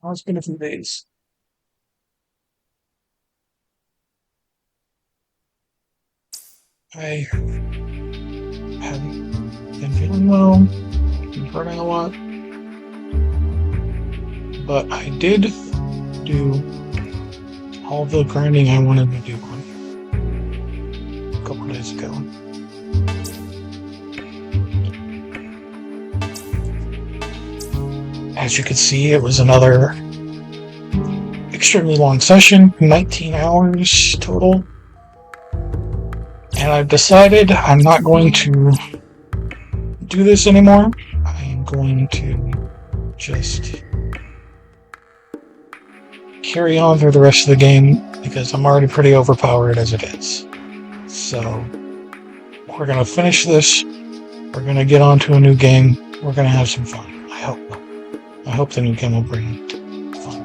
It's been a few days. I haven't been feeling well, been hurting a lot, but I did do all the grinding I wanted to do a couple days ago. As you can see, it was another extremely long session, 19 hours total. And I've decided I'm not going to do this anymore. I am going to just carry on through the rest of the game because I'm already pretty overpowered as it is. So we're going to finish this. We're going to get on to a new game. We're going to have some fun. I hope the new game will bring fun.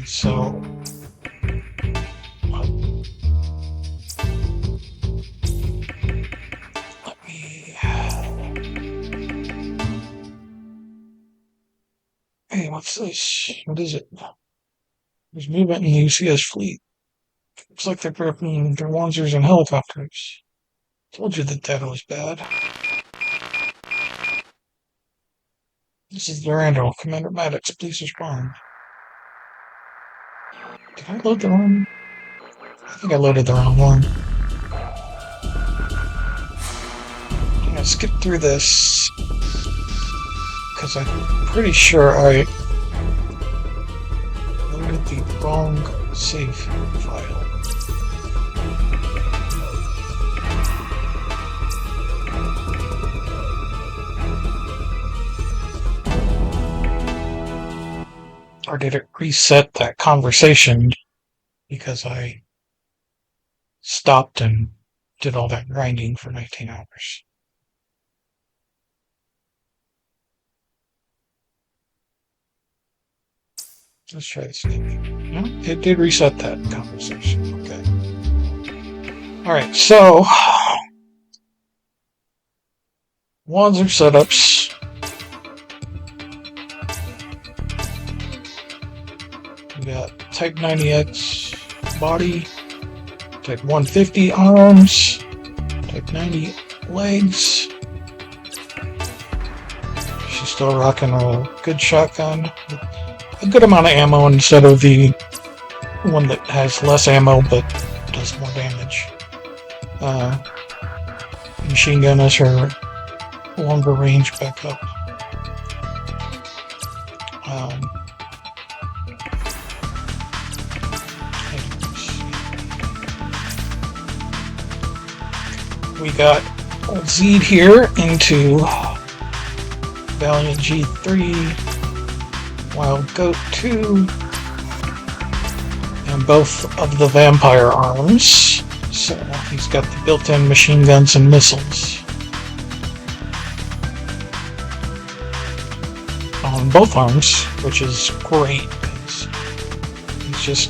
So let me. Hey, what's this? What is it? There's movement in the UCS fleet. Looks like they're prepping their launchers and helicopters. Told you that was bad. This is Durando. Commander Maddox, please respond. Did I load the wrong? I think I loaded the wrong one. I'm gonna skip through this because I'm pretty sure I loaded the wrong save file. Or did it reset that conversation because I stopped and did all that grinding for 19 hours? Let's try this again. No, it did reset that conversation. Okay. Alright, so Wanzer setups. We got Type 90X body, Type 150 arms, Type 90 legs. She's still rocking a good shotgun. A good amount of ammo instead of the one that has less ammo but does more damage. Machine gun is her longer range backup. We got old Zeed here into Valiant G3, Wild Goat 2, and both of the Vampire arms. So he's got the built-in machine guns and missiles on both arms, which is great because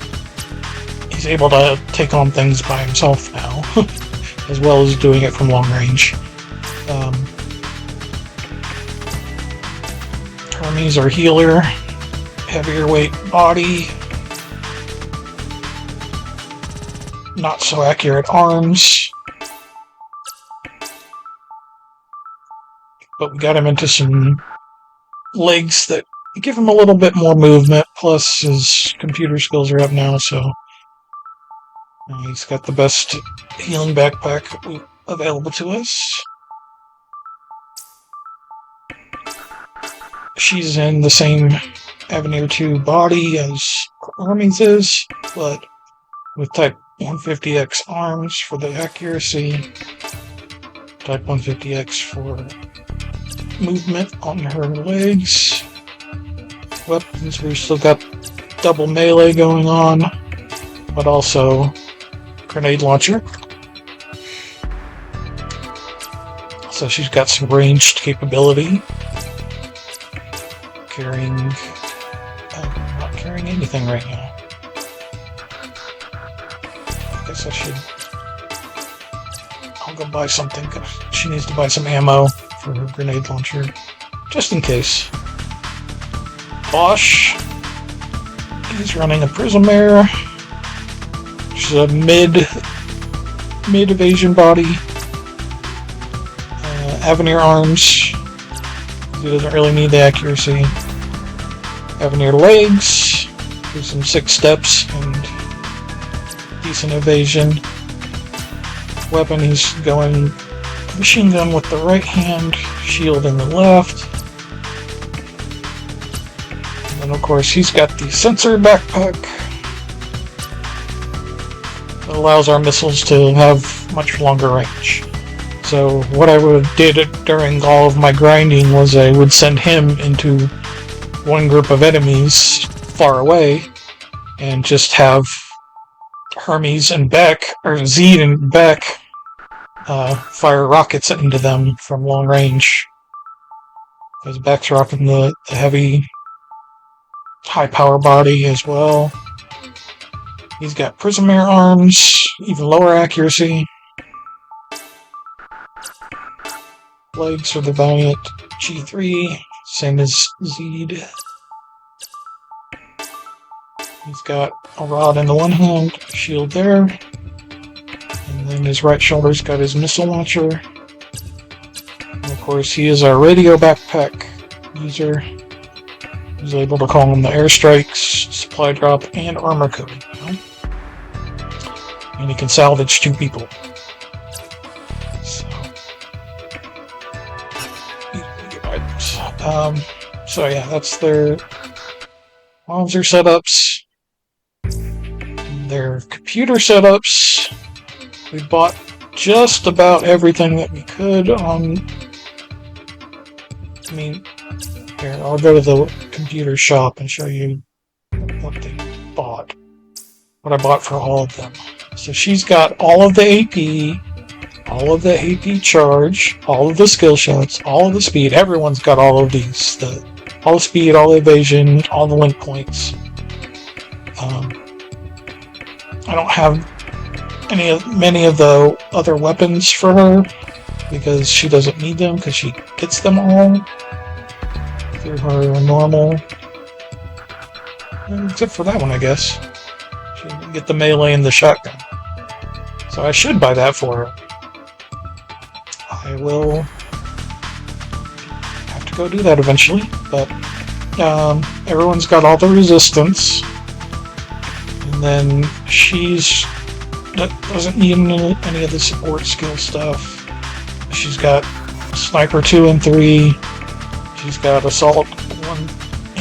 he's able to take on things by himself now, as well as doing it from long range. Hermes, our healer, heavier weight body, not so accurate arms, but we got him into some legs that give him a little bit more movement, plus his computer skills are up now, so he's got the best healing backpack available to us. She's in the same Avenir 2 body as Hermes is, but with Type 150X arms for the accuracy, Type 150X for movement on her legs. Weapons, we've still got double melee going on, but also grenade launcher. So she's got some ranged capability. Carrying wearing anything right now. I guess I should... I'll go buy something. She needs to buy some ammo for her grenade launcher. Just in case. Bosch. He's running a Prismair. She's a mid-evasion body. Avenir arms. He doesn't really need the accuracy. Avenir legs. There's some 6 steps and decent evasion. Weapon, he's going machine gun with the right hand, shield in the left. And then of course he's got the sensor backpack that allows our missiles to have much longer range. So what I would have did during all of my grinding was I would send him into one group of enemies far away and just have Hermes and Beck, or Zed and Beck, fire rockets into them from long range. Because Beck's rocking the heavy, high power body as well. He's got Prismair arms, even lower accuracy. Legs for the Valiant G3, same as Zed. He's got a rod in the one hand, shield there. And then his right shoulder's got his missile launcher. And of course, he is our radio backpack user. He's able to call him the airstrikes, supply drop, and armor coating. And he can salvage 2 people. So yeah, that's all of their setups. Their computer setups. We bought just about everything that we could on... here, I'll go to the computer shop and show you what they bought. What I bought for all of them. So she's got all of the AP, all of the AP charge, all of the skill shots, all of the speed. Everyone's got all of these. All the speed, all the evasion, all the link points. I don't have many of the other weapons for her because she doesn't need them because she gets them all through her normal. Except for that one, I guess. She didn't get the melee and the shotgun. So I should buy that for her. I will have to go do that eventually, but everyone's got all the resistance, and then doesn't need any of the support skill stuff. She's got Sniper 2 and 3, she's got Assault 1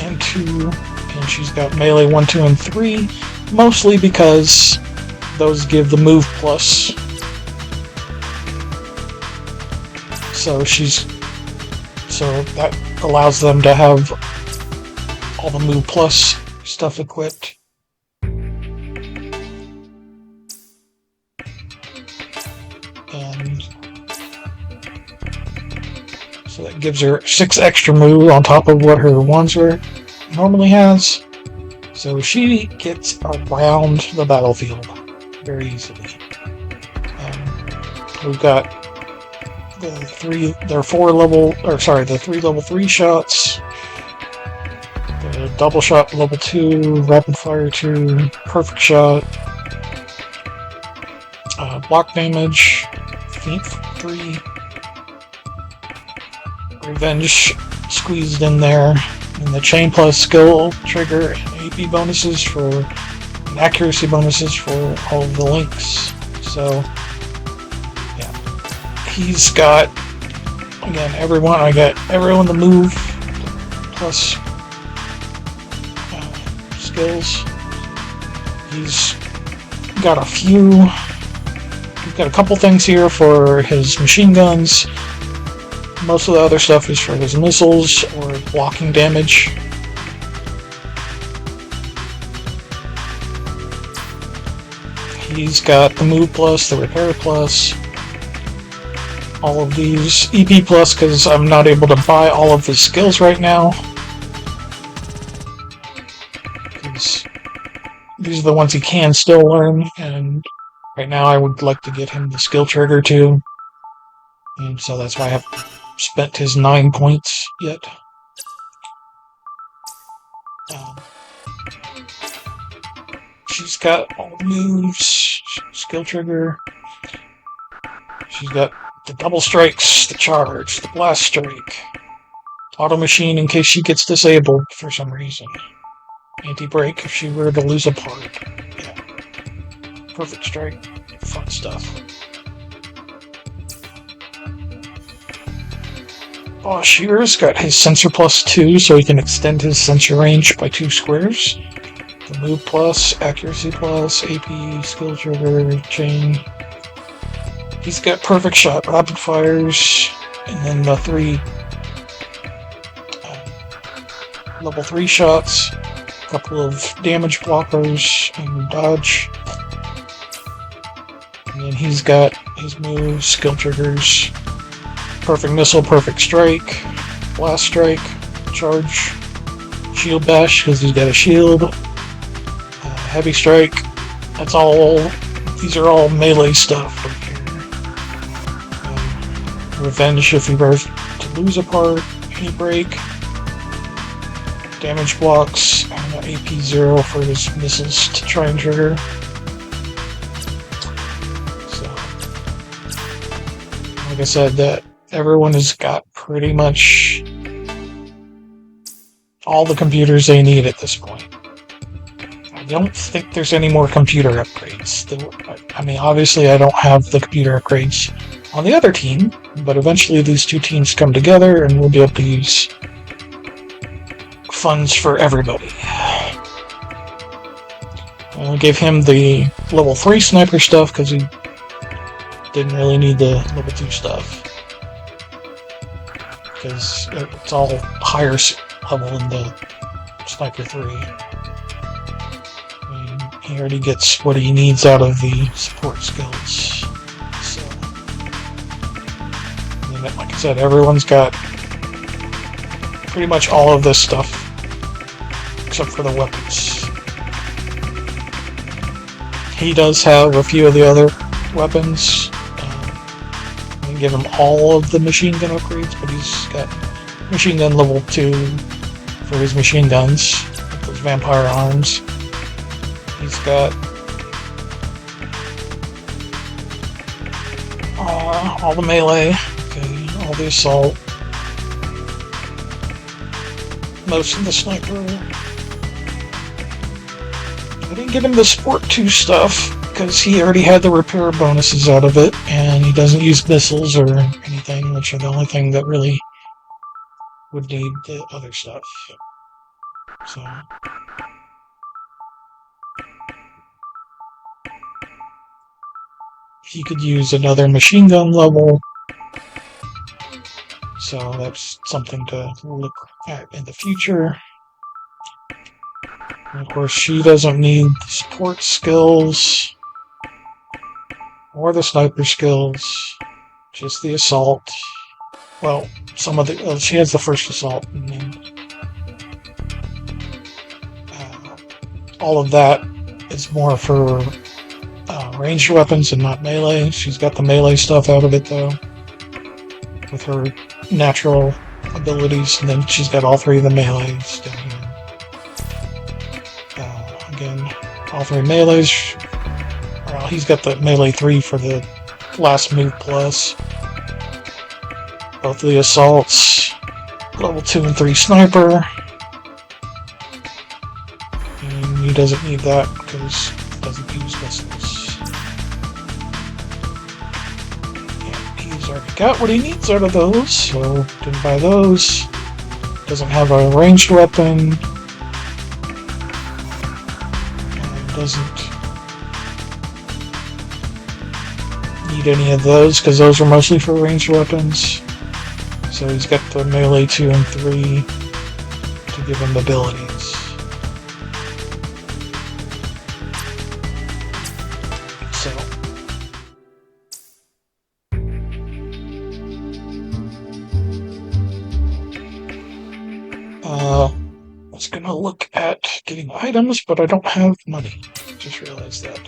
and 2, and she's got Melee 1, 2, and 3, mostly because those give the Move Plus. So that allows them to have all the Move Plus stuff equipped. And so that gives her 6 extra move on top of what her Wanzer normally has. So she gets around the battlefield very easily. We've got the 3 level 3 shots, the double shot level 2, rapid fire 2, perfect shot, block damage, feet 3, revenge squeezed in there, and the chain plus skill trigger and AP bonuses and accuracy bonuses for all of the links. So he's got, again, I got everyone to move plus skills. He's got a couple things here for his machine guns. Most of the other stuff is for his missiles or blocking damage. He's got the move plus, the repair plus, all of these EP plus because I'm not able to buy all of his skills right now. the ones he can still learn, and right now I would like to get him the skill trigger too. And so that's why I haven't spent his 9 points yet. She's got all the moves, skill trigger. She's got the double strikes, the charge, the blast strike, auto machine in case she gets disabled for some reason, anti-break if she were to lose a part. Yeah. Perfect strike, fun stuff. Shear's got his sensor plus 2, so he can extend his sensor range by 2 squares. The move plus, accuracy plus, AP, skill trigger, chain. He's got perfect shot, rapid fires, and then the 3 level 3 shots, a couple of damage blockers, and dodge. And then he's got his moves, skill triggers, perfect missile, perfect strike, blast strike, charge, shield bash because he's got a shield, heavy strike. That's all. These are all melee stuff right here. Revenge if he were to lose a part, any break, damage blocks, and AP 0 for his missiles to try and trigger. So, like I said, that everyone has got pretty much all the computers they need at this point. I don't think there's any more computer upgrades. I mean, obviously I don't have the computer upgrades on the other team, but eventually these two teams come together and we'll be able to use funds for everybody. I'll give him the level 3 sniper stuff because he didn't really need the level 2 stuff. Because it's all higher level in the Sniper 3. I mean, he already gets what he needs out of the support skills. So, and then, like I said, everyone's got pretty much all of this stuff except for the weapons. He does have a few of the other weapons. Give him all of the machine gun upgrades, but he's got machine gun level 2 for his machine guns, with those vampire arms. He's got all the melee, okay, all the assault, most of the sniper. I didn't get him the Sport 2 stuff, because he already had the repair bonuses out of it, and he doesn't use missiles or anything, which are the only thing that really would need the other stuff. So, he could use another machine gun level, so that's something to look at in the future. And of course, she doesn't need the support skills or the sniper skills, just the assault. Well, some of the she has the first assault, and then all of that is more for ranged weapons and not melee. She's got the melee stuff out of it though, with her natural abilities, and then she's got all 3 of the melees down here. Again, all 3 melees. Well, he's got the melee 3 for the last move plus. Both of the assaults, level 2 and 3 sniper. And he doesn't need that because he doesn't use missiles. And he's already got what he needs out of those, so didn't buy those. Doesn't have a ranged weapon. And doesn't need any of those because those are mostly for ranged weapons. So he's got the melee 2 and 3 to give him abilities. So I was gonna look at getting items, but I don't have money. just realized that.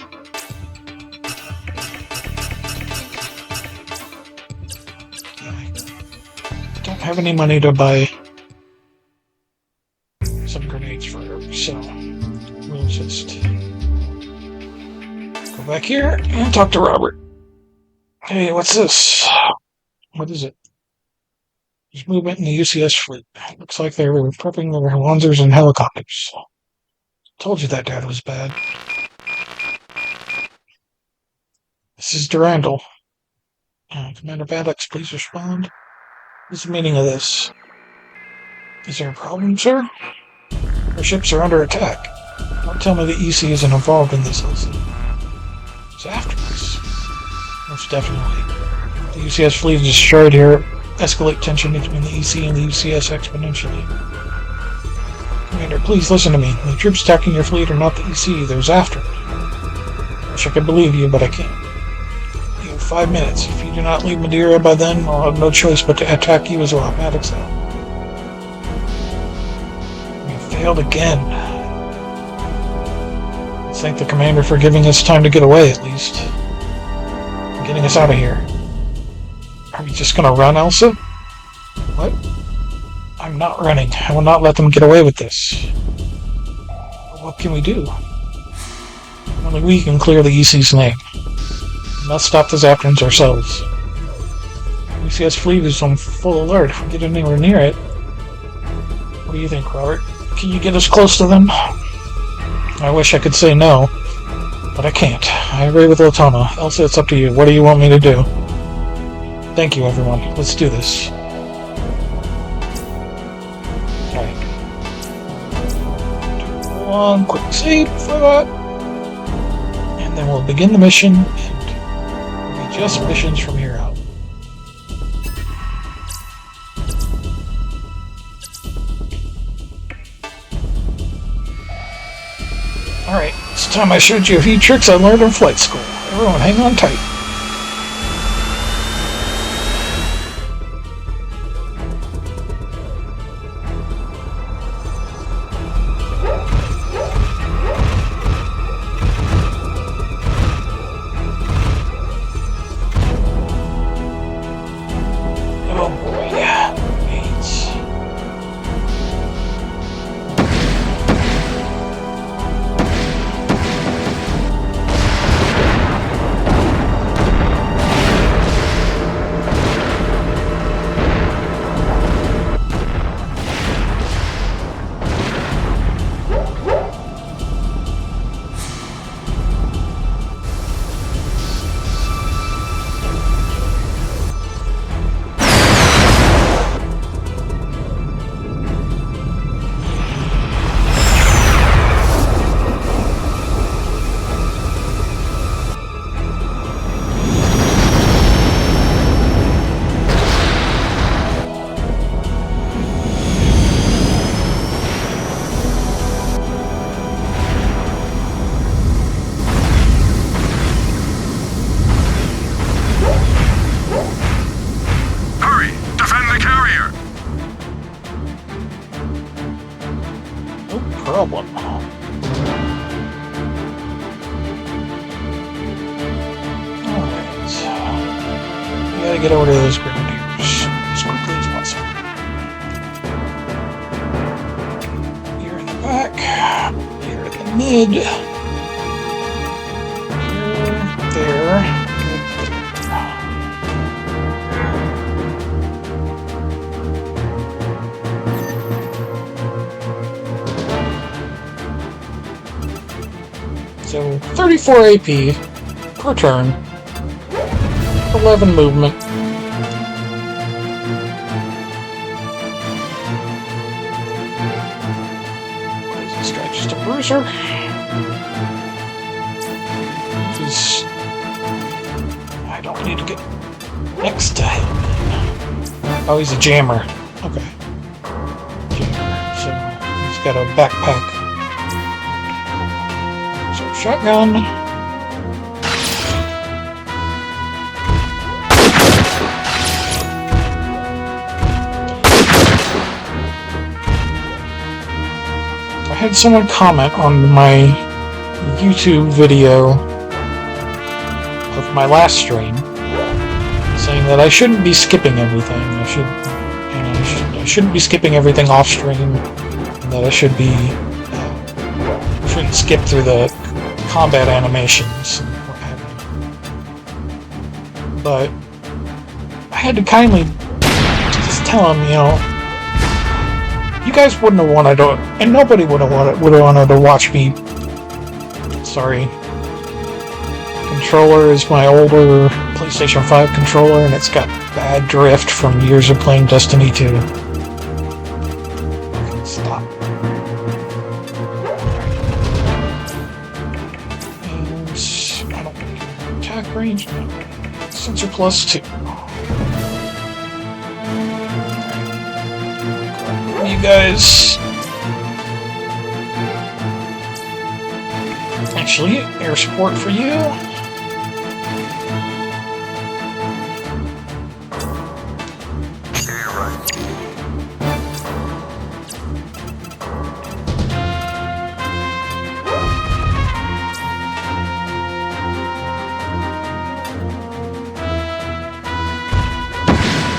I don't have any money to buy some grenades for her, so we'll just go back here and talk to Robert. Hey, what's this? What is it? There's movement in the UCS fleet. Looks like they were prepping their Wanzers and helicopters. Told you that dad was bad. This is Durandal. Commander Baddox, please respond. What's the meaning of this? Is there a problem, sir? Our ships are under attack. Don't tell me the EC isn't involved in this, Elsa. It's after us. Most definitely. The UCS fleet is destroyed here. Escalate tension between the EC and the UCS exponentially. Commander, please listen to me. The troops attacking your fleet are not the EC, they're after it. Wish I could believe you, but I can't. You have 5 minutes. If you do not leave Madeira by then, I'll have no choice but to attack you as well. Maddox out. You failed again. Let's thank the commander for giving us time to get away, at least. Getting us out of here. Are we just gonna run, Elsa? What? I'm not running. I will not let them get away with this. What can we do? Only we can clear the EC's name. We must stop the Zaptrons ourselves. The UCS fleet is on full alert. If we get anywhere near it... What do you think, Robert? Can you get us close to them? I wish I could say no, but I can't. I agree with Latona. Elsa, it's up to you. What do you want me to do? Thank you, everyone. Let's do this. Okay. One quick save for that. And then we'll begin the mission, and it'll be just missions from here out. Alright, it's time I showed you a few tricks I learned in flight school. Everyone, hang on tight. Problem. Alright. We gotta get over to those grenadiers as quickly as possible. Here in the back. Here in the mid. Here. There. So 34 AP per turn, 11 movement. What is this guy? Just a bruiser? He's... I don't need to get next to him. Oh, he's a jammer. Okay. Jammer. So he's got a backpack. Shotgun. I had someone comment on my YouTube video of my last stream saying that I shouldn't be skipping everything. I shouldn't be skipping everything off stream, and that I shouldn't skip through the combat animations and what have you. But I had to kindly just tell him, you guys wouldn't have wanted to, and nobody would have wanted to watch me. Sorry. Controller is my older PlayStation 5 controller, and it's got bad drift from years of playing Destiny 2. Stop. And I don't think attack range. No. Sensor plus 2. You guys. Actually, air support for you.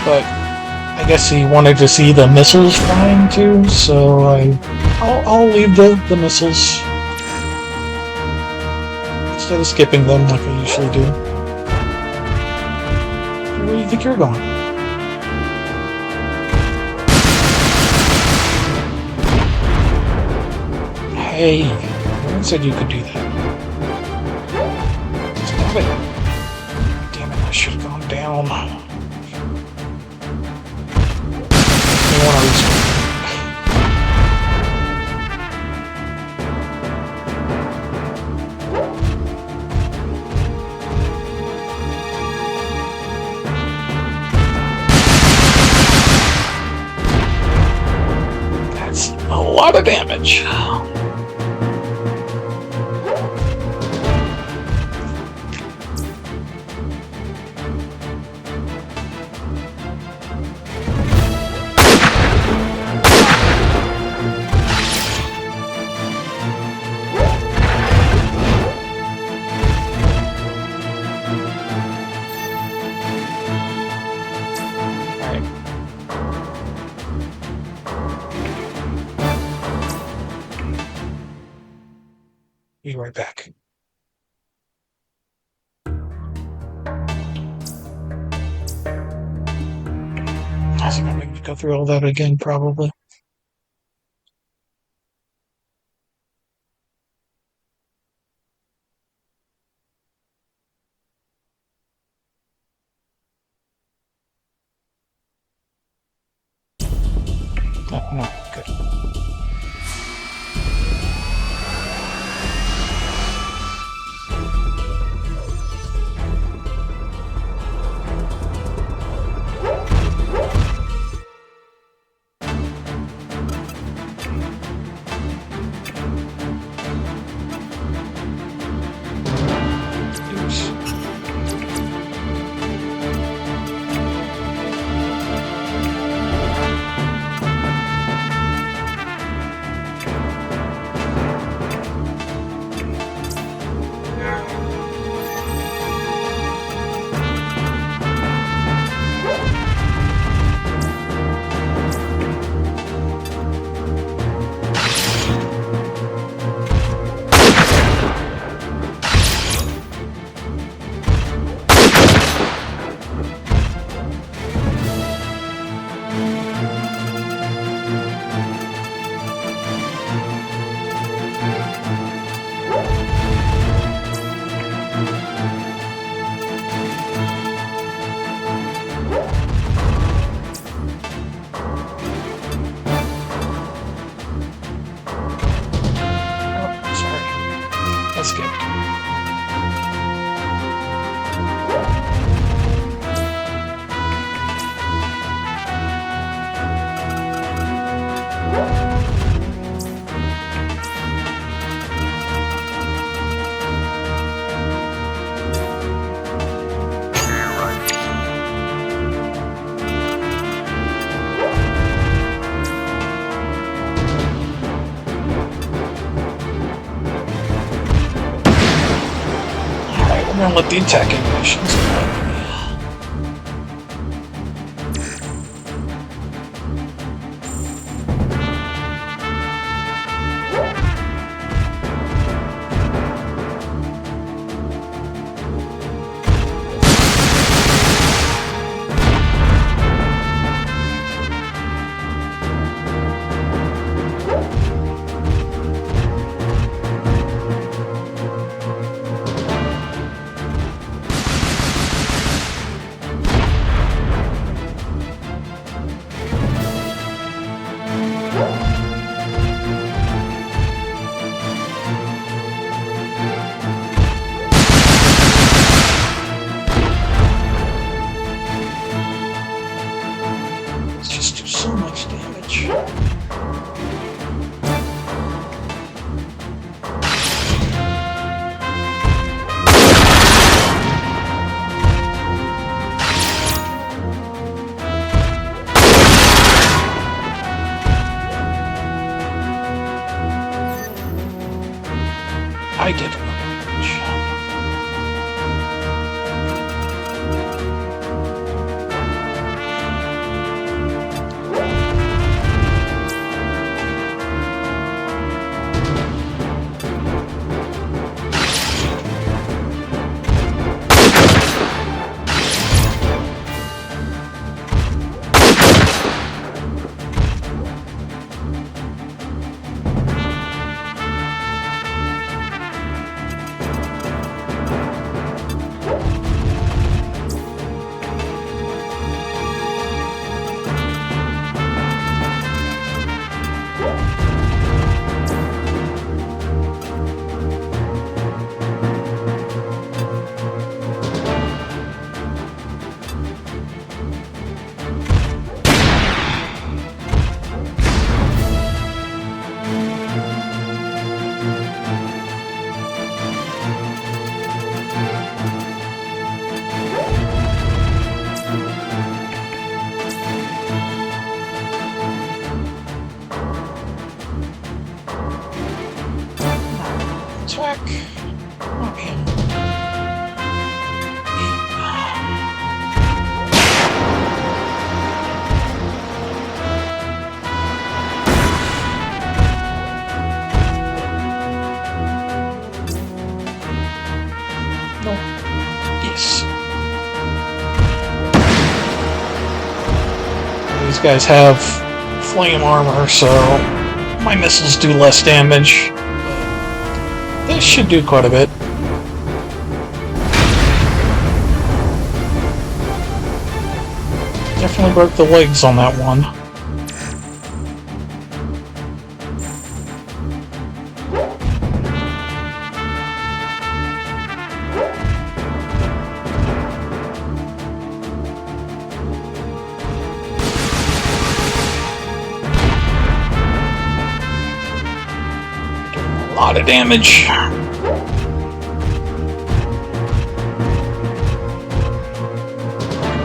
But I guess he wanted to see the missiles flying too, so I'll leave the missiles instead of skipping them like I usually do. Where do you think you're going? Hey, no one said you could do that. Stop it. Damn it, I should have gone down. That's a lot of damage. Be right back. I think I'm going to go through all that again, probably. No, good. gonna let the attack animations go. So much damage. I did a lot of damage. Attack. Okay. No. Yes. These guys have flame armor, so my missiles do less damage. This should do quite a bit. Definitely broke the legs on that one. A lot of damage.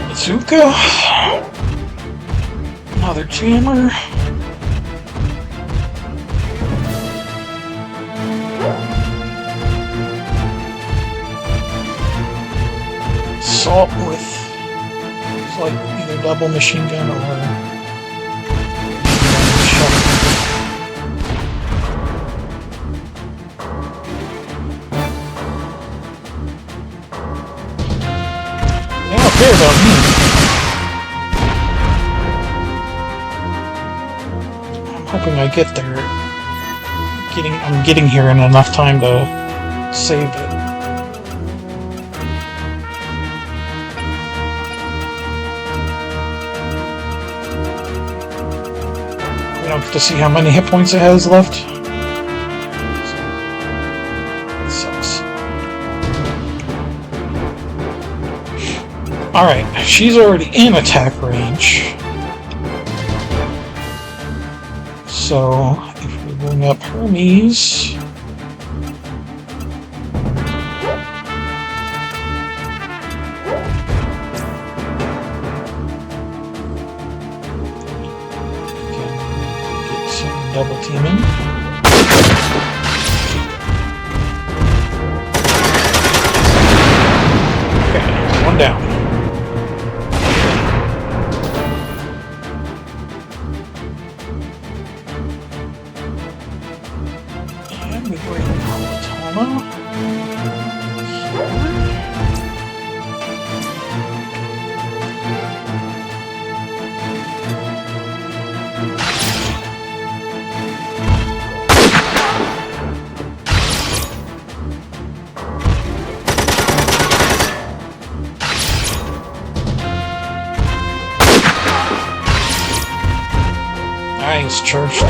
Bazooka. Another jammer. Assault with, it's like either double machine gun or shotgun. They don't care about me. I'm hoping I get there. I'm getting here in enough time to save it. We don't get to see how many hit points it has left. It sucks. Alright, she's already in attack range. So, if we bring up Hermes... double teaming. one down. And we bring Cortana here. Nice, charge 3.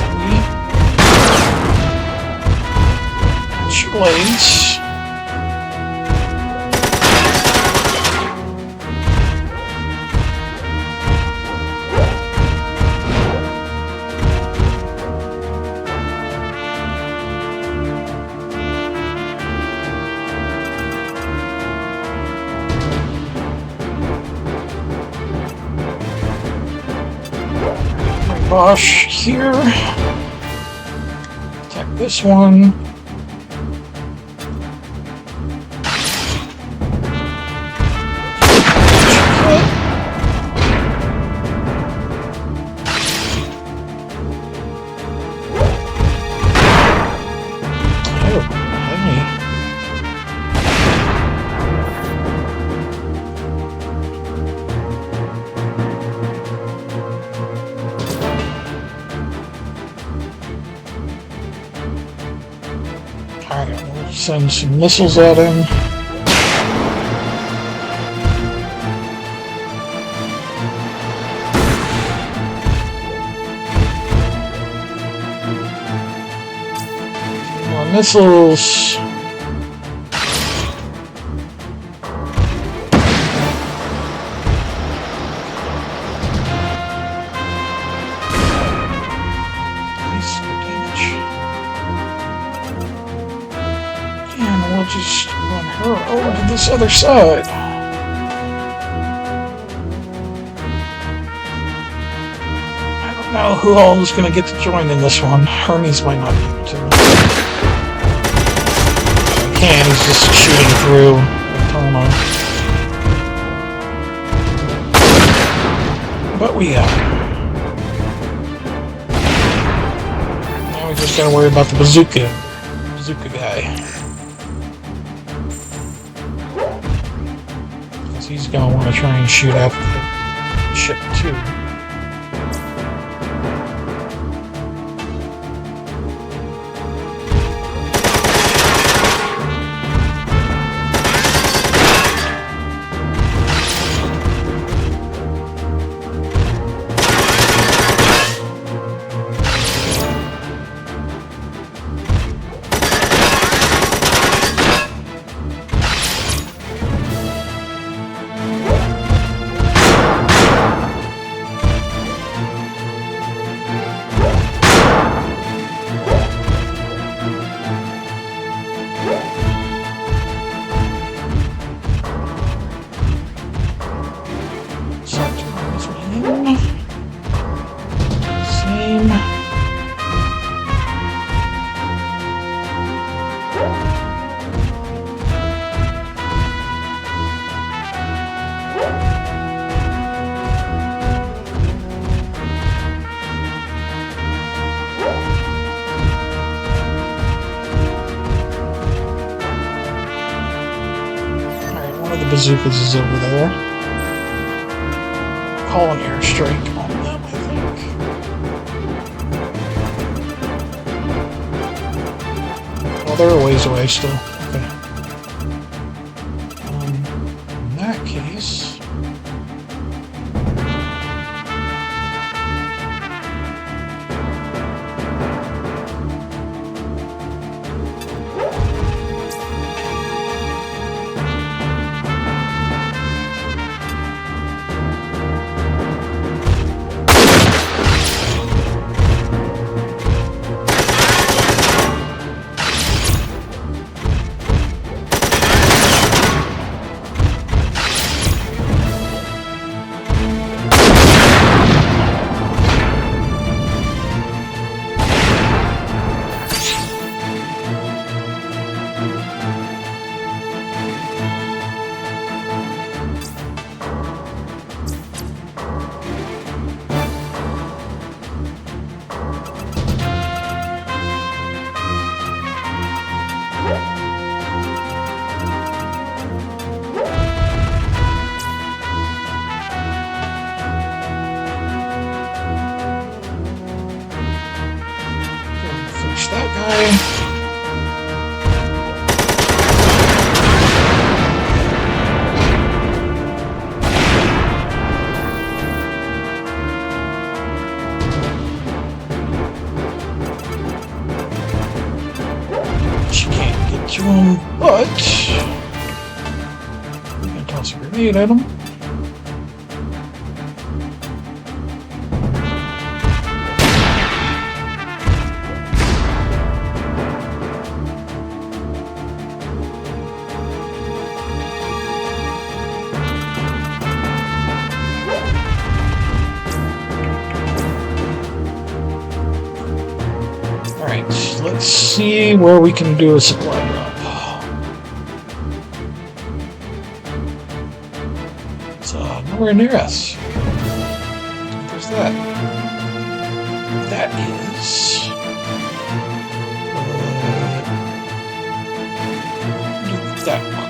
Blades. Bosch here. Attack this one. Alright, we'll send some missiles at him. More missiles. Nice, good damage. And we'll just run her over to this other side. I don't know who all is going to get to join in this one. Hermes might not be able to. He can, he's just shooting through with Toma. But we got him. Now we just gotta worry about the bazooka guy. Because he's gonna want to try and shoot at the ship too. Same. Alright, one of the bazookas is over there. Call an airstrike on them, I think. Oh, they're a ways away still. Okay. In that case... grenade at him. Alright, let's see where we can do a supply drop. It's nowhere near us. There's that. That is... that one.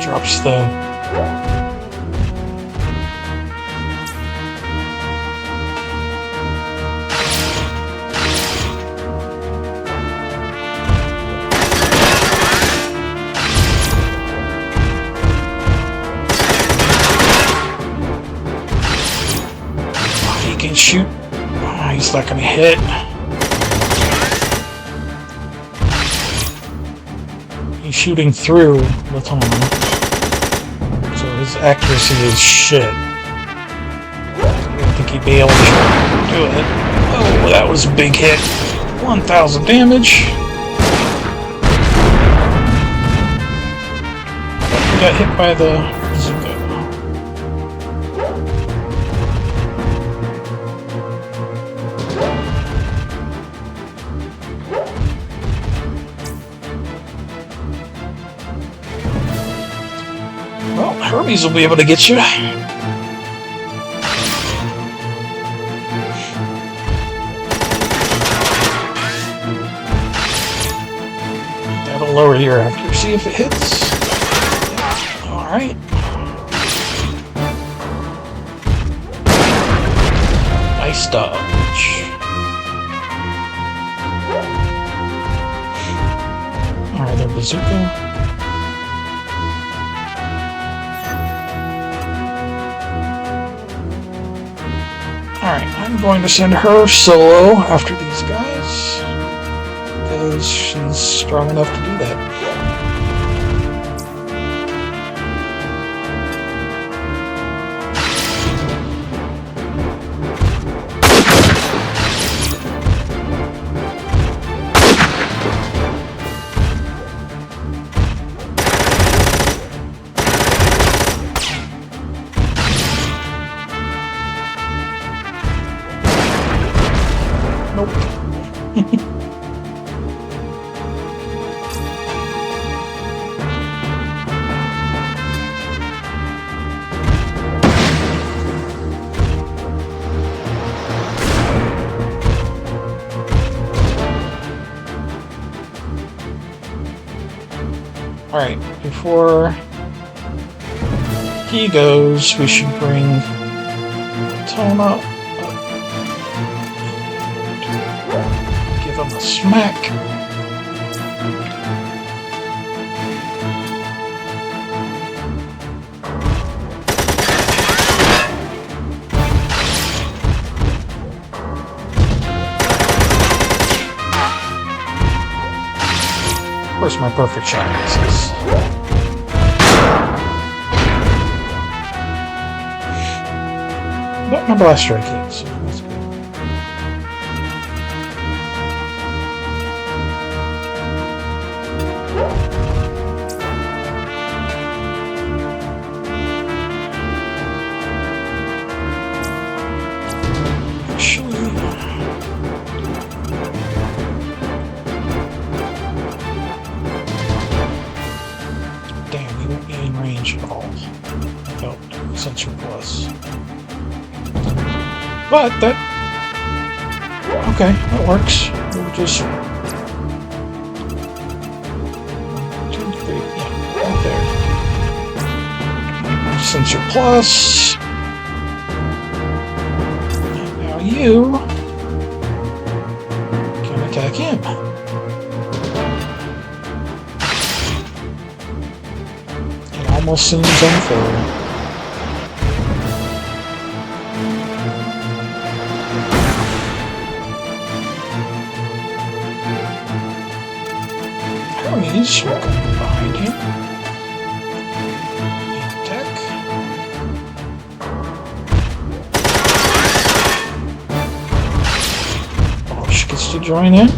Drops the... He can shoot. Oh, he's not gonna hit. He's shooting through the tunnel. So his accuracy is shit. I don't think he'd be able to do it. Oh, that was a big hit. 1,000 damage. He got hit by the bazooka. Well, Hermes will be able to get you. That'll lower your accuracy if it hits. Alright. Nice dodge. Alright, their bazooka. Alright, I'm going to send her solo after these guys, because she's strong enough to do that. Nope. Alright, before he goes, we should bring Tone up. Give him a smack. Of course, my perfect shot misses. But my blast strike hits, so that's good. Damn, he won't be in range at all. Without Sensor Plus. But that... okay, that works. We'll just... 1, 2, 3, yeah, right there. Sensor Plus. And now you can attack him. will soon unfold. Hermes, we're coming behind you. Tech. Bosch gets to join in.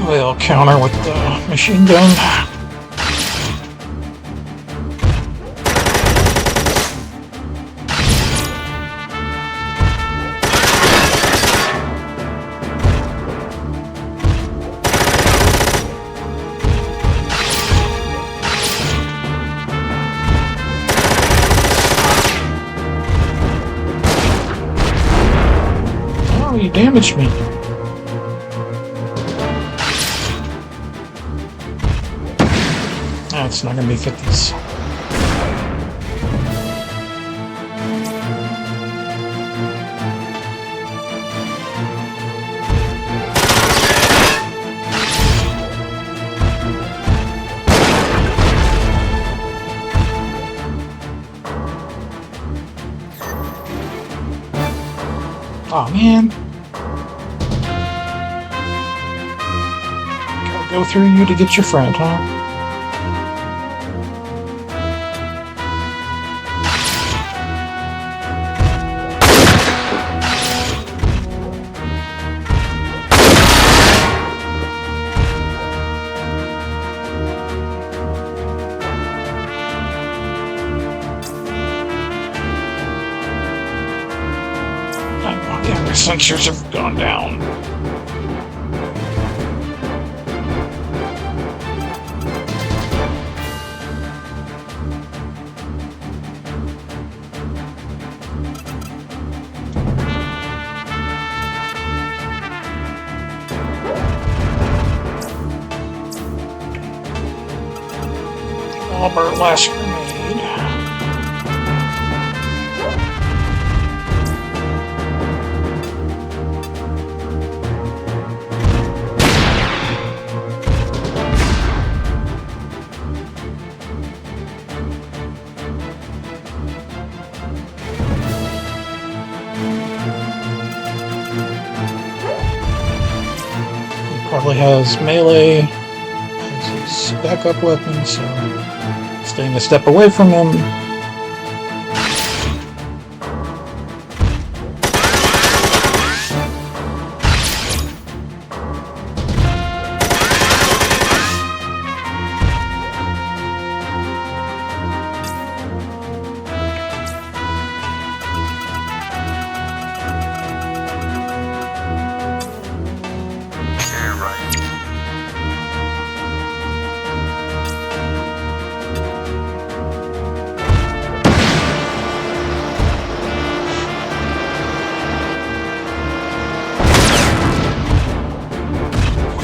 They'll counter with the machine gun. Oh, you damaged me. It's not going to be 50s. Oh man. Gotta go through you to get your friend, huh? Camera sensors have gone down. Albert last grenade. Probably has melee as his backup weapon, so staying a step away from him.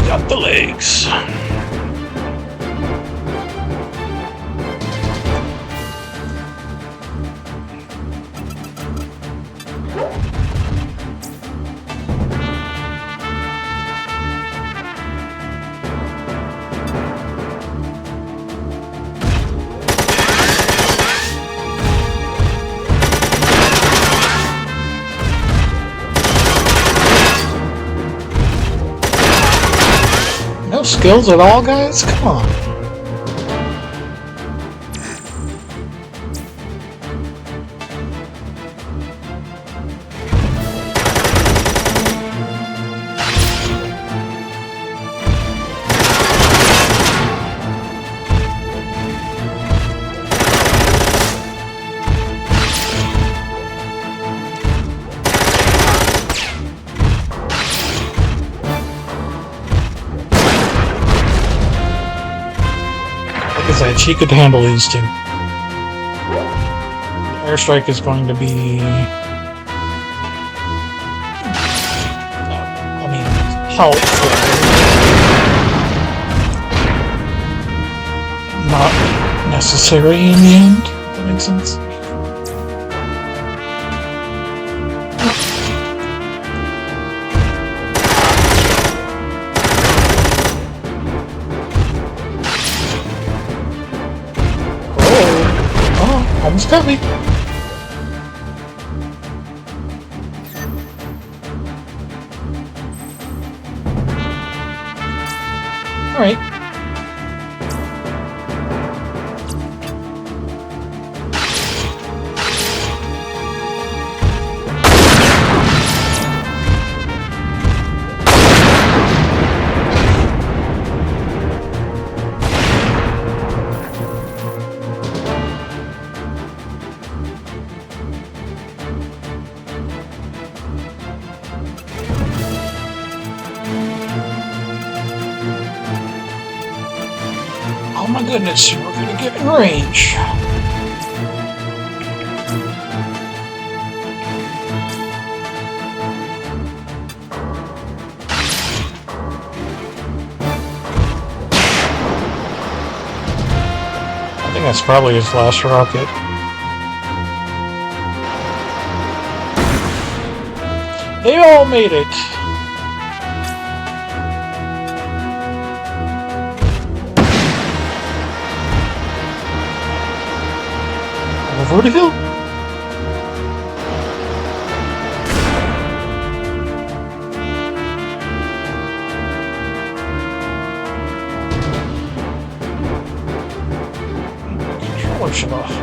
Got the legs. No skills at all, guys? Come on. that she could handle these two. Airstrike is going to be... helpful. Not necessary in the end, if that makes sense. Oh, almost got me. Alright. Oh my goodness, we're gonna get in range. I think that's probably his last rocket. They all made it. Vertigo? Controller shut off.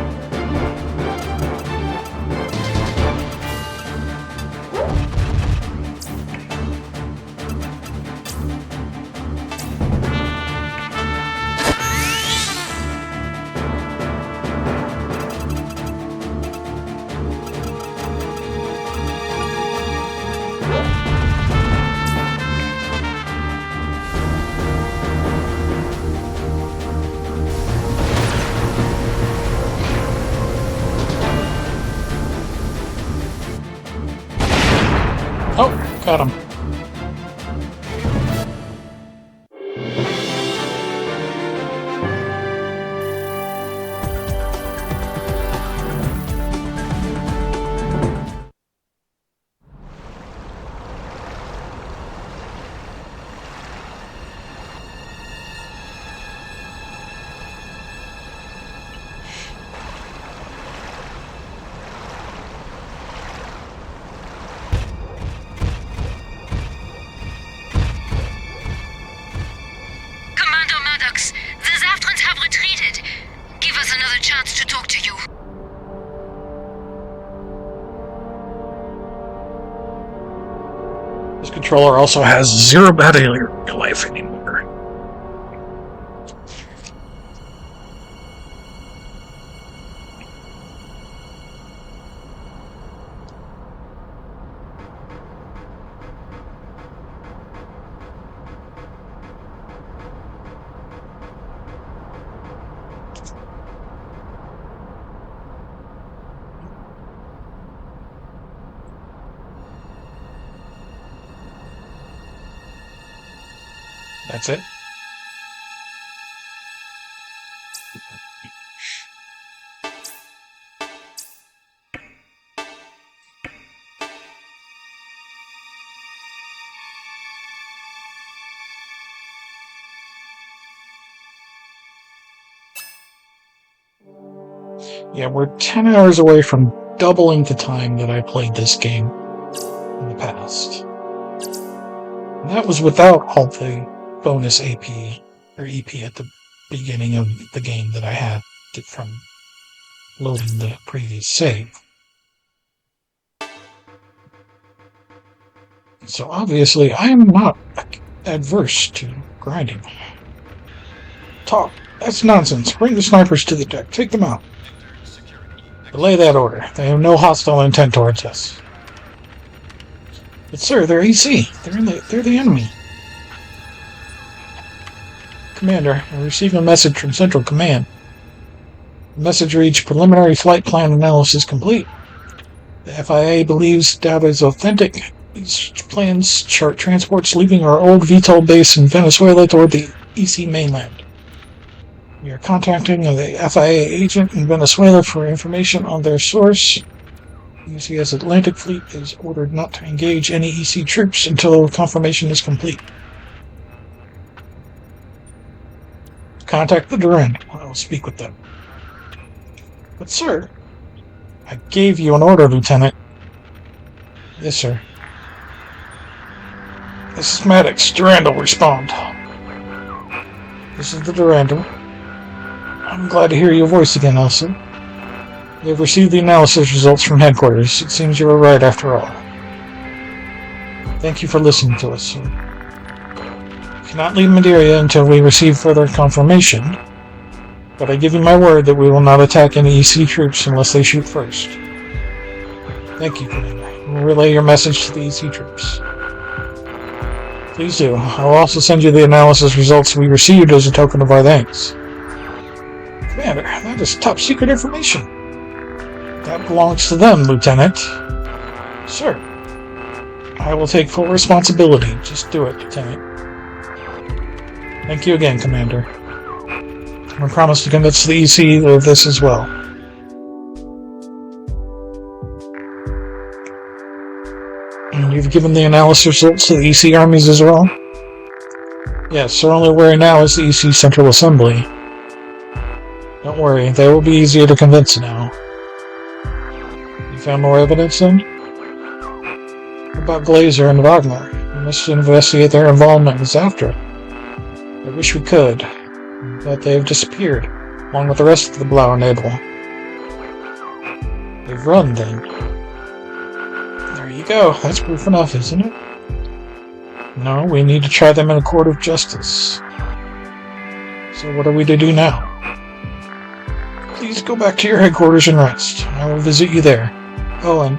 Oh, got him. The Zaftrans have retreated. Give us another chance to talk to you. This controller also has 0 battery life anymore. That's it. Yeah, we're 10 hours away from doubling the time that I played this game in the past. And that was without all the bonus AP or EP at the beginning of the game that I had from loading the previous save. So obviously I am not adverse to grinding. Talk. That's nonsense. Bring the snipers to the deck. Take them out. Relay that order. They have no hostile intent towards us. But sir, they're EC. They're the enemy. Commander, I received a message from Central Command. The message reads, preliminary flight plan analysis complete. The FIA believes data is authentic. These plans chart transports leaving our old VTOL base in Venezuela toward the EC mainland. We are contacting the FIA agent in Venezuela for information on their source. UCS Atlantic Fleet is ordered not to engage any EC troops until confirmation is complete. Contact the Durand. I will speak with them. But sir, I gave you an order, Lieutenant. Yes, sir. This is Maddox. Durand will respond. This is the Durandal. I'm glad to hear your voice again, Elsa. We have received the analysis results from headquarters. It seems you were right after all. Thank you for listening to us, sir. We cannot leave Madeira until we receive further confirmation, but I give you my word that we will not attack any EC troops unless they shoot first. Thank you, Commander. We'll relay your message to the EC troops. Please do. I will also send you the analysis results we received as a token of our thanks. Commander, that is top secret information. That belongs to them, Lieutenant. Sir, I will take full responsibility. Just do it, Lieutenant. Thank you again, Commander. I promise to convince the EC of this as well. And you've given the analysis results to the EC armies as well? Yes, our only worry now is the EC Central Assembly. Don't worry, they will be easier to convince now. You found more evidence then? What about Glazer and Wagner? We must investigate their involvement with Zaftra. I wish we could, but they have disappeared, along with the rest of the Blauer Nebel. They've run then. There you go, that's proof enough, isn't it? No, we need to try them in a court of justice. So what are we to do now? Please go back to your headquarters and rest. I will visit you there. Oh, and...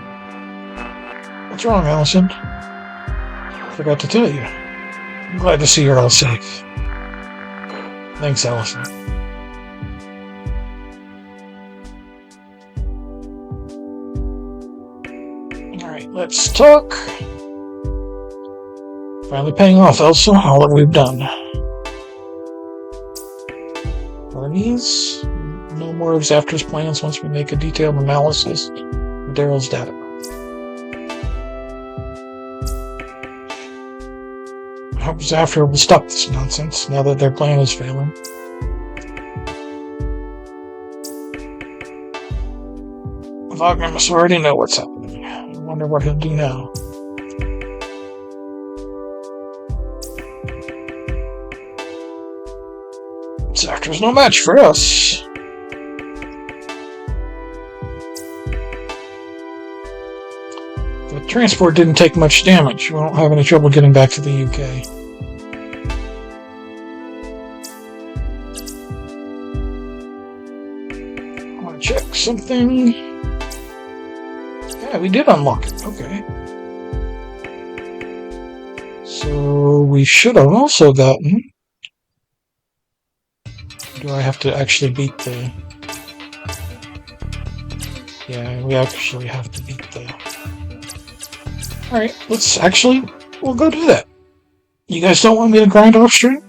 what's wrong, Allison? I forgot to tell you. I'm glad to see you're all safe. Thanks, Allison. Alright, let's talk. Finally paying off, Elsa, all that we've done. Armies? No more of Zaftra's plans once we make a detailed analysis of Daryl's data. I hope Zaftra will stop this nonsense now that their plan is failing. Wagner must already know what's happening. I wonder what he'll do now. Zaftra's no match for us. The transport didn't take much damage. We won't have any trouble getting back to the UK. I want to check something. Yeah, we did unlock it. Okay. So we should have also gotten... Do I have to actually beat the... Yeah, we actually have to beat the... Alright, we'll go do that. You guys don't want me to grind off stream?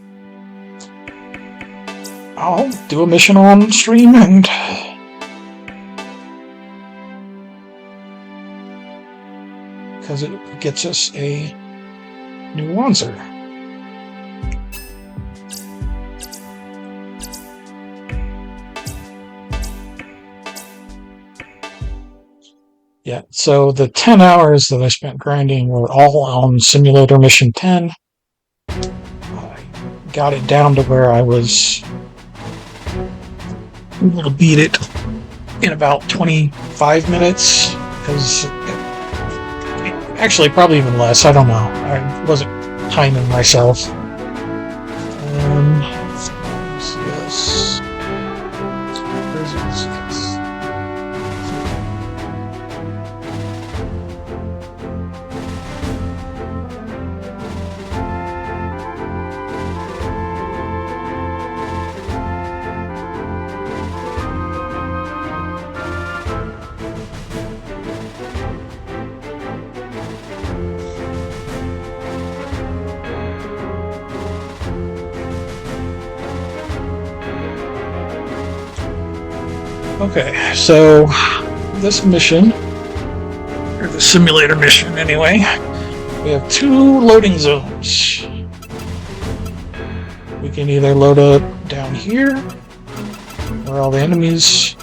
I'll do a mission on stream and... because it gets us a new Wanzer. Yeah, so the 10 hours that I spent grinding were all on Simulator Mission 10. I got it down to where I was able to beat it in about 25 minutes. Because actually, probably even less. I don't know. I wasn't timing myself. Yes. Where's it? Okay, so this mission, or the simulator mission anyway, we have 2 loading zones. We can either load up down here, where all the enemies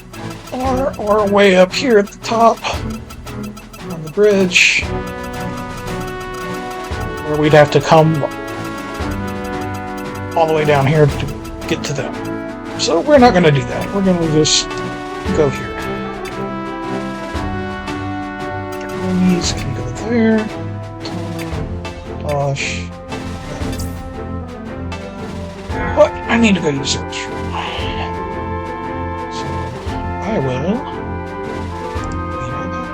are, or way up here at the top, on the bridge, where we'd have to come all the way down here to get to them. So we're not going to do that. We're going to just go here. Enemies can go there. Tosh. But I need to go use those. So I will. Be right back.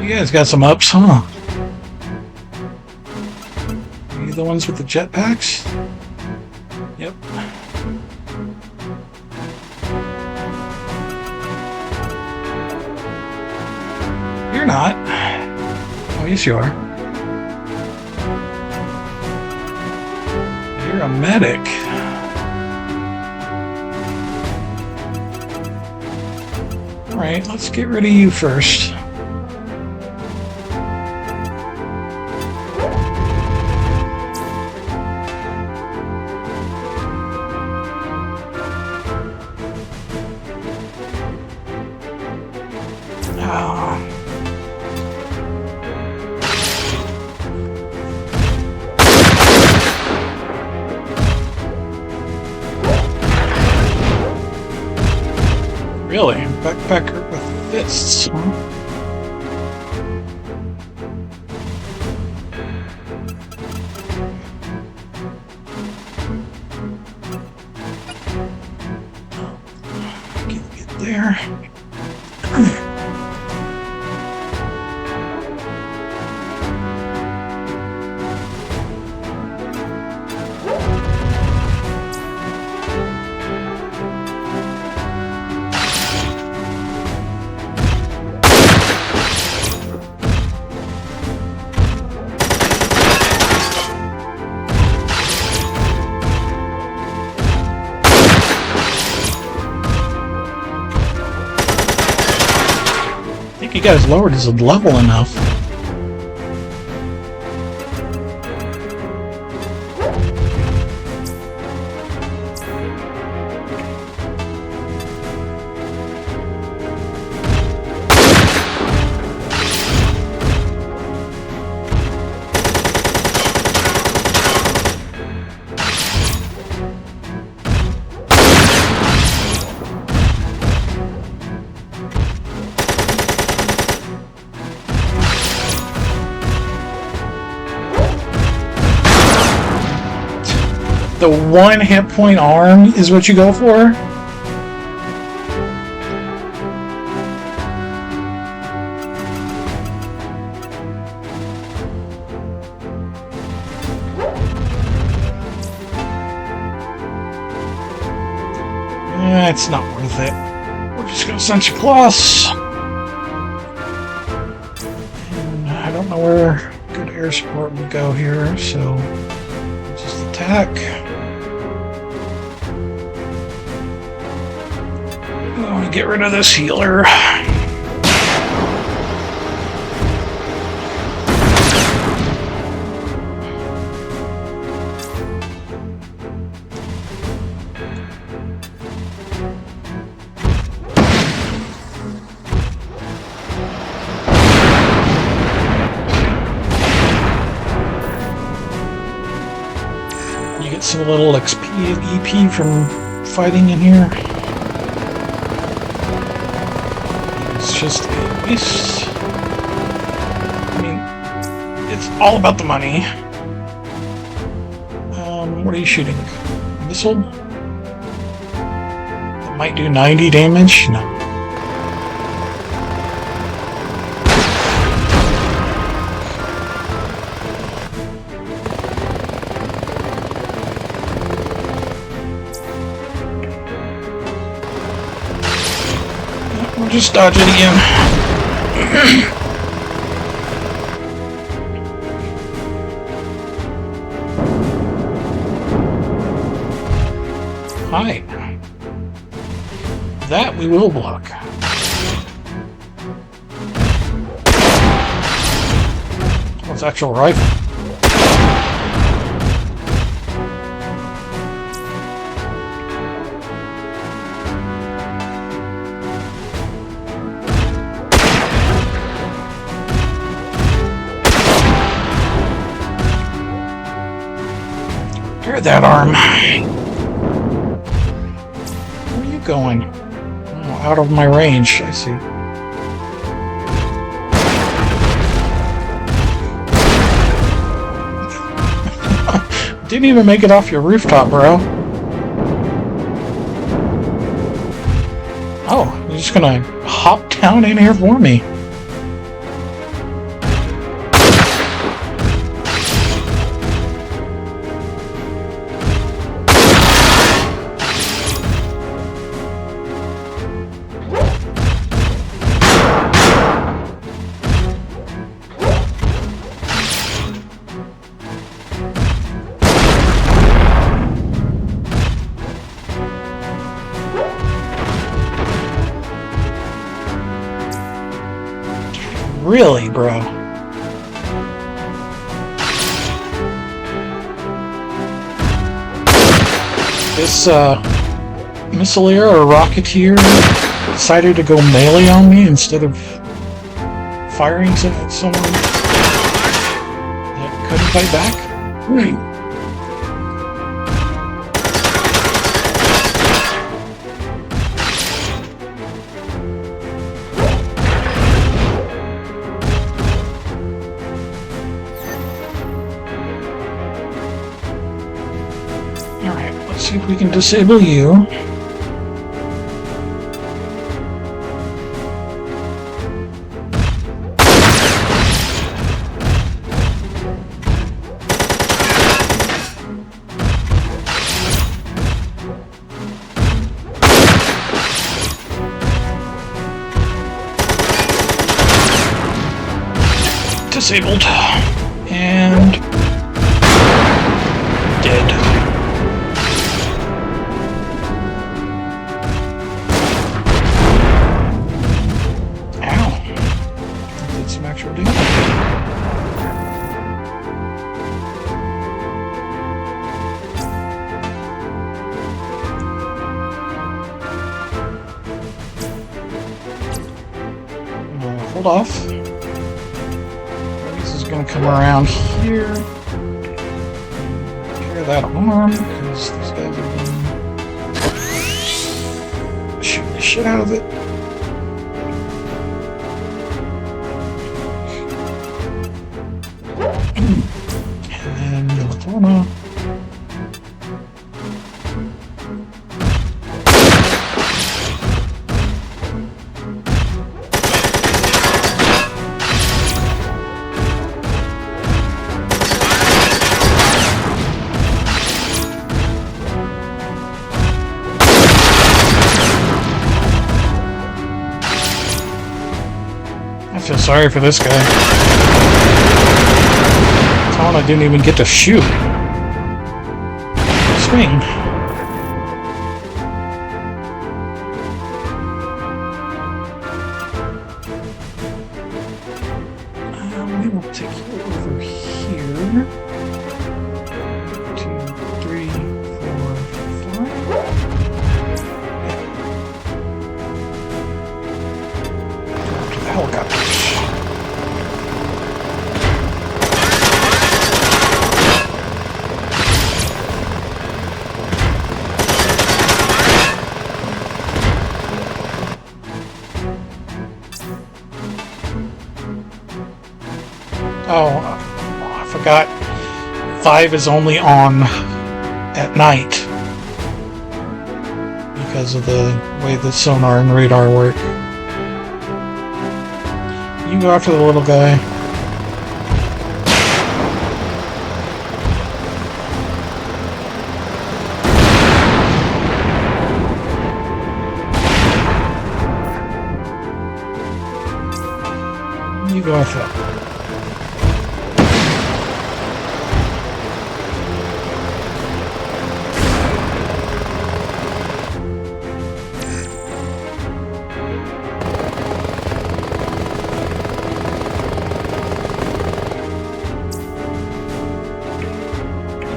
You guys got some ups, huh? Are you the ones with the jetpacks? Yep. You're not. Oh, yes you are. You're a medic. Alright, let's get rid of you first. Woodpecker with fists, huh? Can't get there. I think you guys lowered his level enough. The 1 hit point arm is what you go for? It's not worth it. We're just gonna send you plus. And I don't know where good air support would go here, so just attack. I want to get rid of this healer. You get some little XP and EP from fighting in here. It's just a waste. I mean, it's all about the money. What are you shooting? Missile? That might do 90 damage? No. We'll just dodge it again. Hi. That we will block. Oh, it's actual rifle. Repair that arm. Where are you going? Oh, out of my range, I see. Didn't even make it off your rooftop, bro. Oh, you're just gonna hop down in here for me. Really, bro? This, Missileer or Rocketeer decided to go melee on me instead of firing at someone that couldn't fight back? see if we can disable you. Disabled. And dead. Ow. Did some actual damage. Hold off. Gonna come around here, carry that arm, because these guys are gonna shoot the shit out of it. And then Militona. I feel sorry for this guy. Tana didn't even get to shoot. Swing. We will take you over here. 2, 3, 4, 5. To the helicopters. Oh, I forgot. 5 is only on at night because of the way the sonar and radar work. You go after the little guy. You go after that.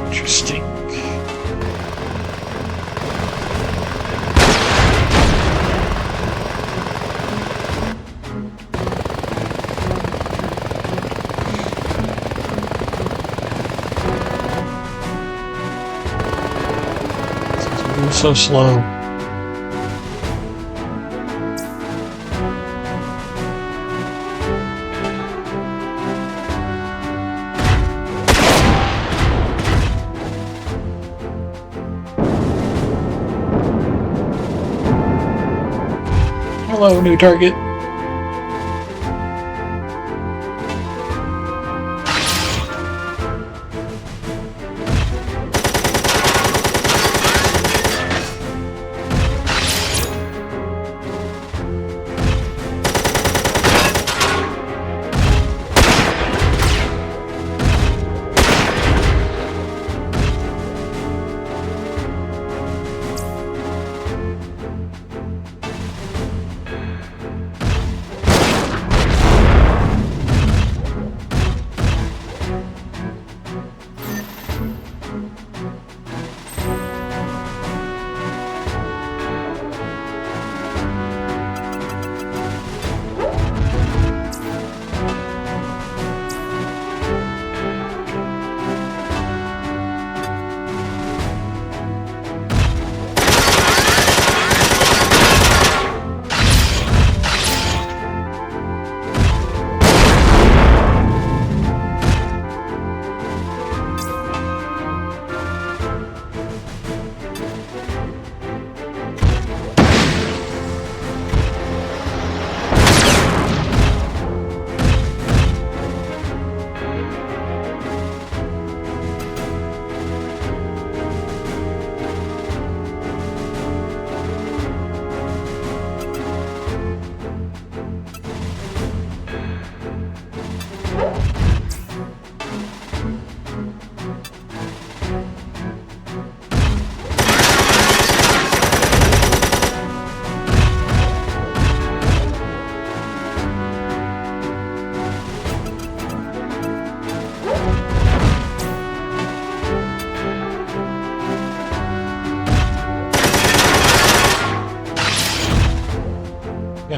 Interesting. Move so slow. Hello, new target.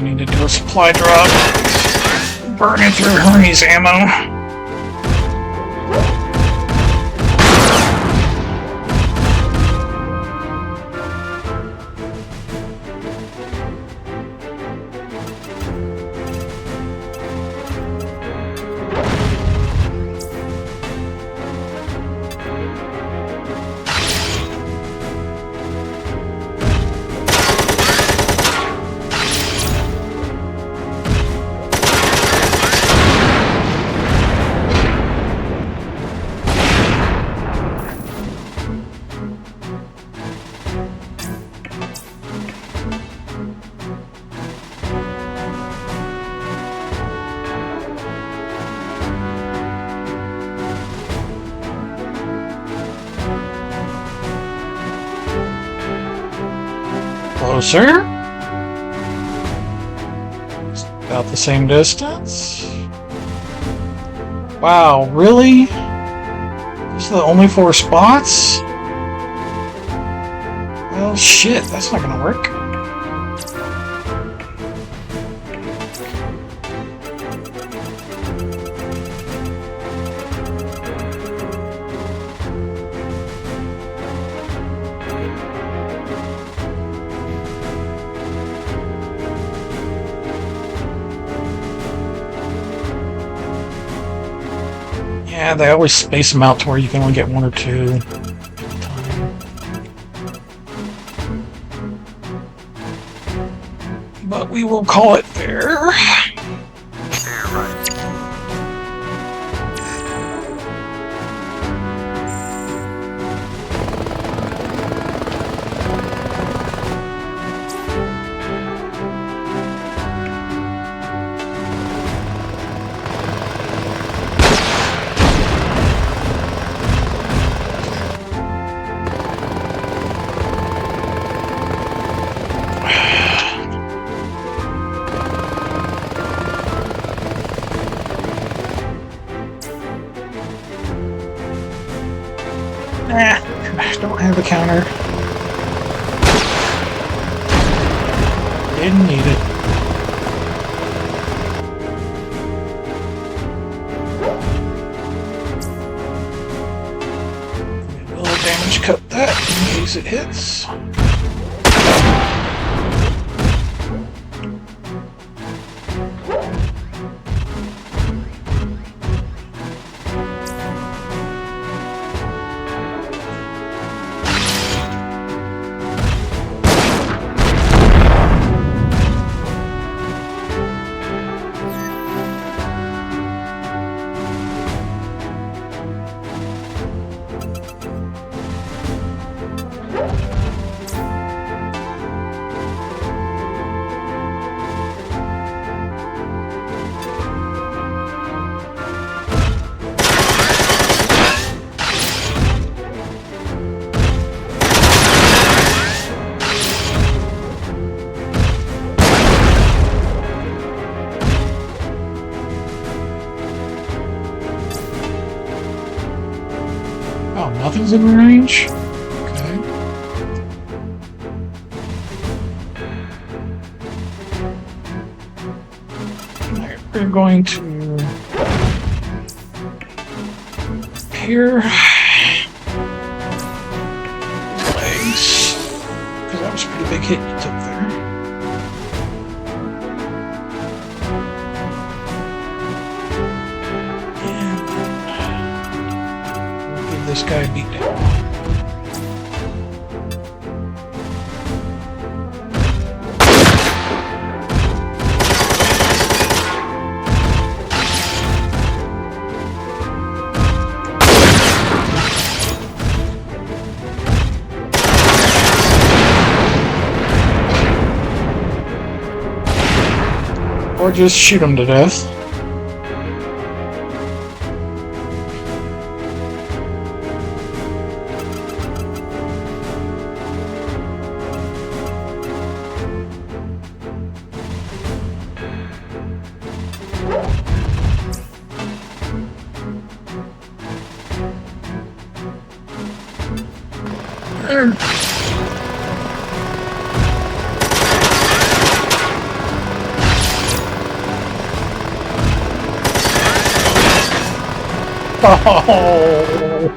need to do a supply drop. Burning through Hermes ammo. Closer. It's about the same distance. Wow, really? These are the only 4 spots? Well, shit, that's not gonna work. Yeah, they always space them out to where you can only get 1 or 2 at a time. But we will call it there. Don't have a counter. Didn't need it. Will damage cut that in case it hits. Oh, nothing's in range? Okay. Alright, we're going to... here... legs. Because that was a pretty big hit you took there. This guy beat down. Or just shoot him to death. Oh!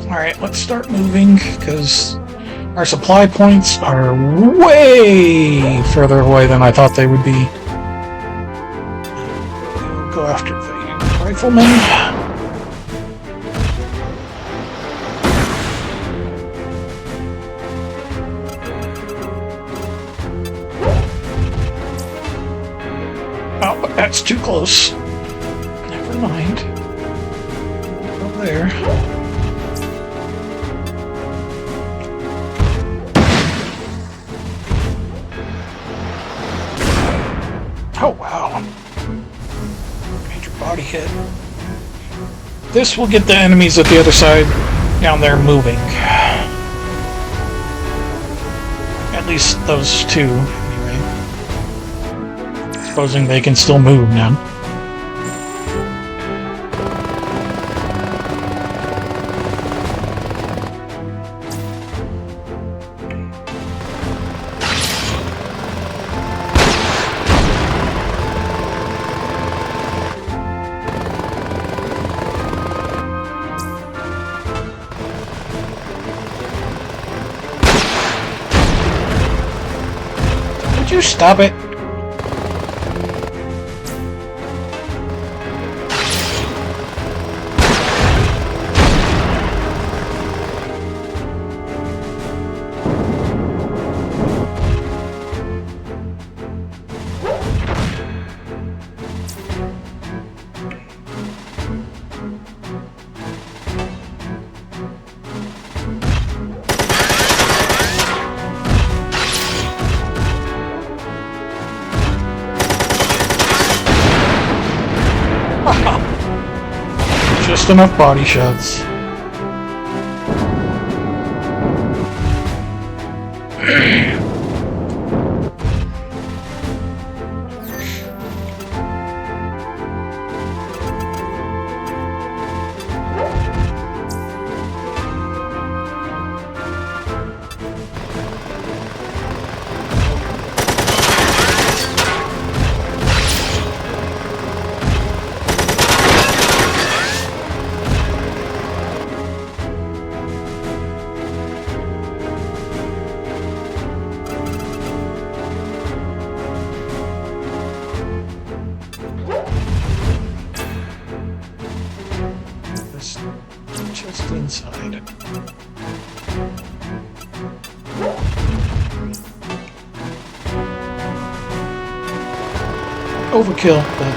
Alright, let's start moving, because our supply points are way further away than I thought they would be. We'll go after the riflemen. Oh, but that's too close. Never mind. Go there. Oh, wow. Major body hit. This will get the enemies at the other side down there moving. At least those two, anyway. Supposing they can still move now. Would you stop it? Just enough body shots. Just inside. Overkill, but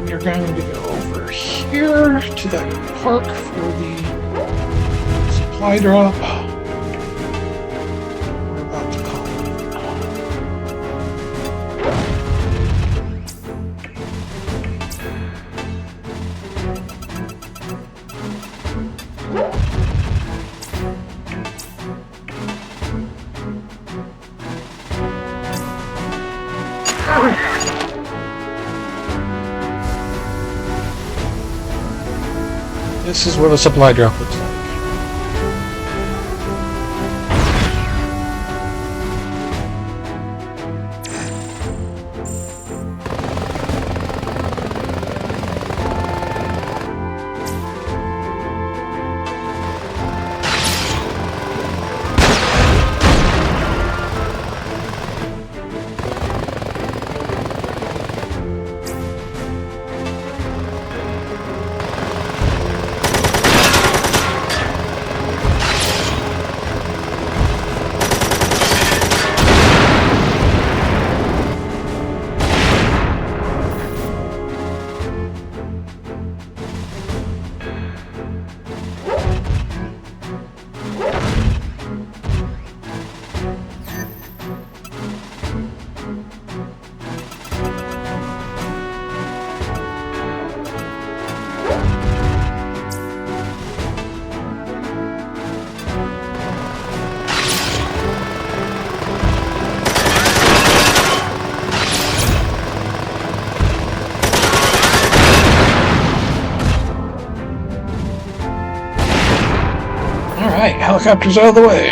you're going to go over here to that park for the supply drop. We're about to call it. This is what a supply drop looks like. helicopter's out of the way.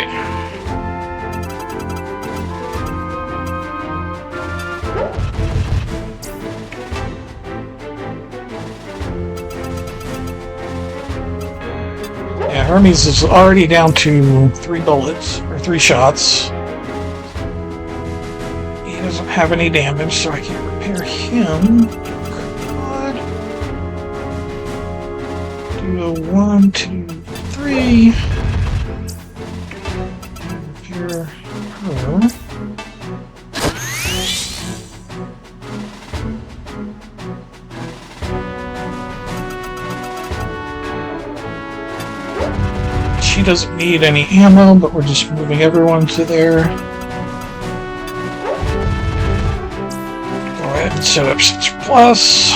Yeah, Hermes is already down to 3 bullets, or 3 shots. He doesn't have any damage, so I can't repair him. God. Do a 1, 2, 3. Repair her. She doesn't need any ammo, but we're just moving everyone to there. Go ahead and set up 6 plus.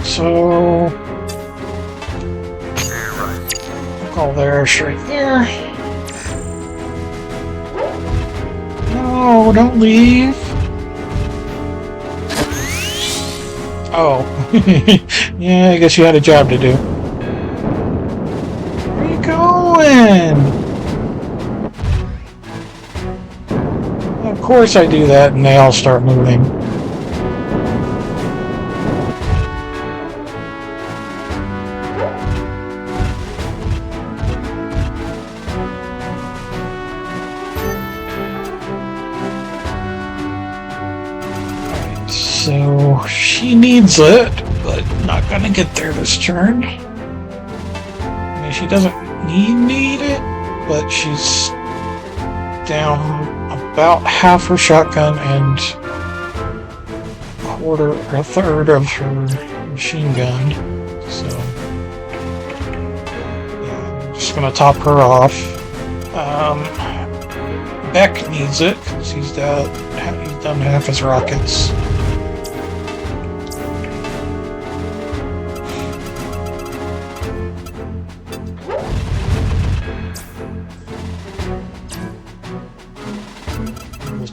So, we'll call there, straight there. No, don't leave. Oh, yeah, I guess you had a job to do. Where are you going? Of course I do that, and they all start moving. So she needs it, but not gonna get there this turn. I mean, she doesn't need it, but she's down about half her shotgun and a third of her machine gun. So yeah, I'm just gonna top her off. Beck needs it because he's done half his rockets.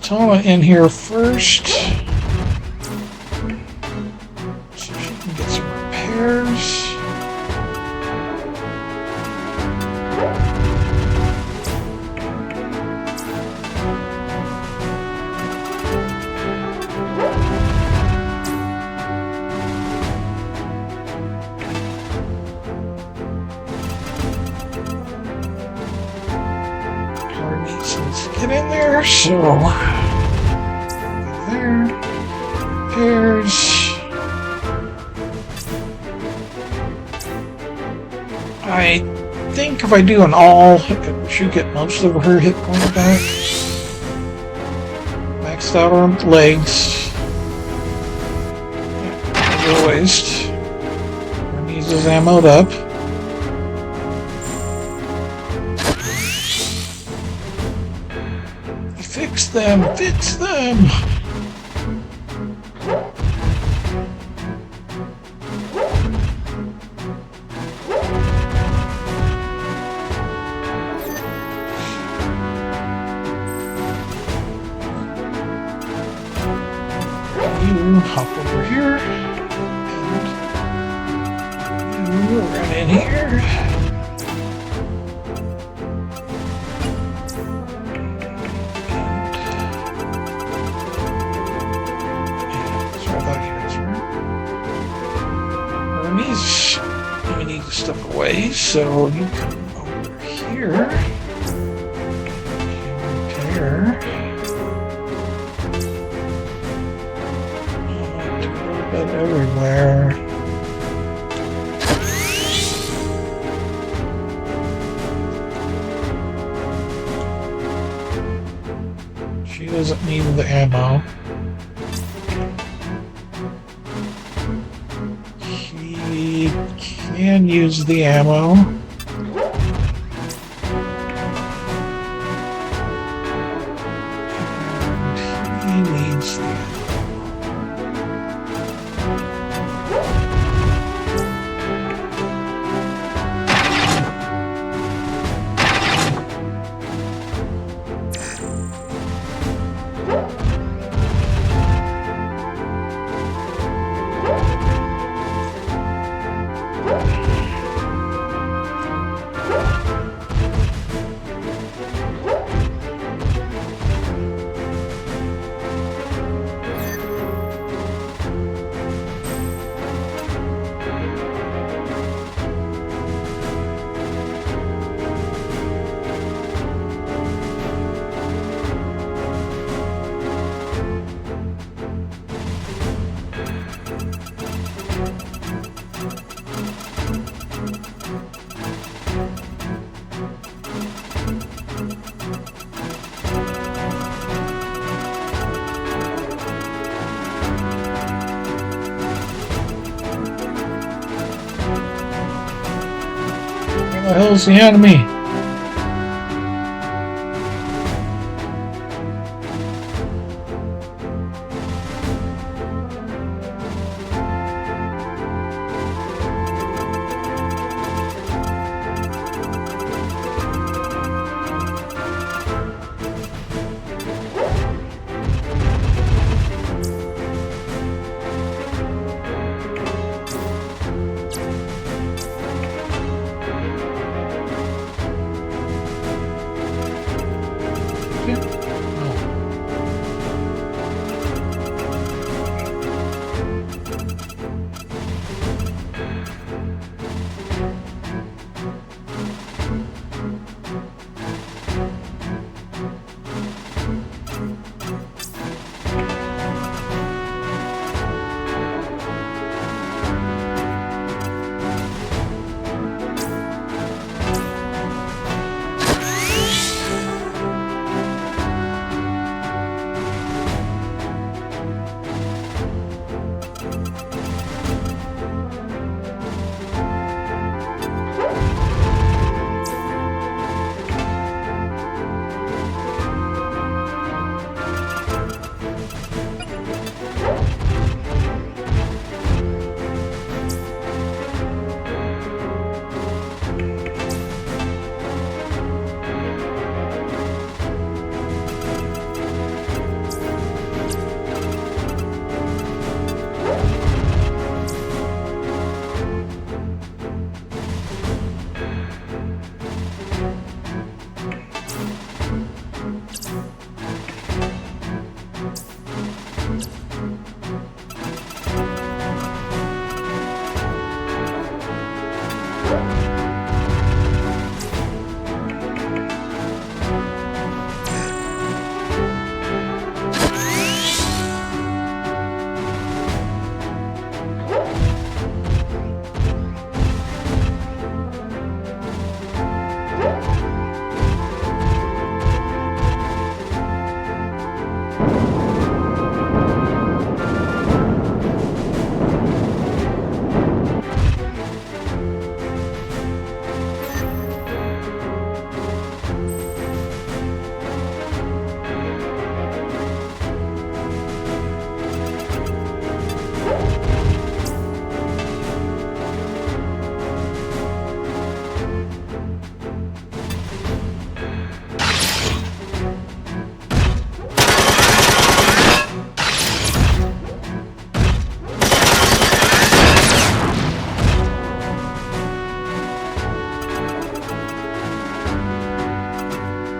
Toma in here first, so she can get some repairs. Hermes needs to get in there, so. There. Repairs. I think if I do an all, I should get most of her hit points back. Maxed out on legs. No waste. Hermes is ammoed up. Fix them! Fix them! You hop over here, and you run in here. Hermes, we need to step away, so you come over here. Repair. Everywhere. She doesn't need the ammo. He can use the ammo. And he needs the ammo. the hell's the enemy?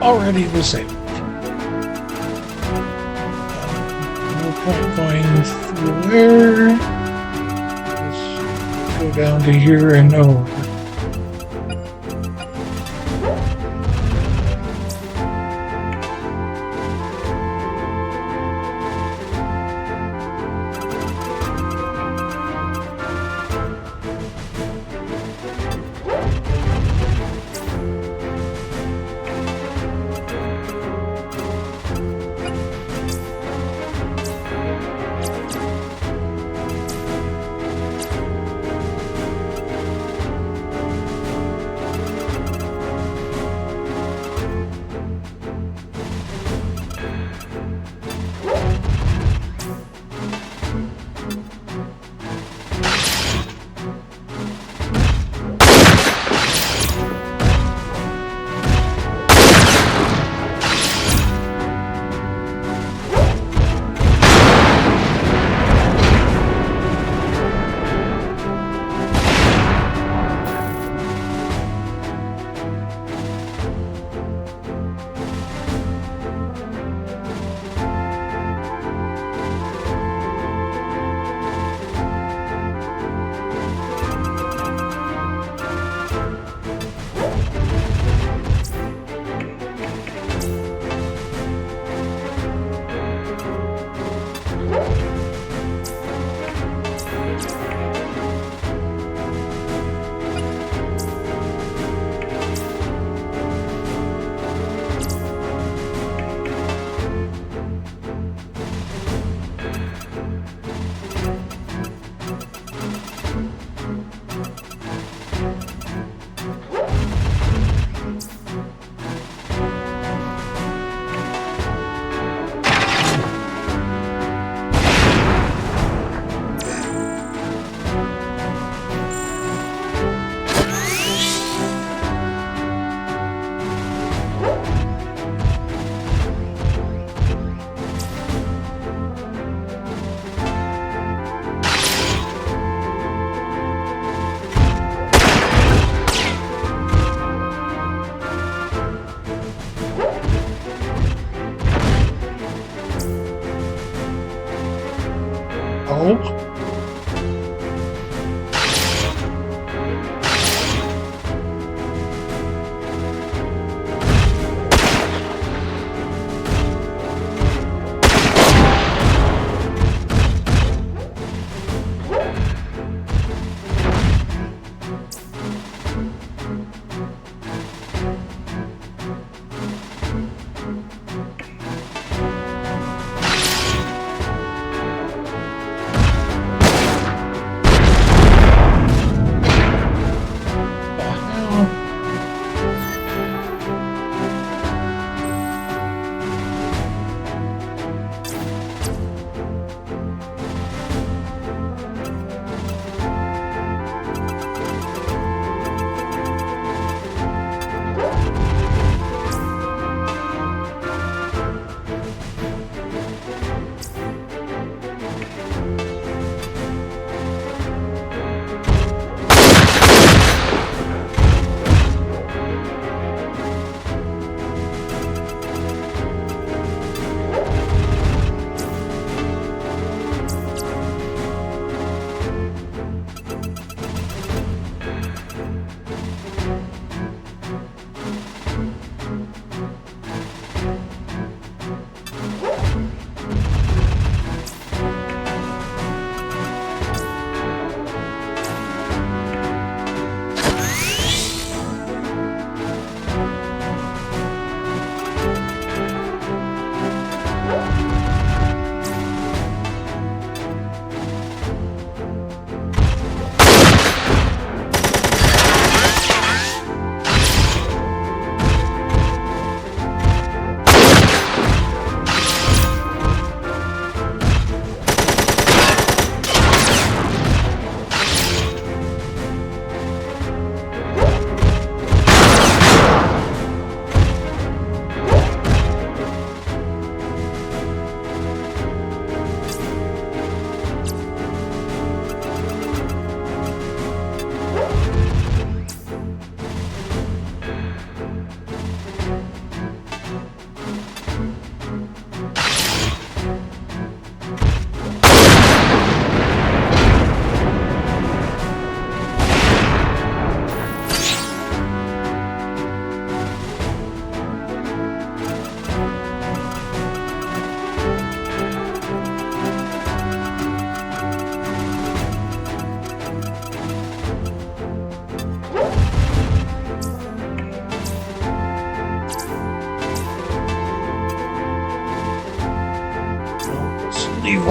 Already disabled. No point going through there. Just go down to here and over.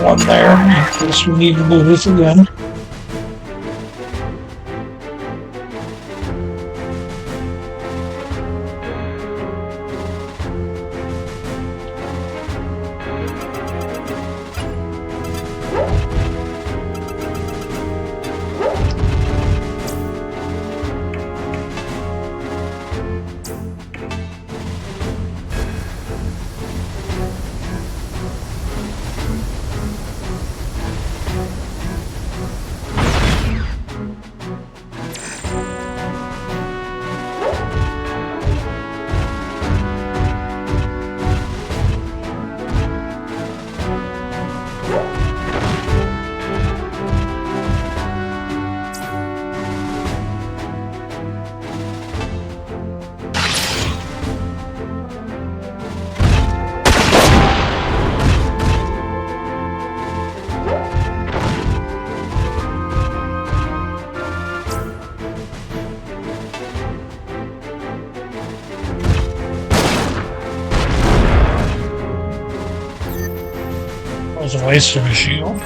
one there. I guess we need to do this again. That was a waste of a shield.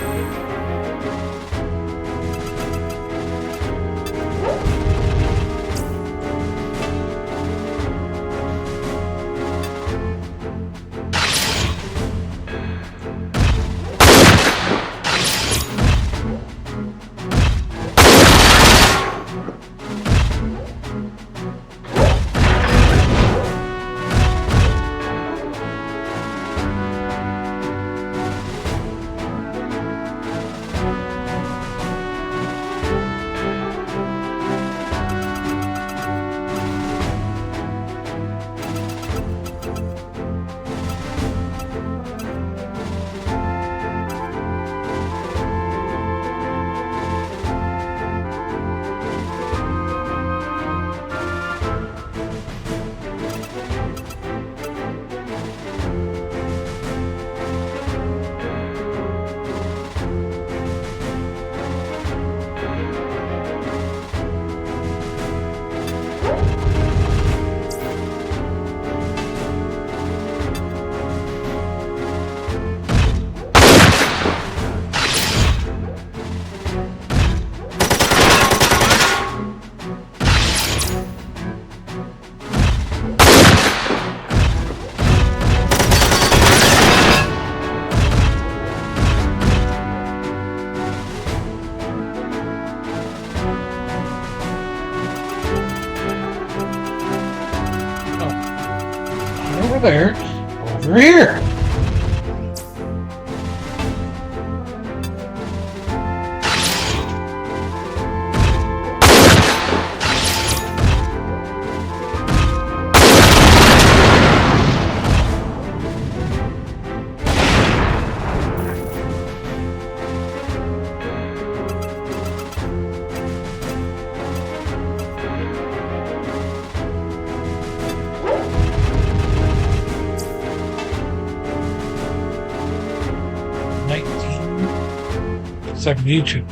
Over there. Over here. Second YouTube.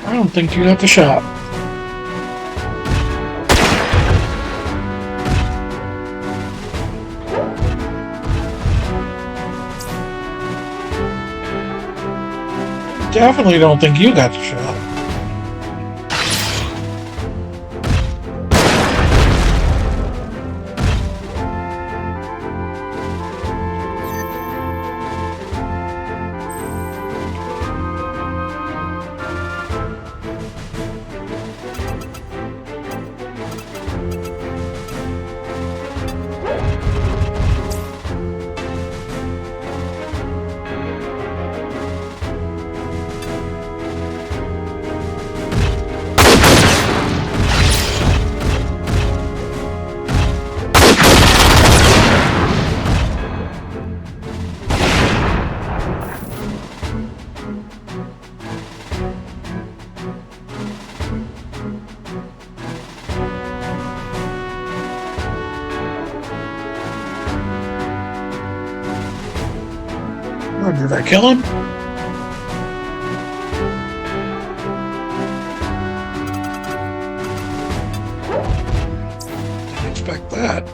I don't think you got the shot. definitely don't think you got the shot. Did I kill him? Didn't expect that.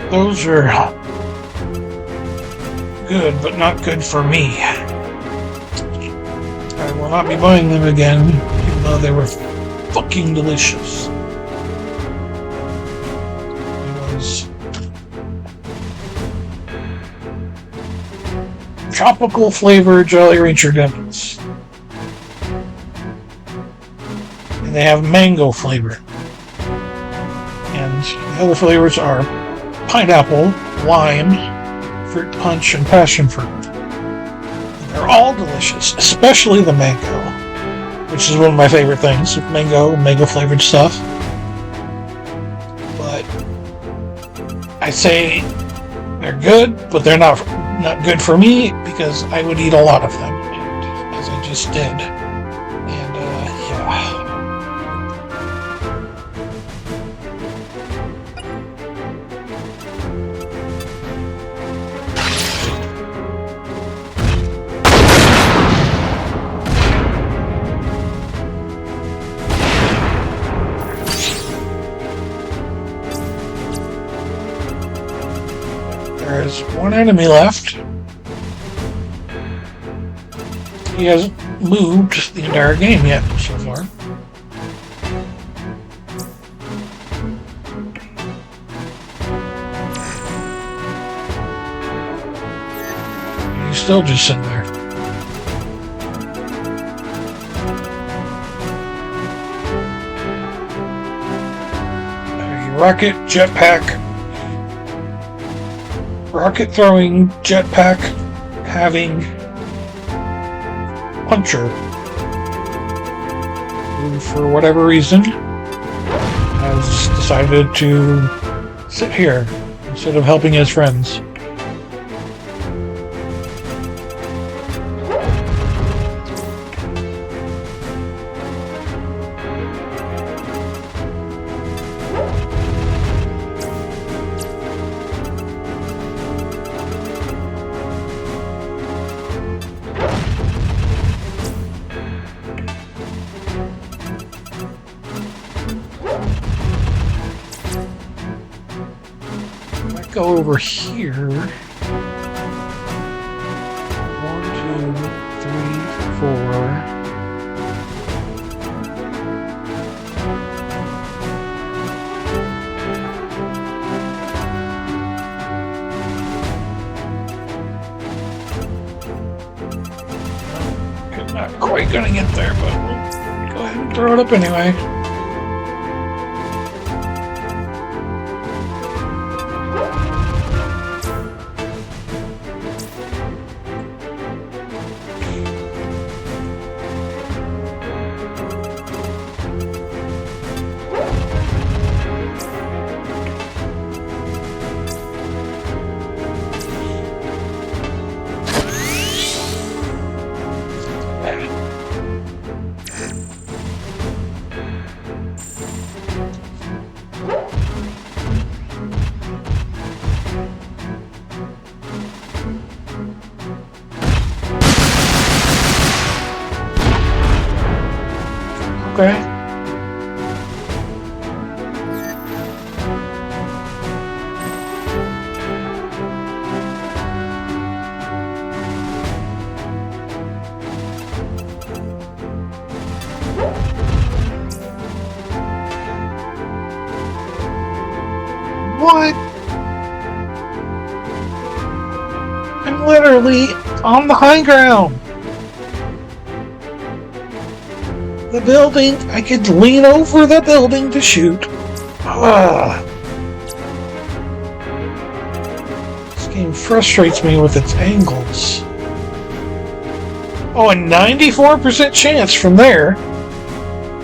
Those are good, but not good for me. I will not be buying them again, even though they were fucking delicious. It was tropical flavored Jolly Rancher gummies. And they have mango flavor. And the other flavors are pineapple, lime, fruit punch, and passion fruit. And they're all delicious, especially the mango, which is one of my favorite things, mango flavored stuff. But I say they're good, but they're not good for me because I would eat a lot of them, and, as I just did. And yeah. There's one enemy left. He hasn't moved the entire game yet so far. He's still just sitting there. Rocket jetpack. Rocket throwing jetpack having puncher, who for whatever reason has decided to sit here instead of helping his friends. go over here. 1, 2, 3, 4. Not quite gonna get there, but we'll go ahead and throw it up anyway. Okay. What? I'm literally on the high ground. The building, I could lean over the building to shoot. This game frustrates me with its angles. Oh, a 94% chance from there,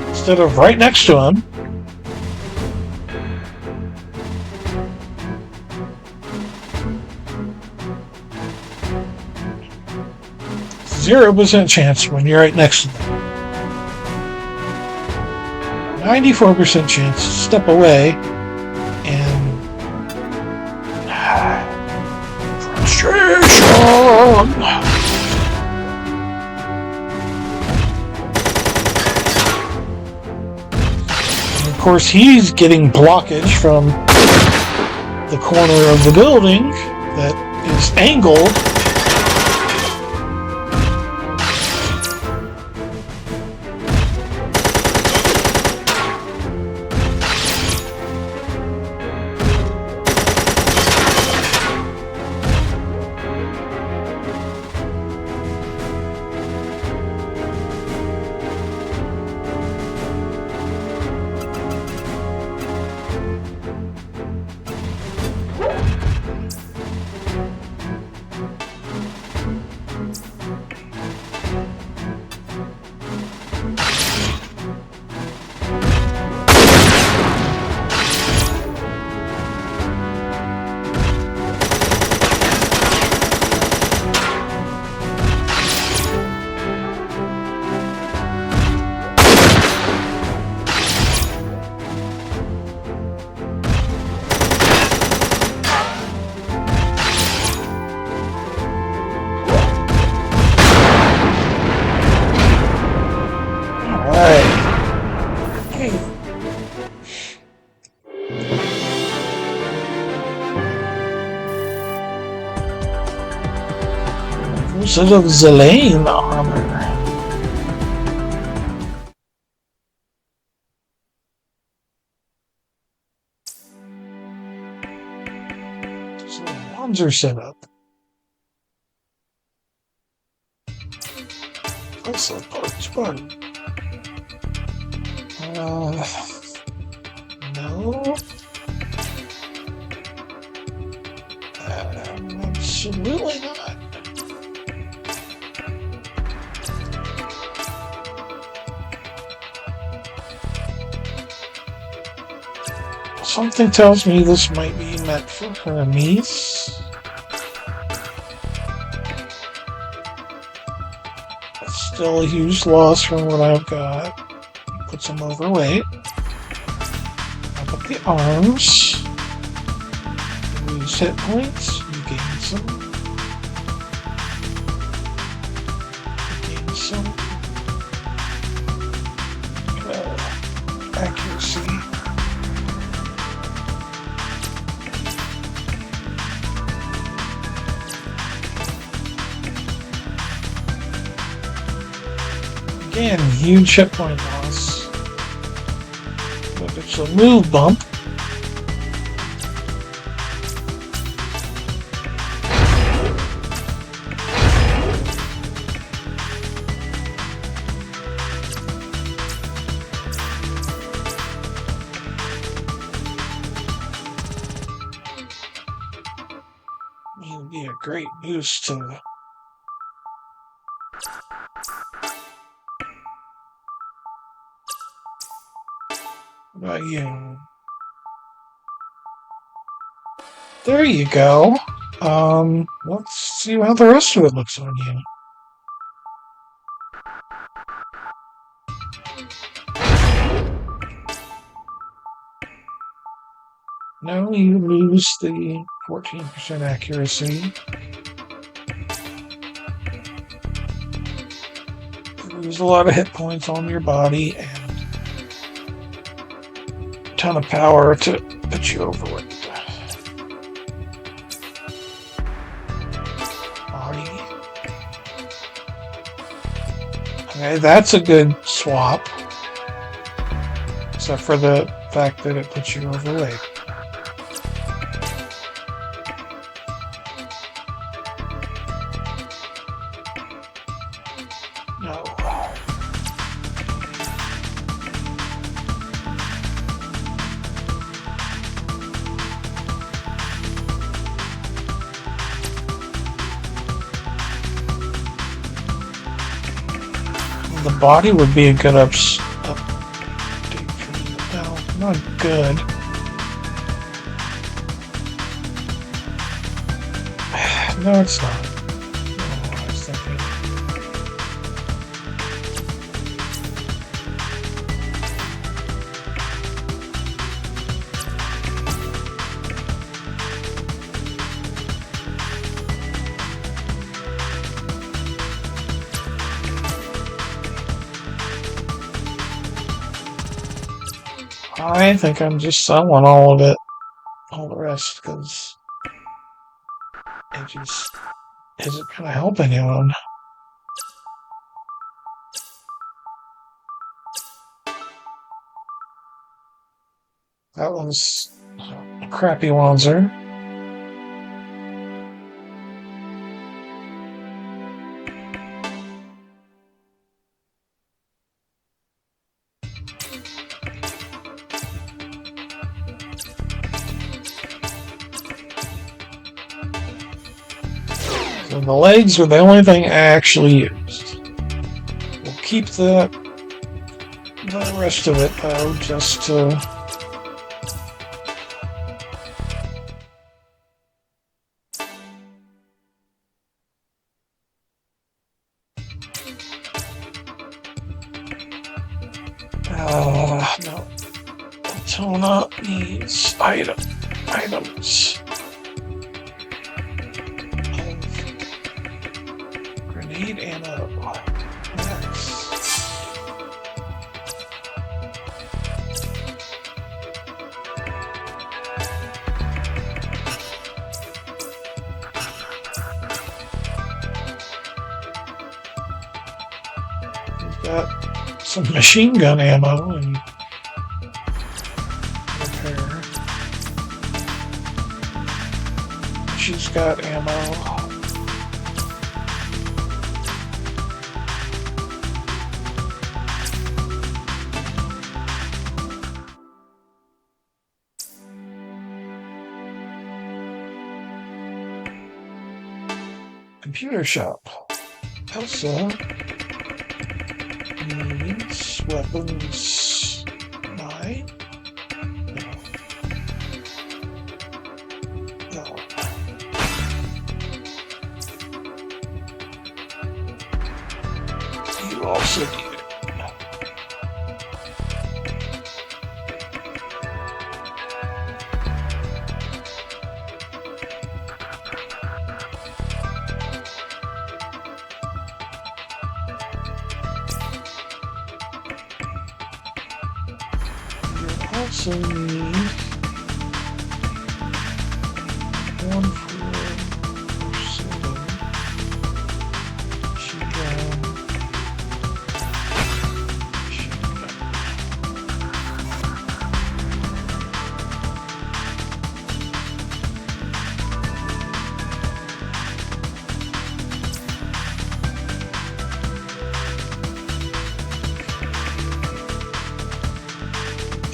instead of right next to him. %0 chance when you're right next to them. 94% chance to step away and frustration. And of course, he's getting blockage from the corner of the building that is angled. Instead of Zelane armor. So the wands are set up. What's the parts button? No. Absolutely not. Something tells me this might be meant for Hermes. That's still a huge loss from what I've got. Puts him overweight. Up at the arms. Lose hit points. You gain some. You gain some. Accuracy. Again, huge hit point loss. But it's a move bump. It'll be a great boost to you. There you go. Let's see how the rest of it looks on you. Now you lose the 14% accuracy. You lose a lot of hit points on your body and a ton of power to put you over it. Body. Okay, that's a good swap. Except for the fact that it puts you overweight. No. The body would be a good update for you. No, not good. No, it's not. No, I was thinking. I think I'm just selling all of it, all the rest, because it just isn't going to help anyone. That was a crappy Wanzer. So the legs were the only thing I actually used. We'll keep the rest of it though, just to no. Tona needs items. Grenade ammo. Next. We've got some machine gun ammo and repair. She's got ammo. Computer shop. Elsa needs weapons 9. No. You also need it. Also need one for selling.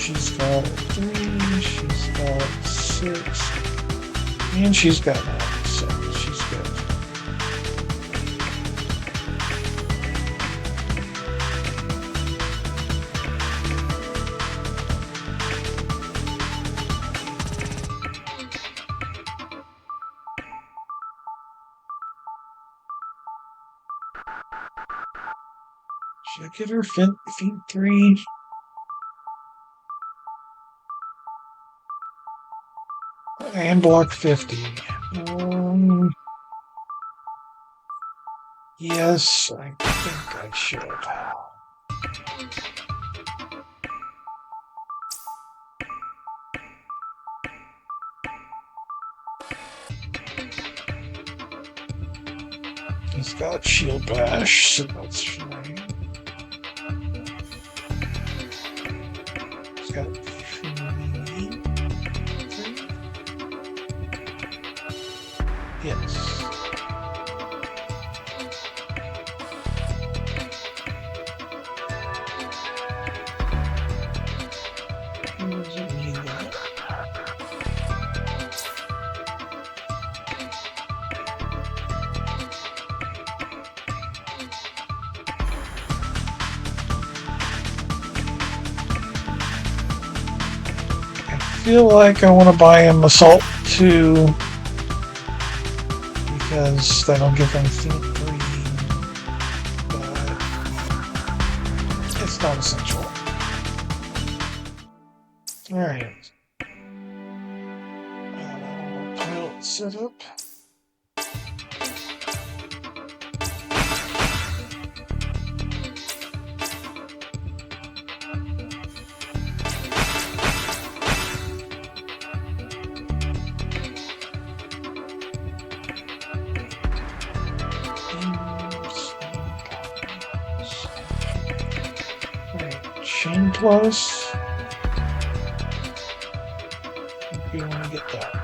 She's got 3, she's got 6, and she's got 9, so she's good. Should I get her feet 3? And block 50. Yes, I think I should. He's got shield bash, so that's fine. He's got 3. Yes. He doesn't need that. I feel like I want to buy him Assault 2 because that'll give him feet 3, but it's not essential. Alright. Pilot setup. Chain plus. You want to get that.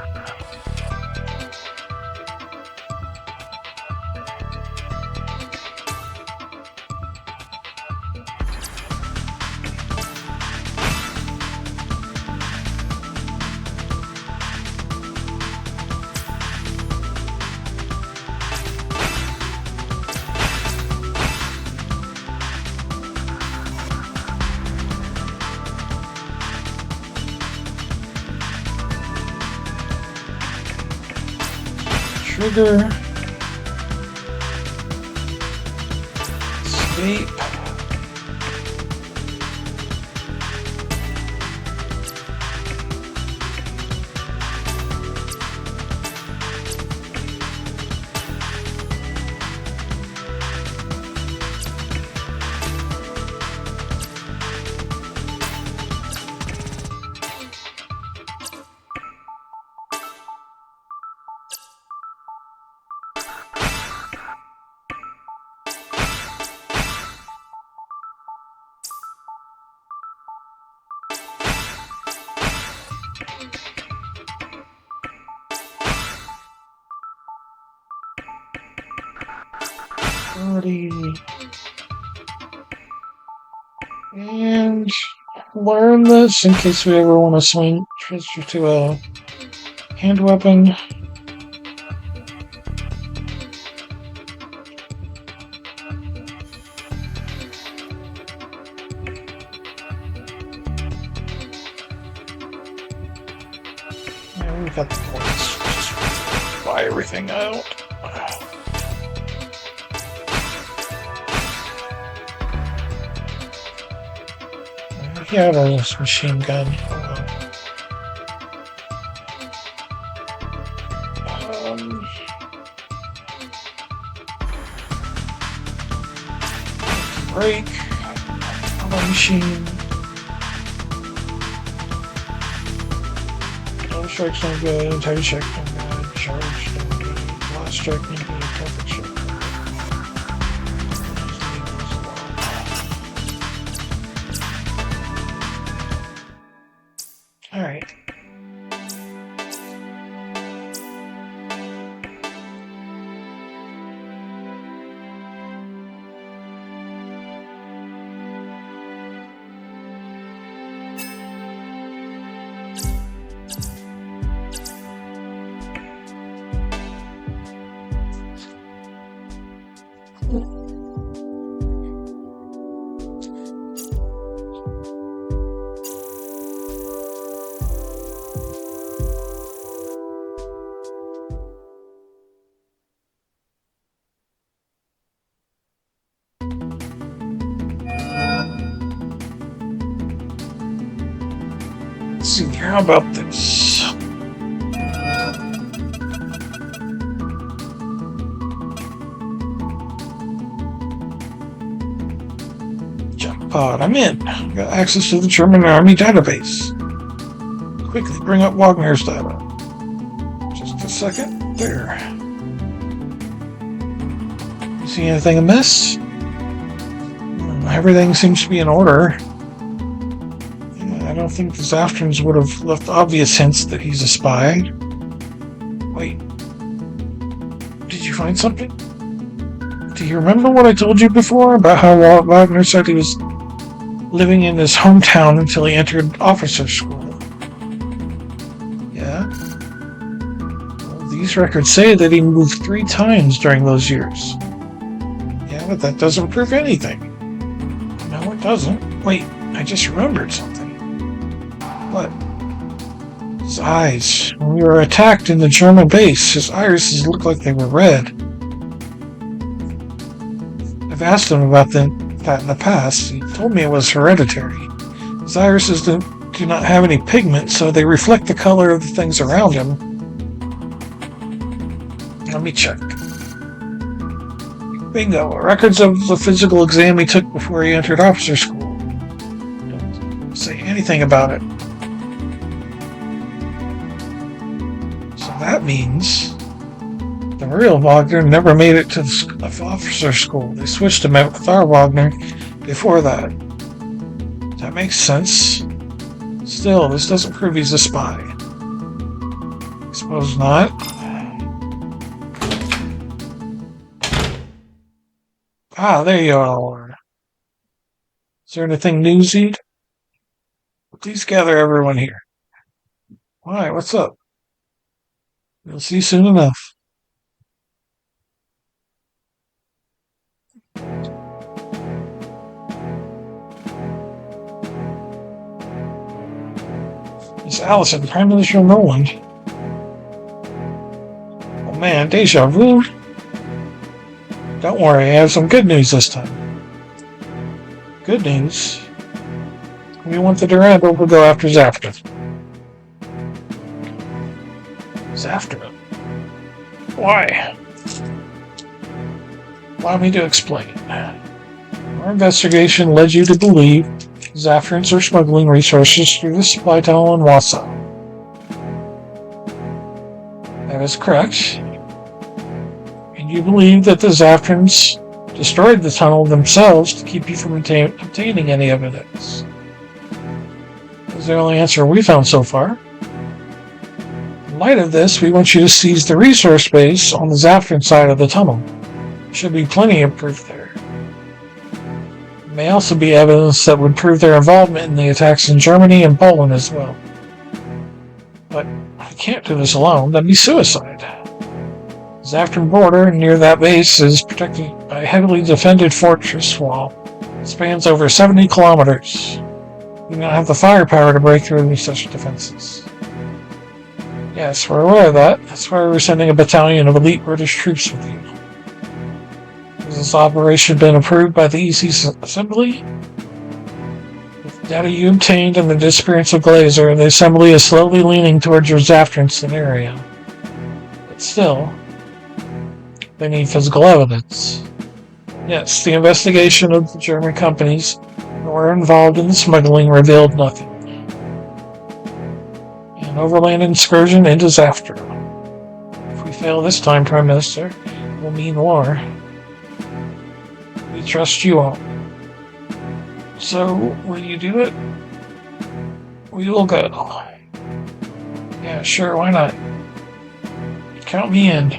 Trigger. Escape. And learn this in case we ever want to swing transfer to a hand weapon. Yeah, we've got the points. Just buy everything out. Yeah, this machine gun. Break. Auto machine. Auto strike's no good. Tiger check no good. Charge no good. Blast strike no good. Target check no good. Alright. Let's see, how about this? Jackpot, I'm in. Got access to the German Army database. Quickly bring up Wagner's data. Just a second. There. You see anything amiss? Everything seems to be in order. I don't think the Zaftrans would have left obvious hints that he's a spy. Wait. Did you find something? Do you remember what I told you before about how Wagner said he was living in his hometown until he entered officer school? Yeah? Well, these records say that he moved 3 times during those years. Yeah, but that doesn't prove anything. No, it doesn't. Wait, I just remembered something. What? His eyes. When we were attacked in the German base, his irises looked like they were red. I've asked him about that in the past. He told me it was hereditary. His irises do not have any pigment, so they reflect the color of the things around him. Let me check. Bingo. Records of the physical exam he took before he entered officer school. Don't say anything about it. So that means the real Wagner never made it to the officer school. They switched him out with our Wagner before that. That makes sense. Still, this doesn't prove he's a spy. I suppose not. Ah, there you are. Is there anything newsy? Please gather everyone here. Why? What's up? You'll see soon enough. Miss Allison, Prime Minister Nolan. Oh man, deja vu. Don't worry, I have some good news this time. Good news? We want the Durando to go after Zaftra. Zaftra? Why? Allow me to explain. Our investigation led you to believe Zaftrans are smuggling resources through the supply tunnel in Wausau. That is correct. And you believe that the Zaftrans destroyed the tunnel themselves to keep you from obtaining any evidence. That's the only answer we found so far. In light of this, we want you to seize the resource base on the Zafran side of the tunnel. There should be plenty of proof there. There may also be evidence that would prove their involvement in the attacks in Germany and Poland as well. But I can't do this alone. That'd be suicide. The Zafran border near that base is protected by a heavily defended fortress wall. It spans over 70 kilometers. We do not have the firepower to break through any such defenses. Yes, we're aware of that. That's why we're sending a battalion of elite British troops with you. Has this operation been approved by the EC Assembly? With the data you obtained and the disappearance of Glazer, the Assembly is slowly leaning towards your Zafran scenario. But still, they need physical evidence. Yes, the investigation of the German companies that were involved in the smuggling revealed nothing. An overland excursion into Zaftra. If we fail this time, Prime Minister, it will mean war. We trust you all. So, will you do it? We will go. Yeah, sure, why not? Count me in.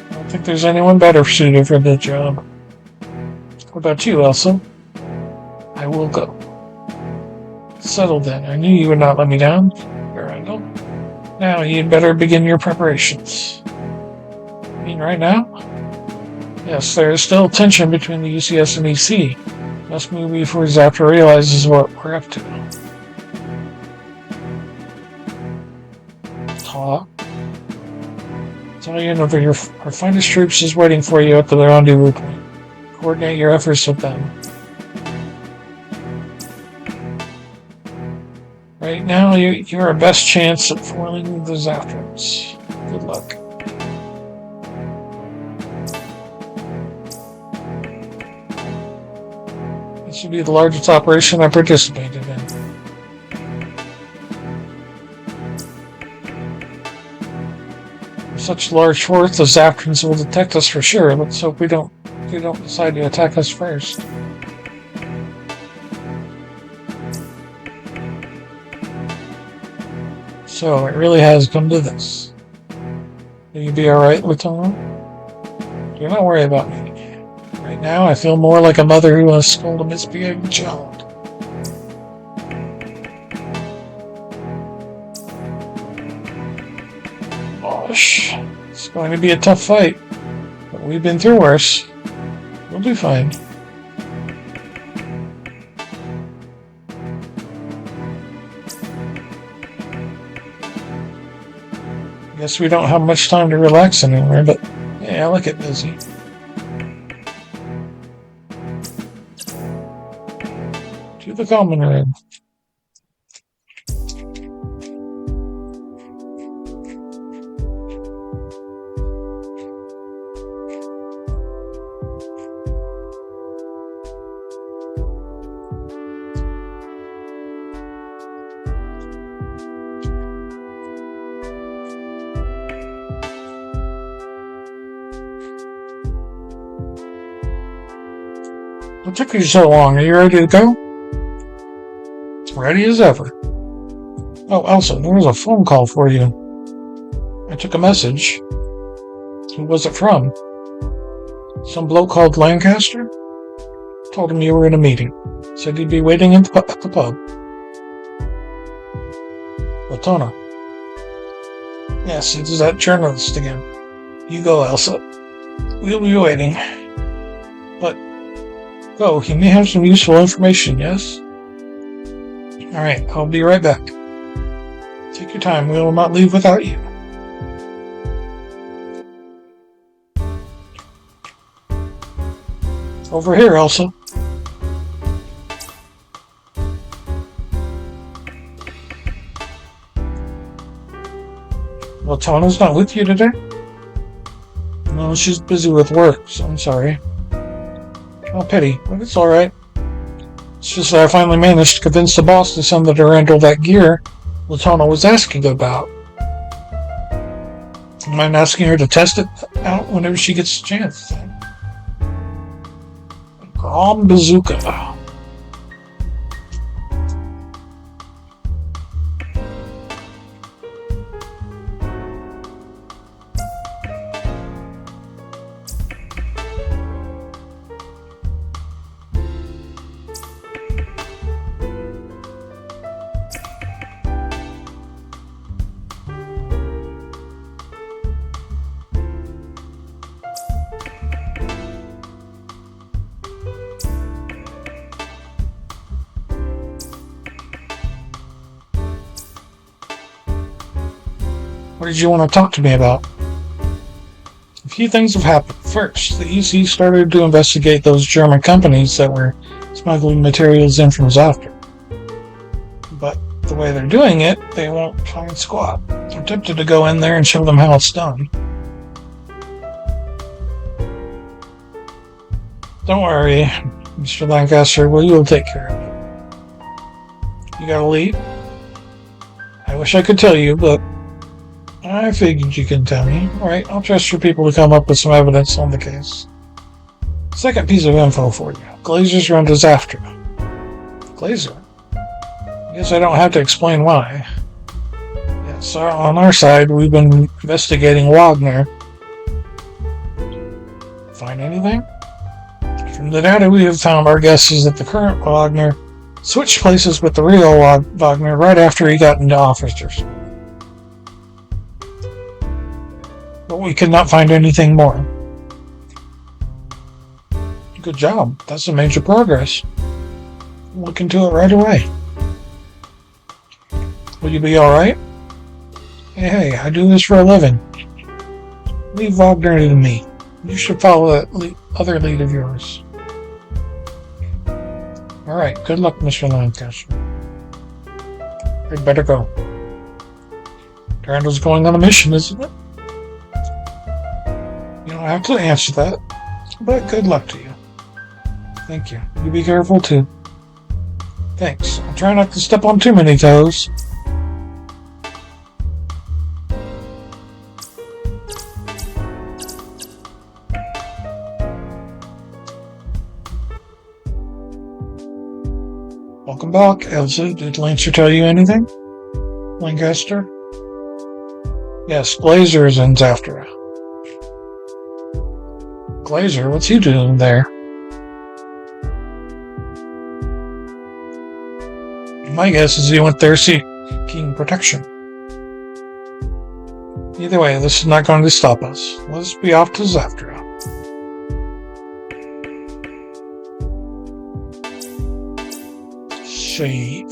I don't think there's anyone better suited for the job. What about you, Elsa? I will go. Settled then. I knew you would not let me down, Durando. Now you'd better begin your preparations. You mean right now? Yes, there is still tension between the UCS and EC. Must move before Zaftra realizes what we're up to. Talk. Battalion of our finest troops is waiting for you at the rendezvous point. Coordinate your efforts with them. Right now, you're our best chance at foiling the Zaftrans. Good luck. This would be the largest operation I participated in. With such large force, the Zaftrans will detect us for sure. Let's hope they don't decide to attack us first. So it really has come to this. Will you be alright, Latona? Do not worry about me. Right now, I feel more like a mother who has scolded a misbehaving child. Gosh, it's going to be a tough fight, but we've been through worse. We'll be fine. Guess we don't have much time to relax anymore, but yeah, I'll get busy. To the common room. What took you so long? Are you ready to go? Ready as ever. Oh, Elsa, there was a phone call for you. I took a message. Who was it from? Some bloke called Lancaster? Told him you were in a meeting. Said you'd be waiting at the pub. Latona. Yes, it's that journalist again. You go, Elsa. We'll be waiting. But go, he may have some useful information, yes? Alright, I'll be right back. Take your time, we will not leave without you. Over here, Elsa. Well, Tona's not with you today? No, she's busy with work, so I'm sorry. Oh, pity, but it's alright. It's just that I finally managed to convince the boss to send the Durandal that gear Latona was asking about. I mind asking her to test it out whenever she gets a chance. Grom Bazooka. What did you want to talk to me about? A few things have happened. First, the EC started to investigate those German companies that were smuggling materials in from Zaftra. But the way they're doing it, they won't find squat. I'm tempted to go in there and show them how it's done. Don't worry, Mr. Lancaster, we will take care of it. You gotta leave? I wish I could tell you, but I figured you can tell me. Alright, I'll trust your people to come up with some evidence on the case. Second piece of info for you. Glazers run to Zaftra. Glazer? Guess I don't have to explain why. Yes, on our side, we've been investigating Wagner. Find anything? From the data we have found, our guess is that the current Wagner switched places with the real Wagner right after he got into officers. But we could not find anything more. Good job. That's some major progress. Look into it right away. Will you be alright? Hey, I do this for a living. Leave Wagner to me. You should follow that other lead of yours. Alright, good luck, Mr. Lancaster. I'd better go. Randall's going on a mission, isn't it? You don't have to answer that, but good luck to you. Thank you. You be careful too. Thanks. I'll try not to step on too many toes. Welcome back, Elsa. Did Lancer tell you anything? Lancaster? Yes, Glazer is in Zaftra. Glazer? What's he doing there? My guess is he went there seeking protection. Either way, this is not going to stop us. Let's be off to Zaftra. Save.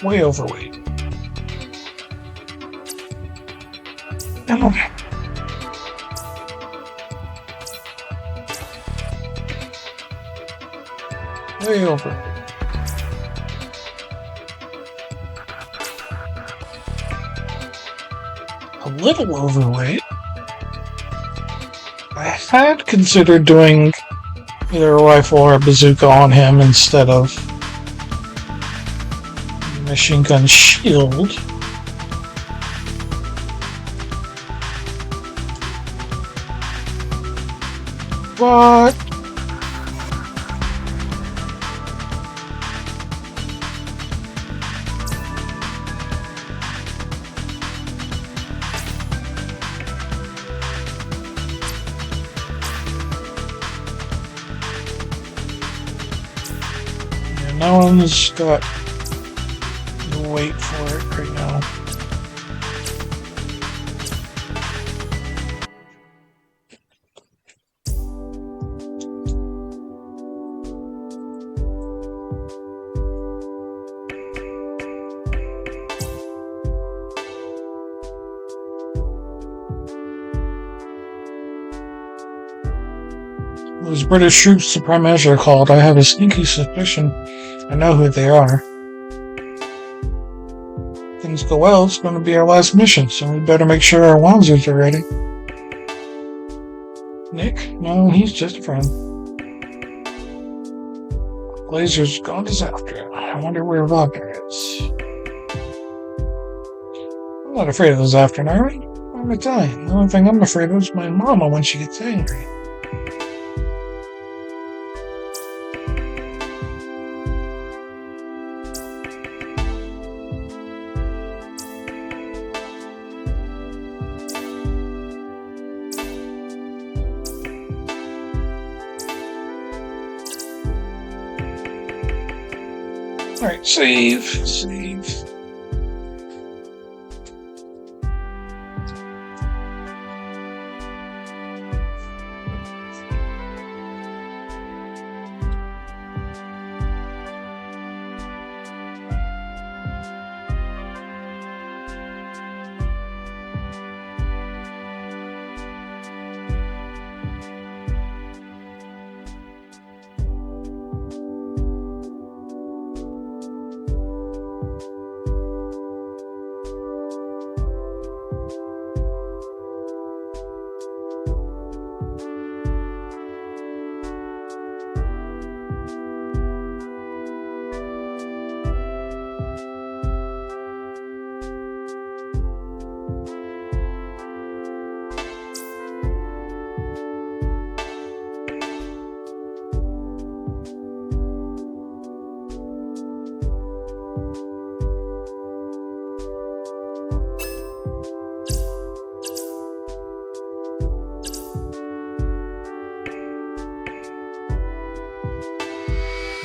Way overweight. Ow. Way overweight. A little overweight. I had considered doing either a rifle or a bazooka on him instead of machine gun shield. But no one's got the weight for it right now. Those British troops the Prime Minister called, I have a sneaky suspicion I know who they are. If things go well, it's going to be our last mission, so we better make sure our Wanzers are ready. Nick? No, he's just a friend. Glazer's gone to Zaftra. I wonder where Wagner is. I'm not afraid of the Zafran army. I'm Italian. The only thing I'm afraid of is my mama when she gets angry. Alright, save.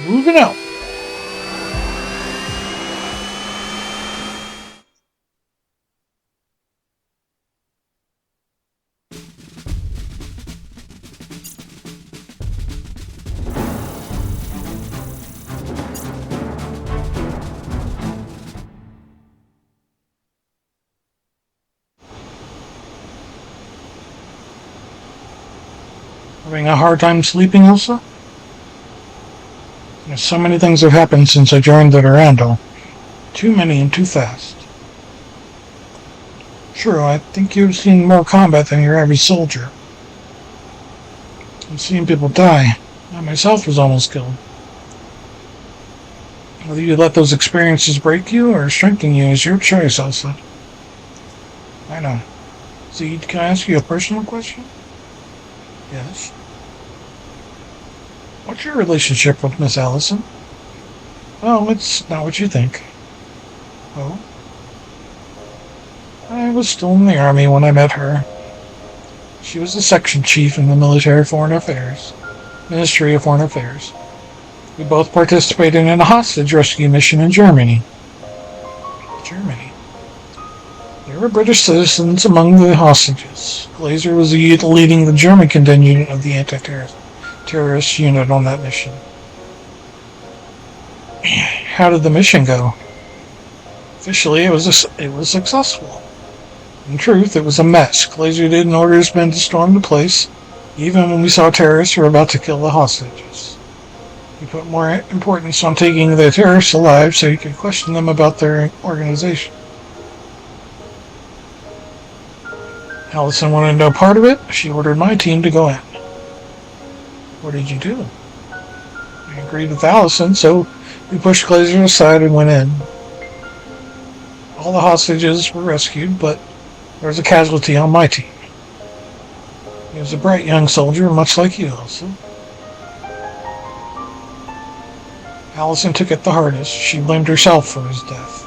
Moving out. Having a hard time sleeping, Elsa? There's so many things have happened since I joined the Durandal. Too many and too fast. Sure, I think you've seen more combat than your average soldier. I've seen people die. I myself was almost killed. Whether you let those experiences break you or strengthen you is your choice, Elsa. I know. Zed, can I ask you a personal question? Yes. What's your relationship with Miss Allison? Well, it's not what you think. Oh? I was still in the army when I met her. She was the section chief in the Ministry of Foreign Affairs. We both participated in a hostage rescue mission in Germany. There were British citizens among the hostages. Glazer was leading the German contingent of the anti-terrorist unit on that mission. How did the mission go? Officially, it was successful. In truth, it was a mess. Glazer didn't order his men to storm the place, even when we saw terrorists were about to kill the hostages. He put more importance on taking the terrorists alive so he could question them about their organization. Allison wanted no part of it. She ordered my team to go in. What did you do? I agreed with Allison, so we pushed Glazer aside and went in. All the hostages were rescued, but there was a casualty on my team. He was a bright young soldier, much like you, Elsa. Allison took it the hardest. She blamed herself for his death.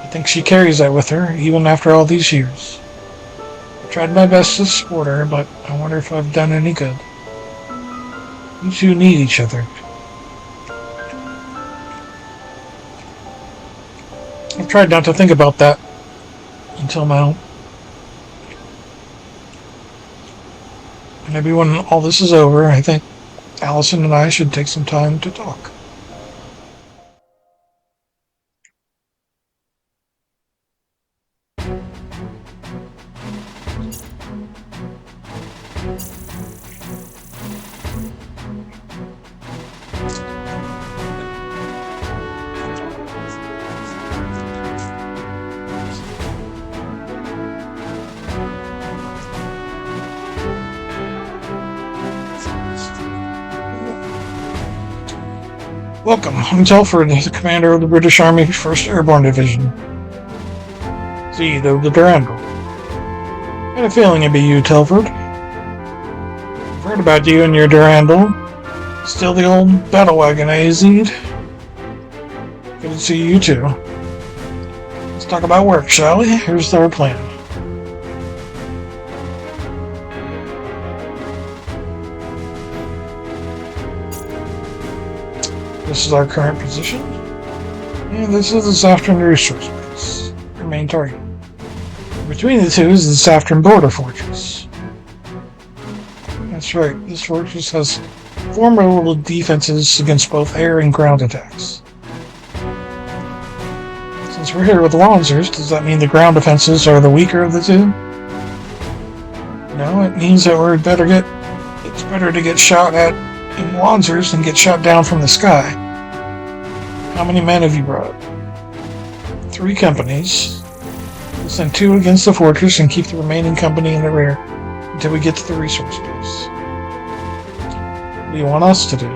I think she carries that with her, even after all these years. I tried my best to support her, but I wonder if I've done any good. You two need each other. I've tried not to think about that until now. Maybe when all this is over, I think Allison and I should take some time to talk. Welcome, I'm Telford, the commander of the British Army 1st Airborne Division. Zed of the Durandal. I had a feeling it'd be you, Telford. I've heard about you and your Durandal. Still the old battle wagon, eh, Zed? Good to see you too. Let's talk about work, shall we? Here's our plan. This is our current position, and this is the Saftron resource base, our main target. Between the two is the Saftron border fortress. That's right, this fortress has formidable defenses against both air and ground attacks. Since we're here with lancers, does that mean the ground defenses are the weaker of the two? No, it means that it's better to get shot at in lancers than get shot down from the sky. How many men have you brought? 3 companies. We'll send 2 against the fortress and keep the remaining company in the rear until we get to the resource base. What do you want us to do?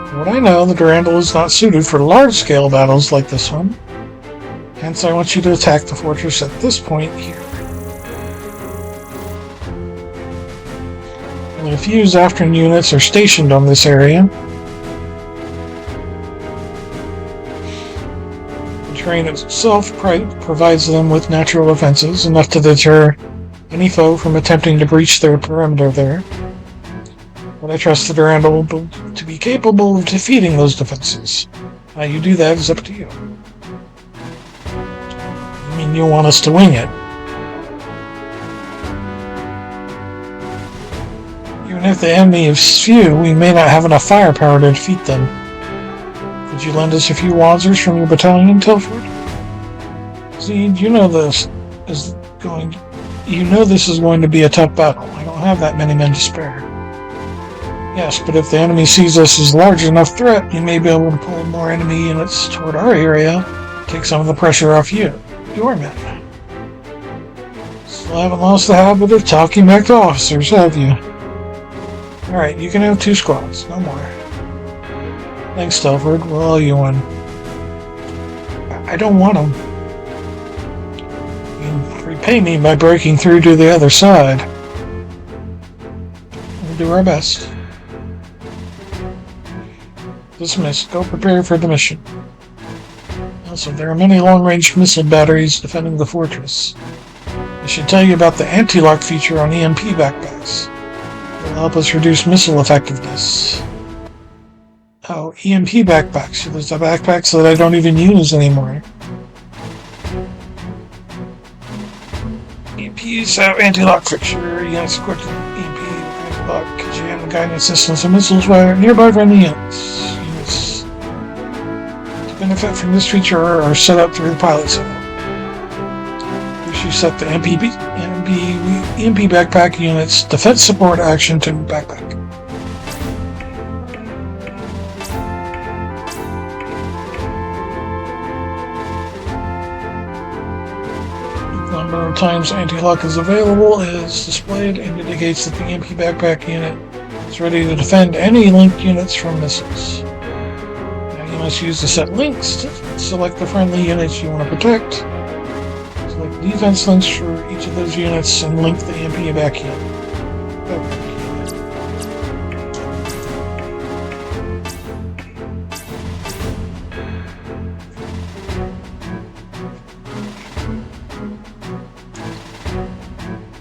From what I know, the Durandal is not suited for large-scale battles like this one. Hence, I want you to attack the fortress at this point here. Only a few Saftron units are stationed on this area. The terrain itself provides them with natural defenses, enough to deter any foe from attempting to breach their perimeter there. but I trust that they're able to be capable of defeating those defenses. How you do that is up to you. I mean, you want us to wing it. Even if the enemy is few, we may not have enough firepower to defeat them. Could you lend us a few Wanzers from your battalion, Telford? See, you know this is going to be a tough battle. I don't have that many men to spare. Yes, but if the enemy sees us as a large enough threat, you may be able to pull more enemy units toward our area, take some of the pressure off your men. Still haven't lost the habit of talking back to officers, have you? Alright, you can have 2 squads, no more. Thanks, Telford. We'll owe you one. I don't want them. You repay me by breaking through to the other side. We'll do our best. Dismissed. Go prepare for the mission. Also, there are many long-range missile batteries defending the fortress. I should tell you about the anti-lock feature on EMP backpacks. It will help us reduce missile effectiveness. Oh, EMP backpacks. Those are backpacks that I don't even use anymore. EMPs have anti-lock feature. Units equipped with EMP anti-lock can jam the guidance systems and missiles by nearby friendly units. Benefit from this feature are set up through the pilot setup. You set the EMP backpack unit's defense support action to backpack. The number of times anti-lock is available is displayed and indicates that the EMP backpack unit is ready to defend any linked units from missiles. You must use the set links to select the friendly units you want to protect. Select defense links for each of those units and link the EMP back unit.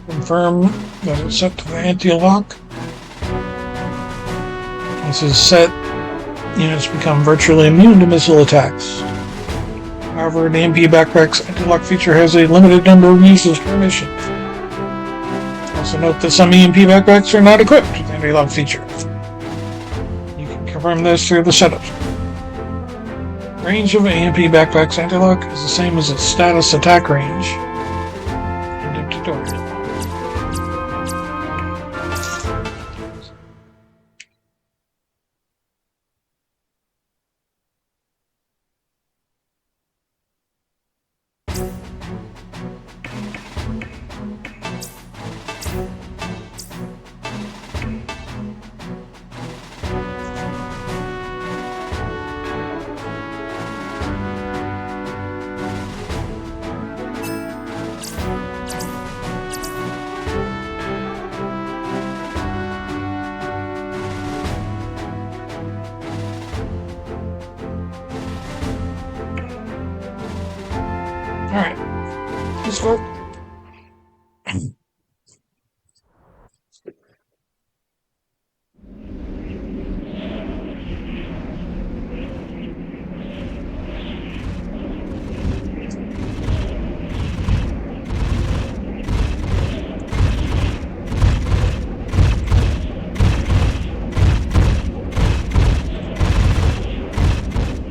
Confirm that it's set to the anti-lock. This is set. Units become virtually immune to missile attacks. However, the EMP backpack's anti-lock feature has a limited number of uses per mission. Also note that some EMP backpacks are not equipped with the anti-lock feature. You can confirm this through the setup. Range of EMP backpack's anti-lock is the same as its status attack range. End of tutorial. Alright, let's go.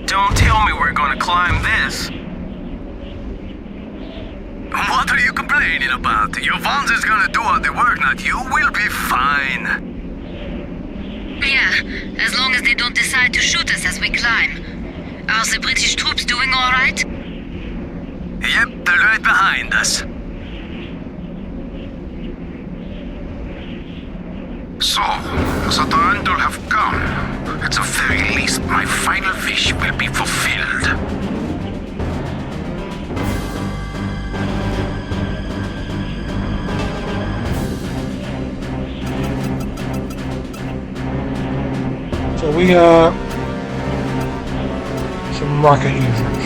Don't tell me we're gonna climb this. What are you complaining about? Your Vons is gonna do all the work, not you. We'll be fine. Yeah, as long as they don't decide to shoot us as we climb. Are the British troops doing all right? Yep, they're right behind us. So, the time will have come. At the very least, my final wish will be fulfilled. So we got some rocket users.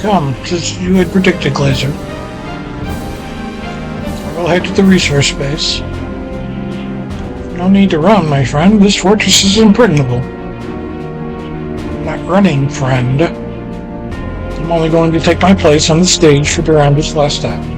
Come, as you had predicted, Glazer. We'll head to the resource base. No need to run, my friend. This fortress is impregnable. I'm not running, friend. I'm only going to take my place on the stage for Doranda's last act.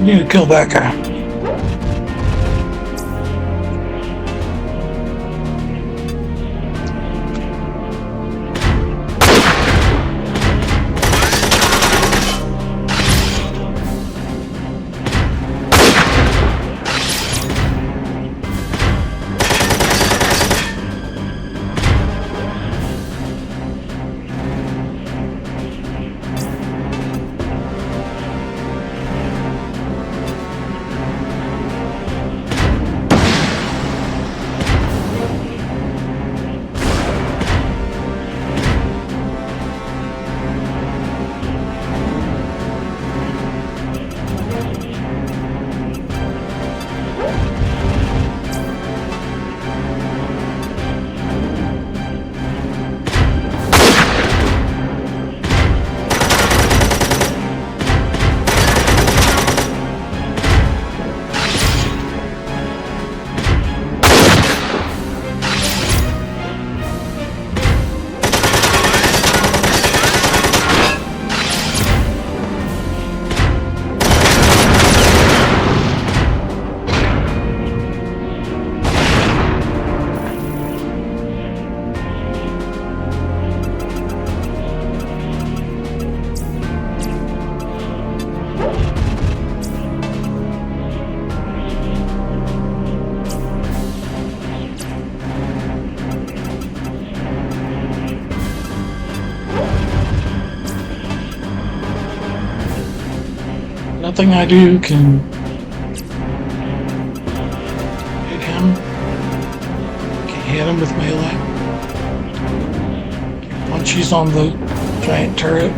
We need to kill that guy. Nothing I do can hit him. Can't hit him with melee. Once he's on the giant turret.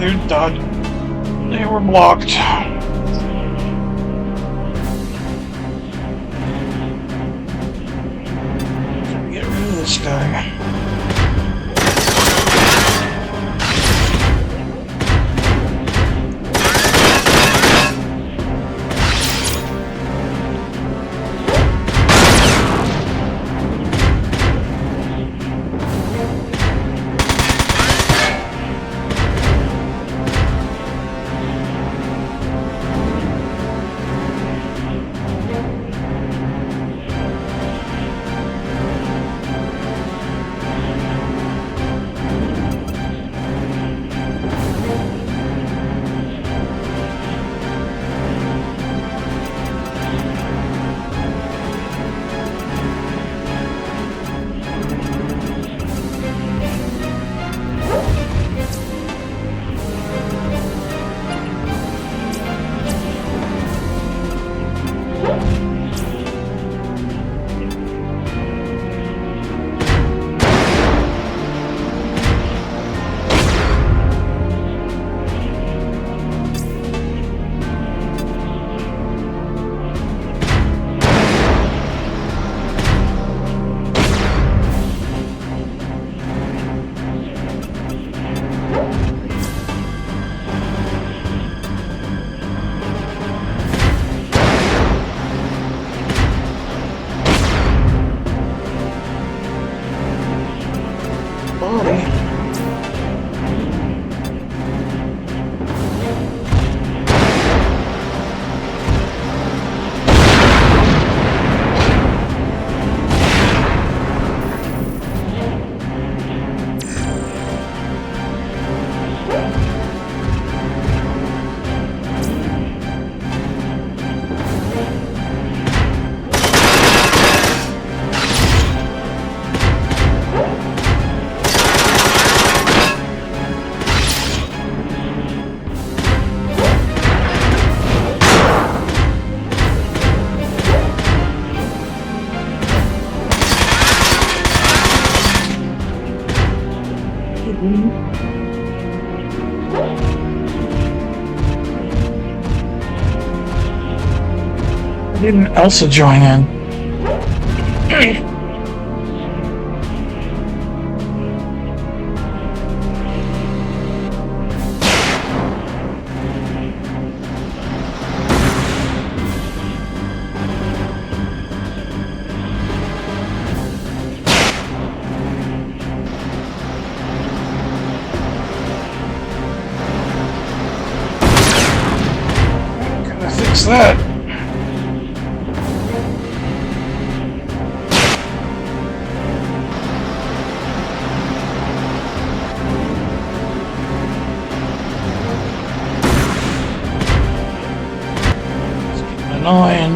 they're done. They were blocked. Get rid of this guy. Didn't Elsa join in? Gotta fix that. Annoying.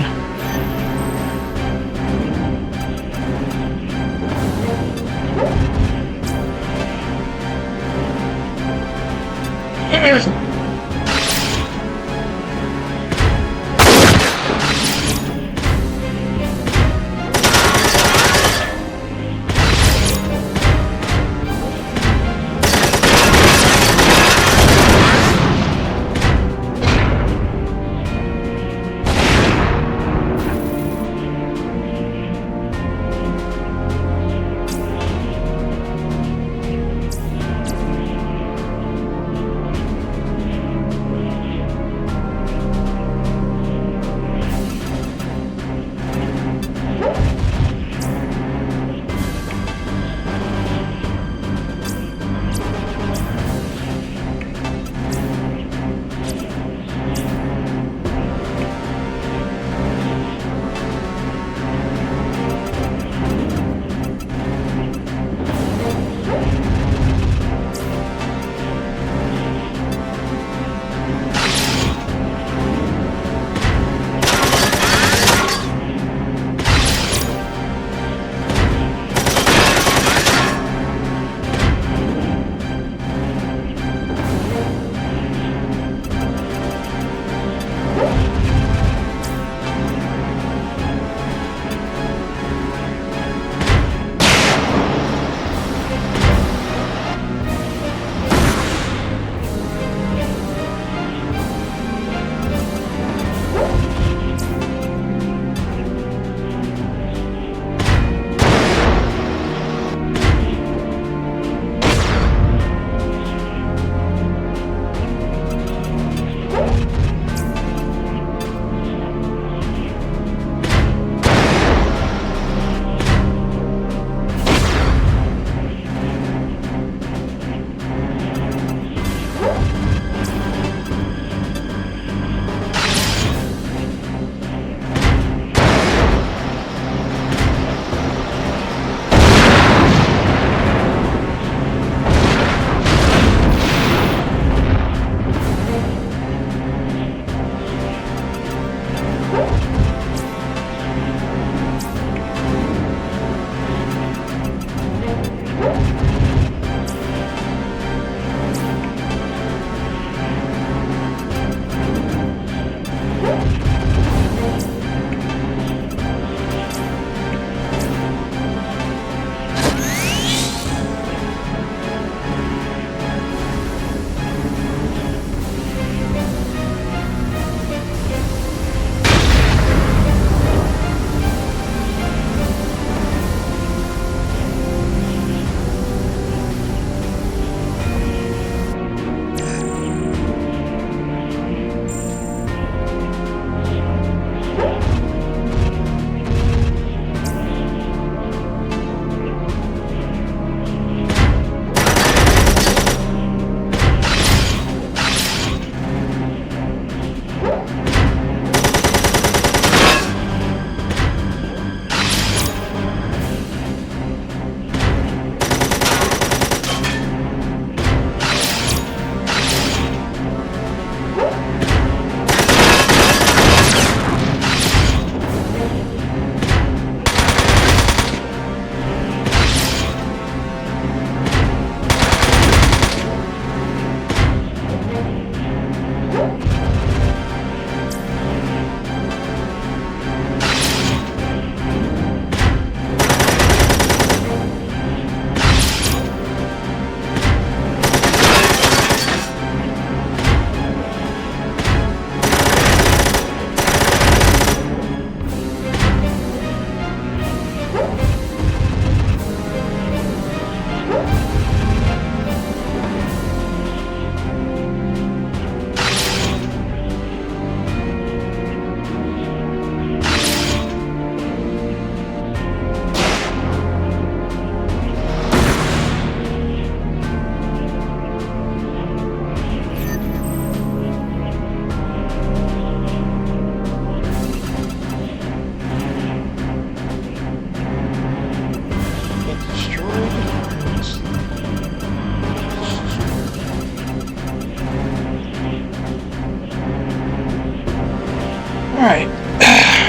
Alright,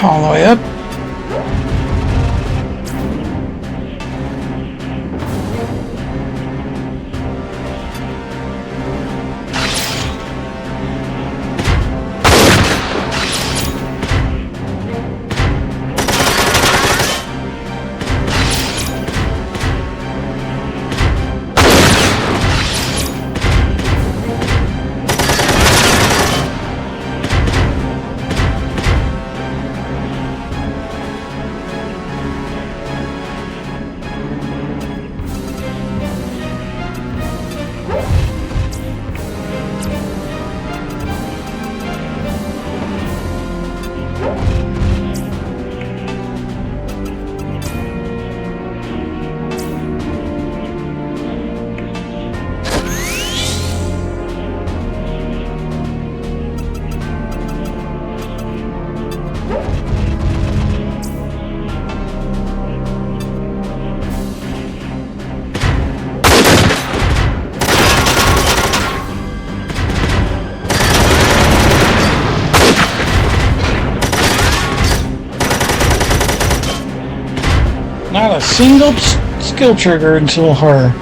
all the way up. Not a single skill trigger until her.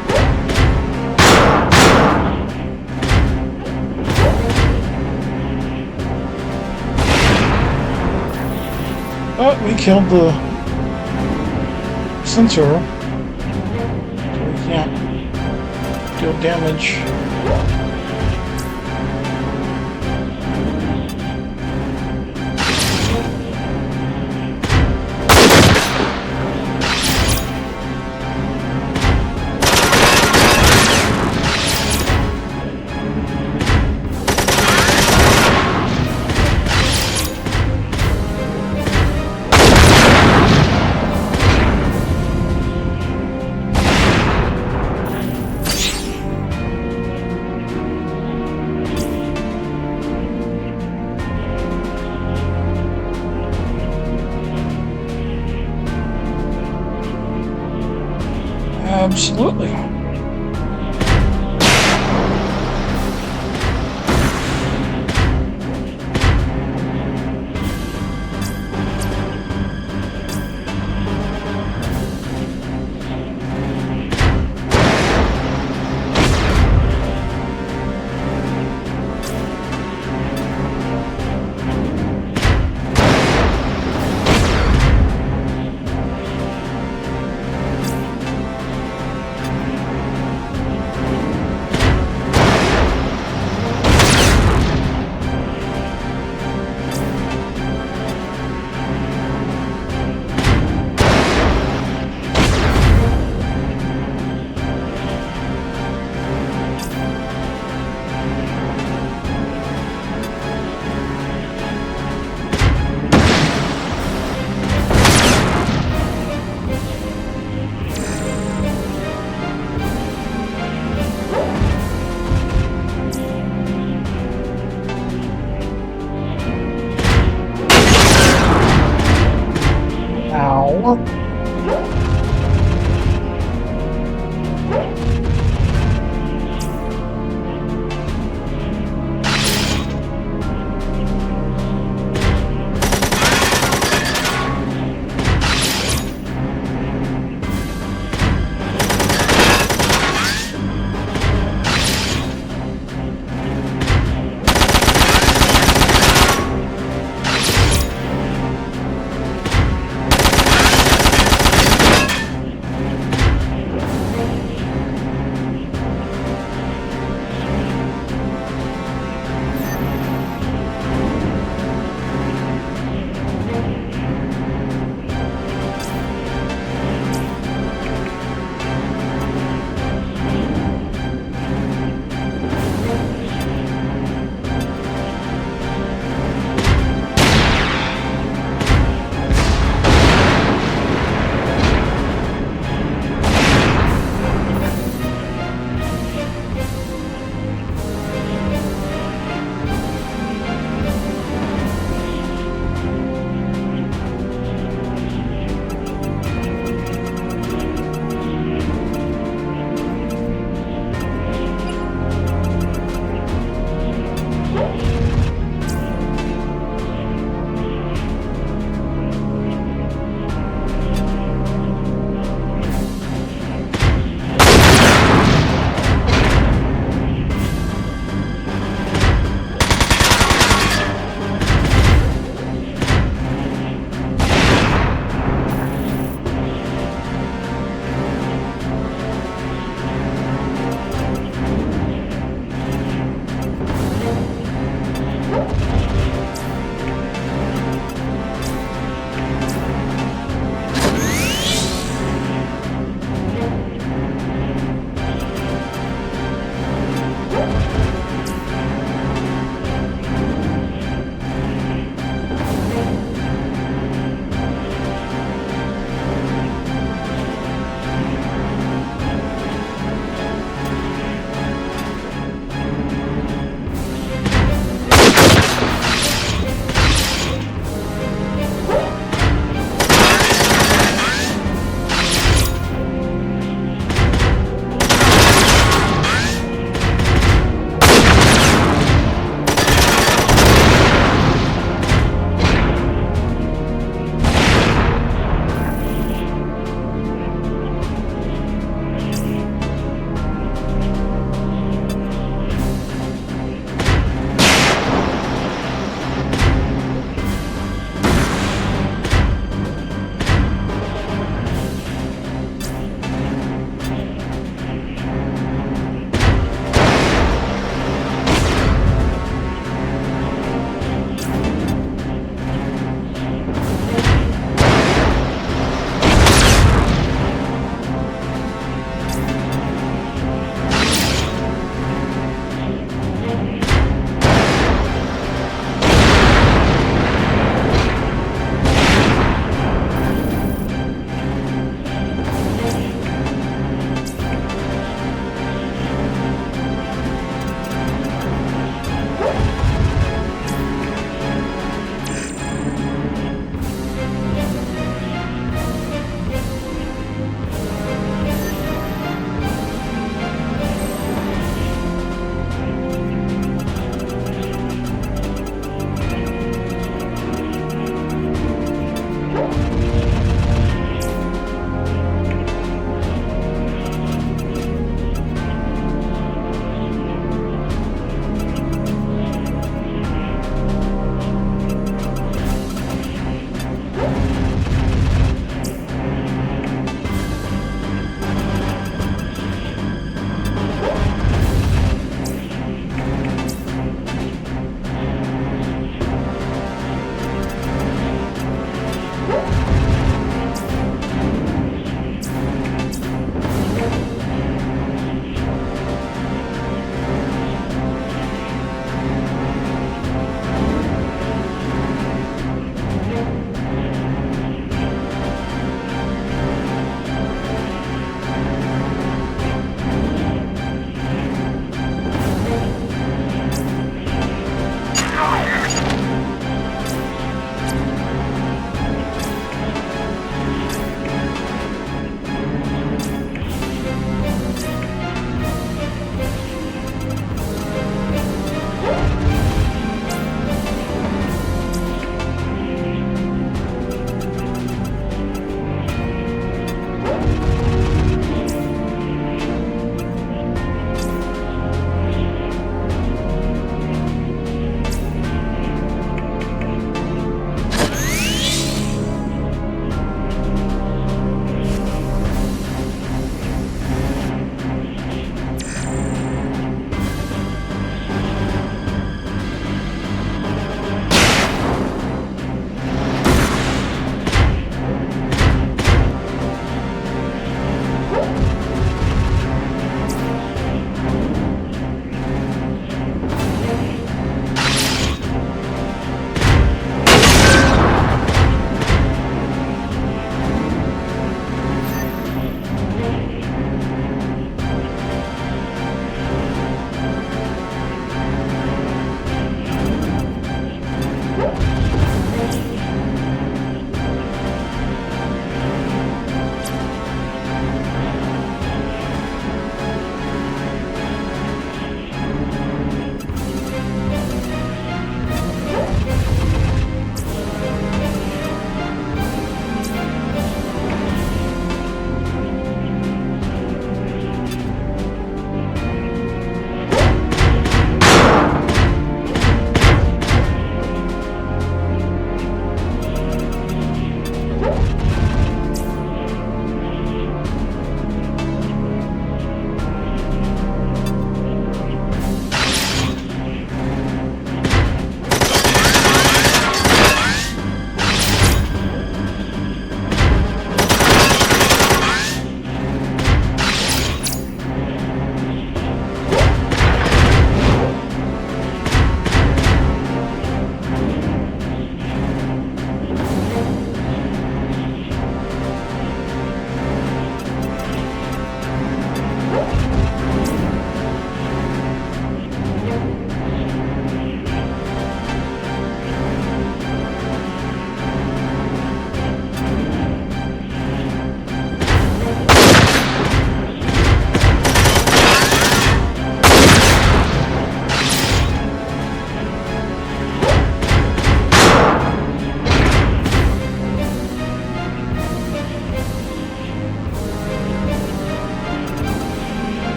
Oh, we killed the sensor. So we can't deal damage. Absolutely.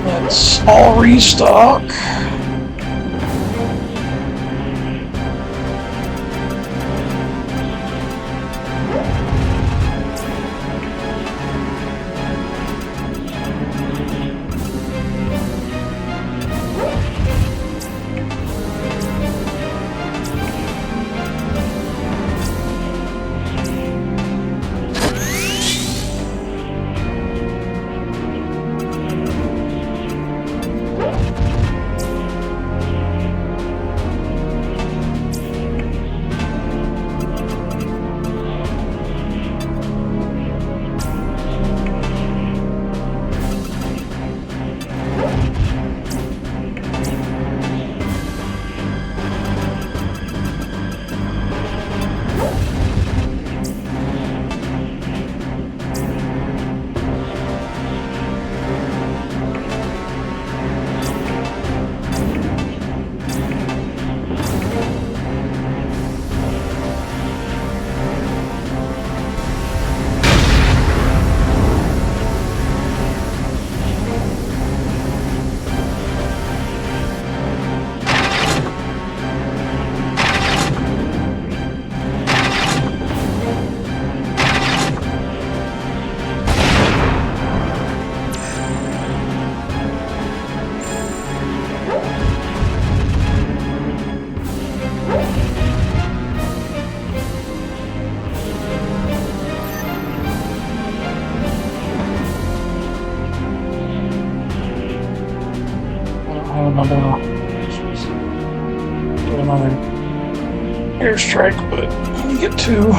Let's all restock. Do another airstrike, but only get 2.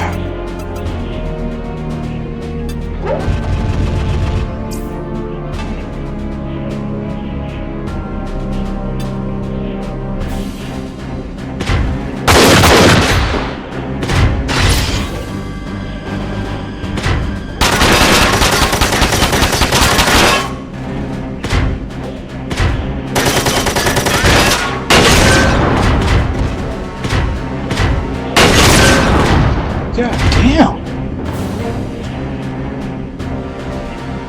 God damn!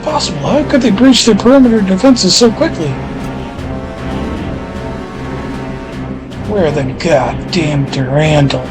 Possible. How could they breach their perimeter defenses so quickly? Where are the goddamn Durandal?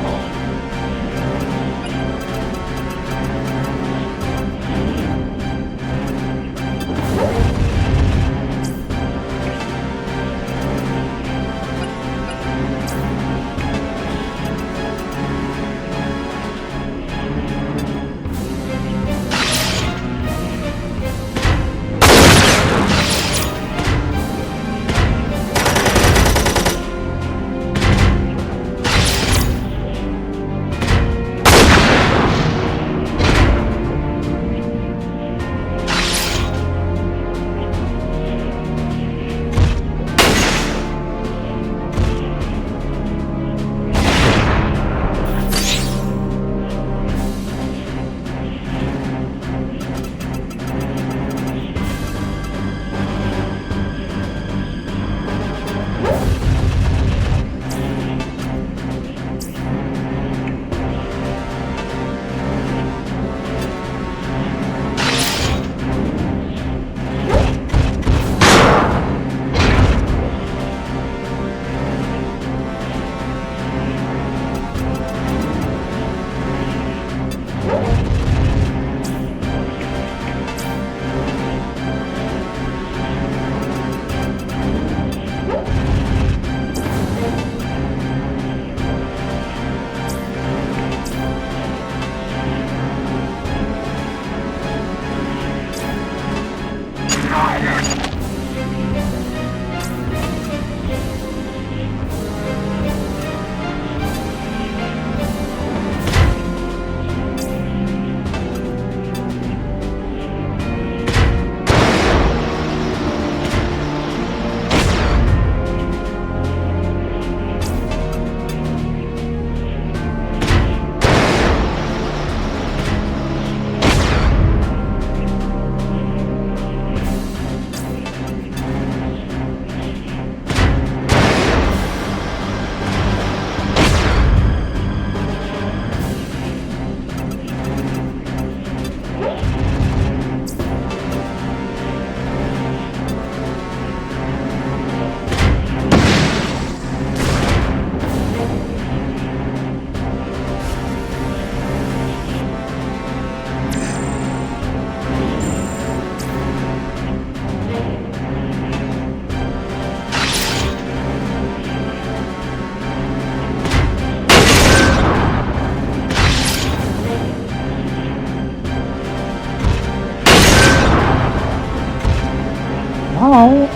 Ow!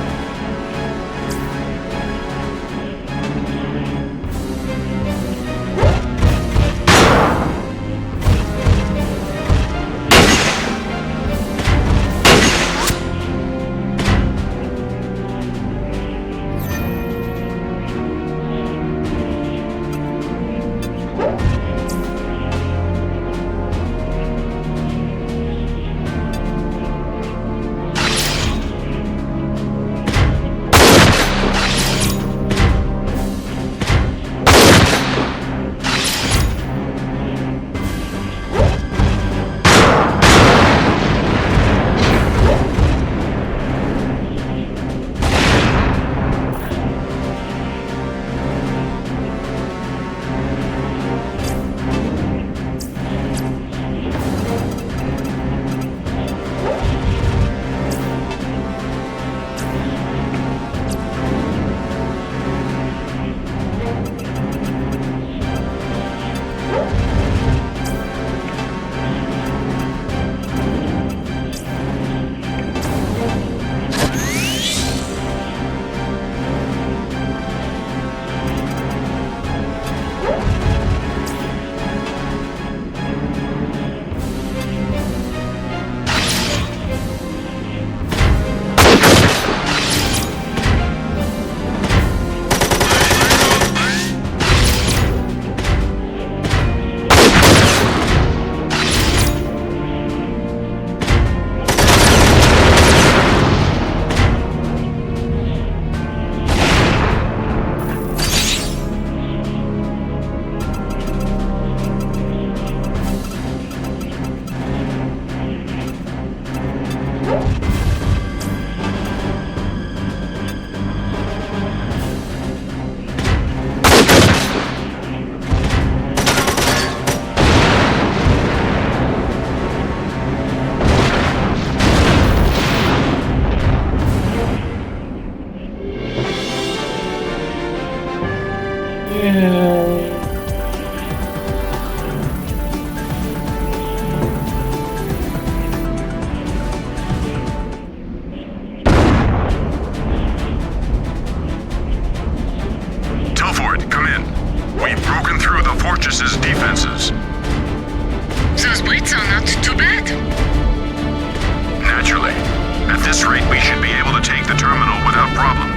Telford, come in. We've broken through the fortress's defenses. Those Brits are not too bad. Naturally. At this rate, we should be able to take the terminal without problem.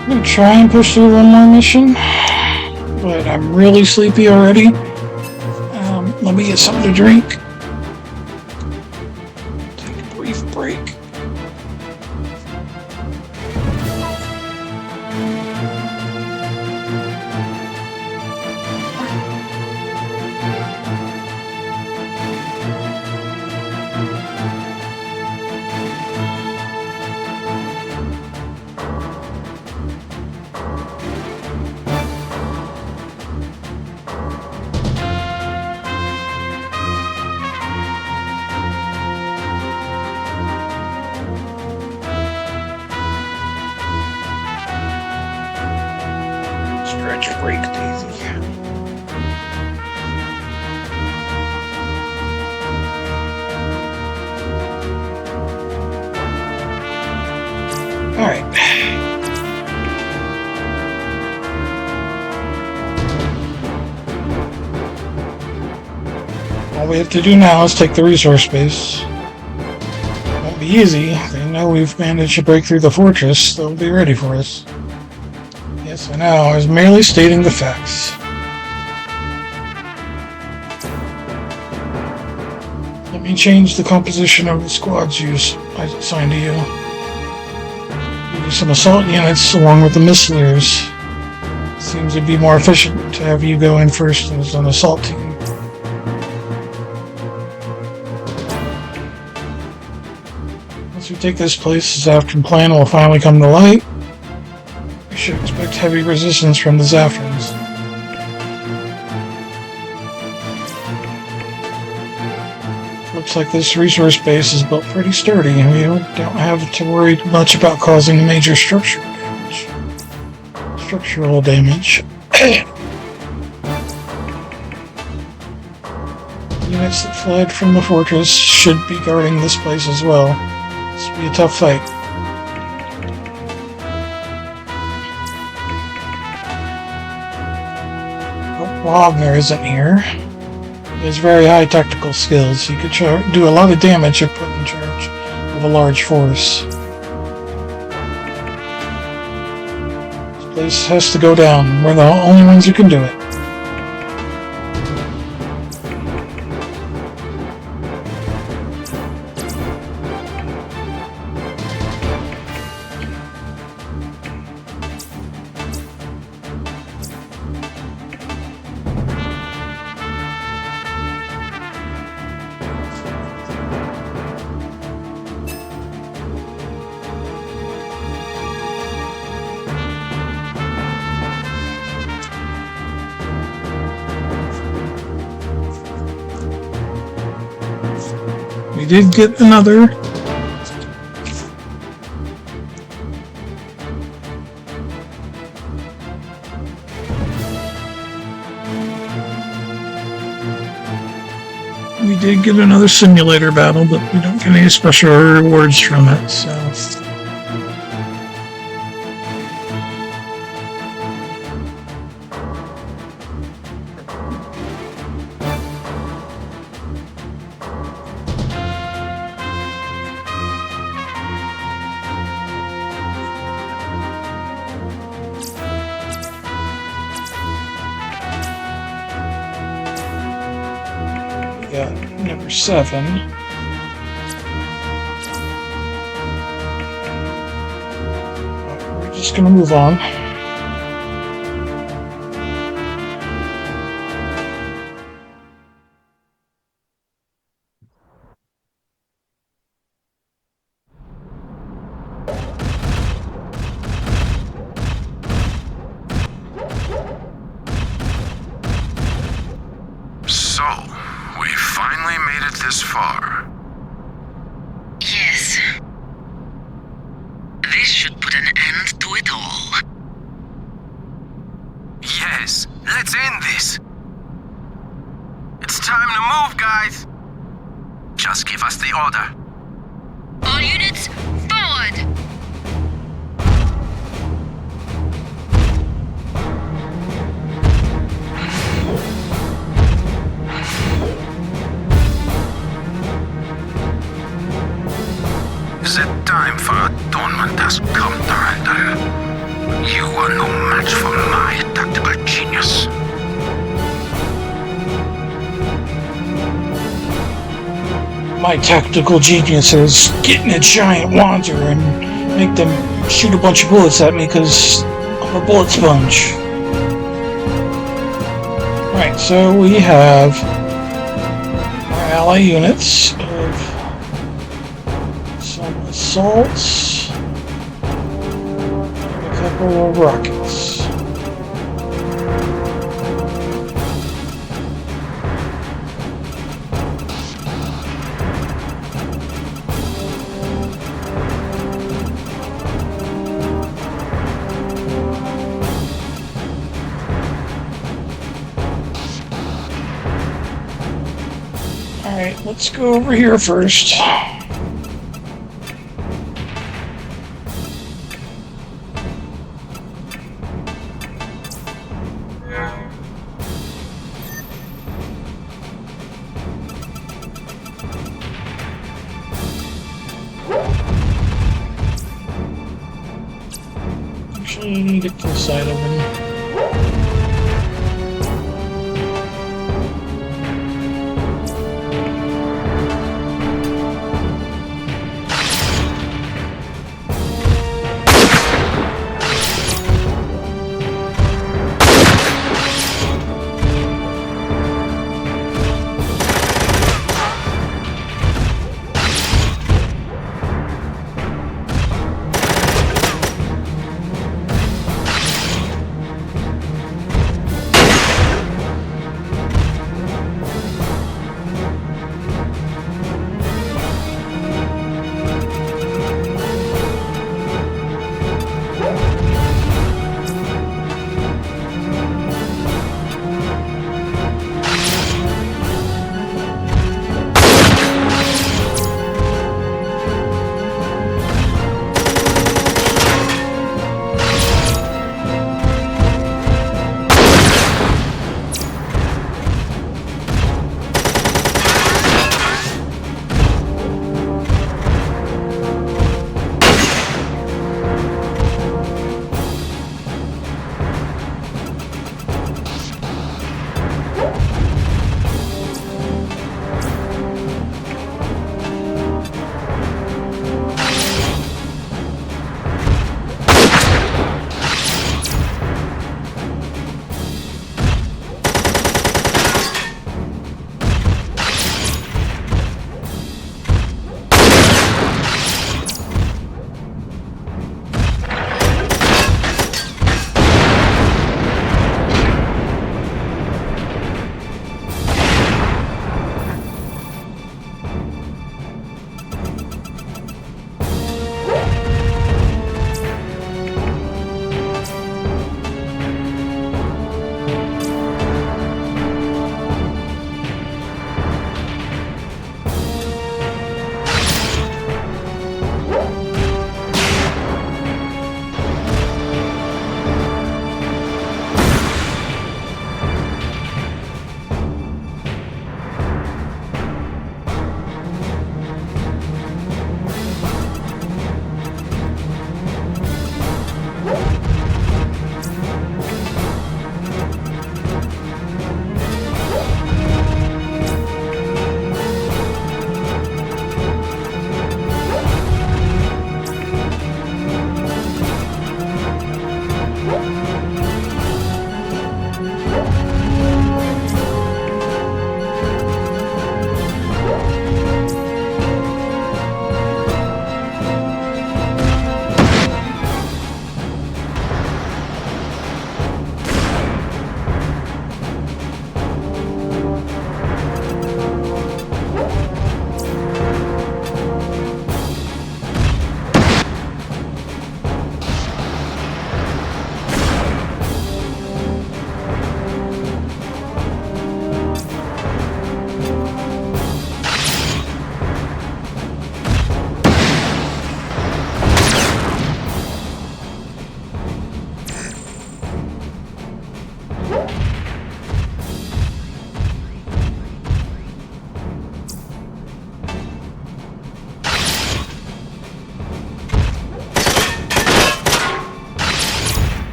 I'm gonna try and push through one more mission, but I'm really sleepy already. Let me get something to drink. Take a brief break. Stretch break, Daisy. Alright. All we have to do now is take the resource base. Won't be easy. They know we've managed to break through the fortress. They'll be ready for us. Yes, I know. I was merely stating the facts. Let me change the composition of the squads I assigned to you. Give you some assault units along with the missileers. Seems it'd be more efficient to have you go in first as an assault team. Once we take this place, the Zafran plan will finally come to light. We should expect heavy resistance from the Zafrans. Looks like this resource base is built pretty sturdy, and we don't have to worry much about causing major structure damage. structural damage. Units that fled from the fortress should be guarding this place as well. This will be a tough fight. Hope Wagner isn't here. He has very high tactical skills. He could do a lot of damage if put in charge of a large force. This place has to go down. We're the only ones who can do it. We did get another. We did get another simulator battle, but we don't get any special rewards from it, so. Got number 7. We're just gonna move on. This far. Yes. This should put an end to it all. Yes, let's end this. It's time to move, guys. Just give us the order. All units, forward! The time for atonement has come, Durandal. You are no match for my tactical genius. My tactical genius is getting a giant wanzer and make them shoot a bunch of bullets at me because I'm a bullet sponge. Right, so we have our ally units of some assaults and a couple of rockets. Alright, let's go over here first. Actually, you need to get to the side of them.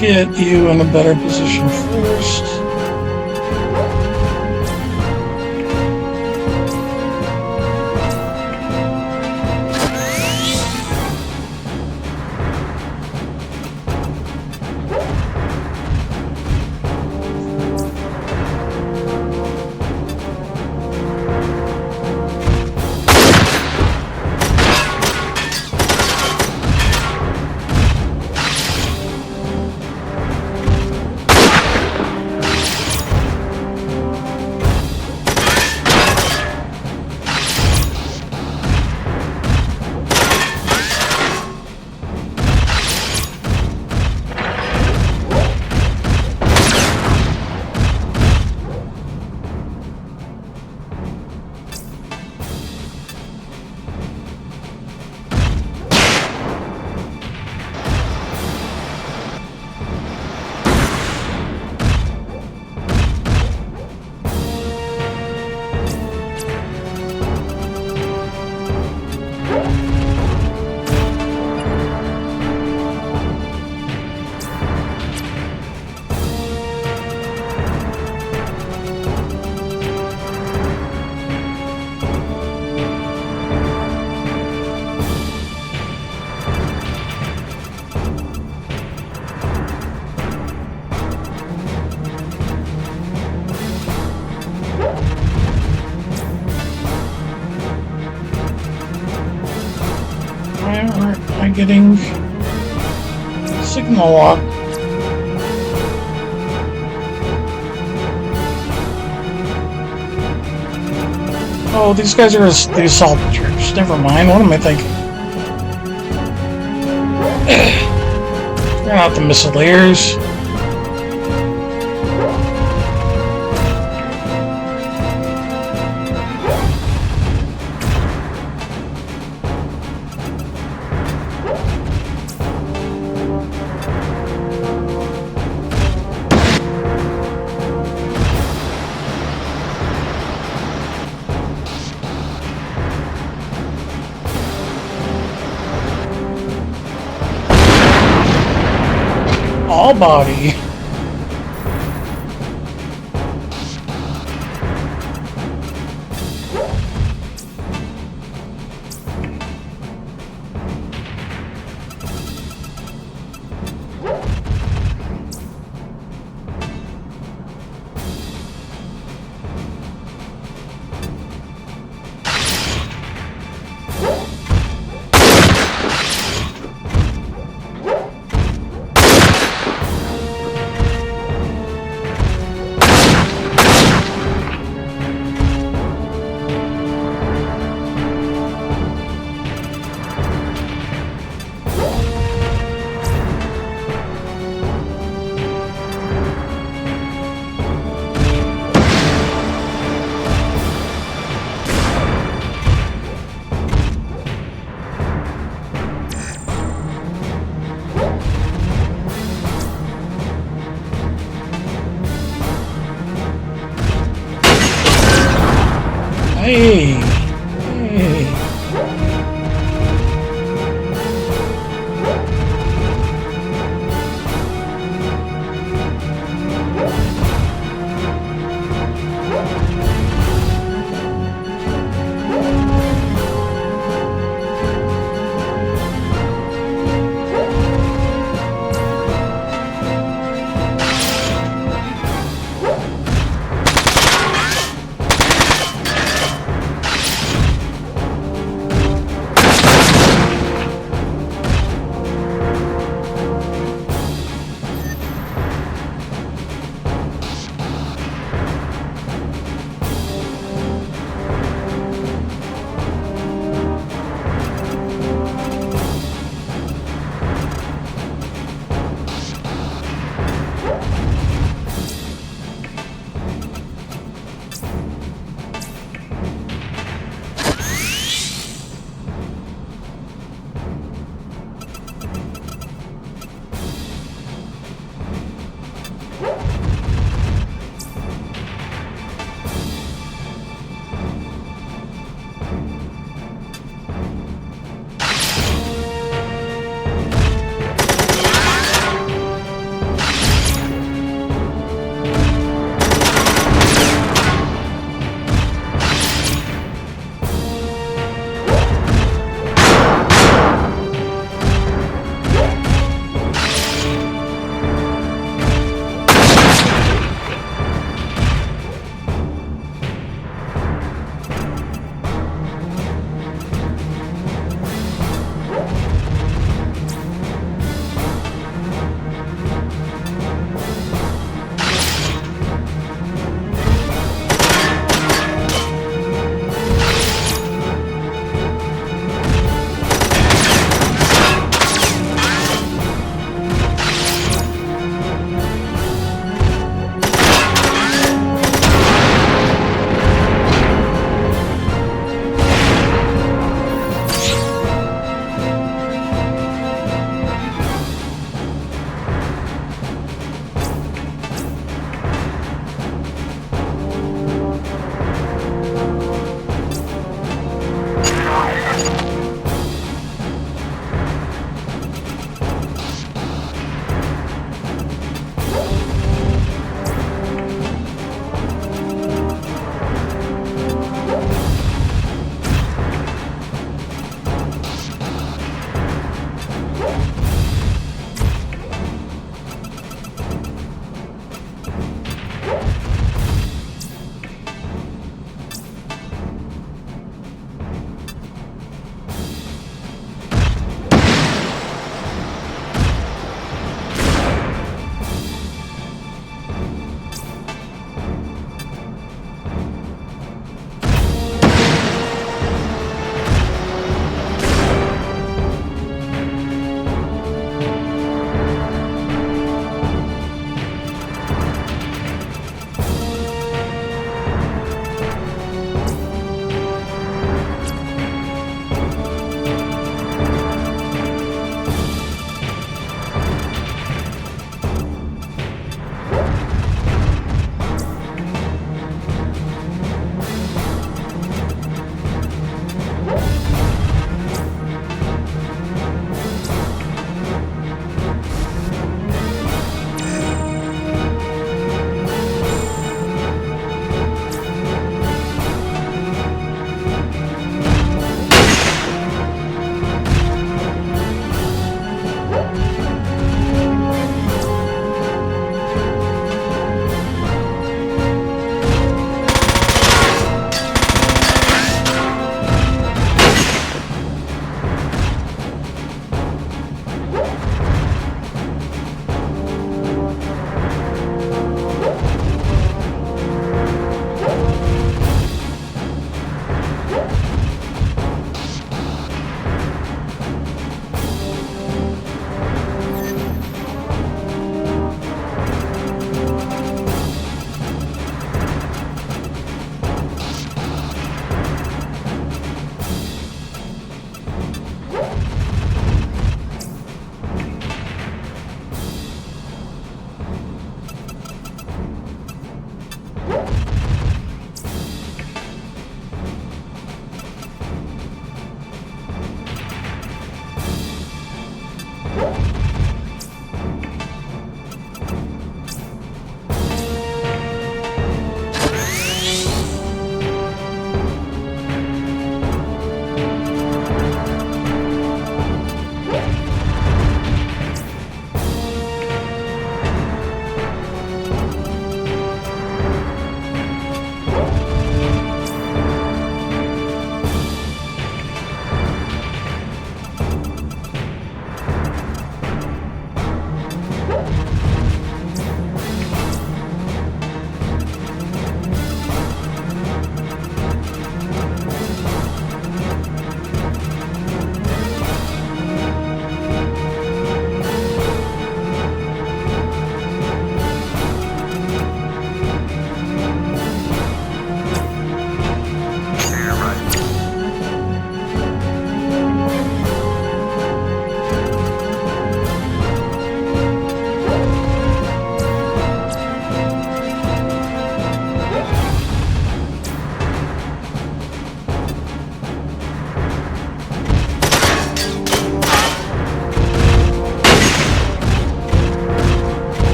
get you in a better position first. Why aren't I getting signal lock? Oh, these guys are the assault troops. Never mind. What am I thinking? They're not the missileers. All body. Hey! Hey!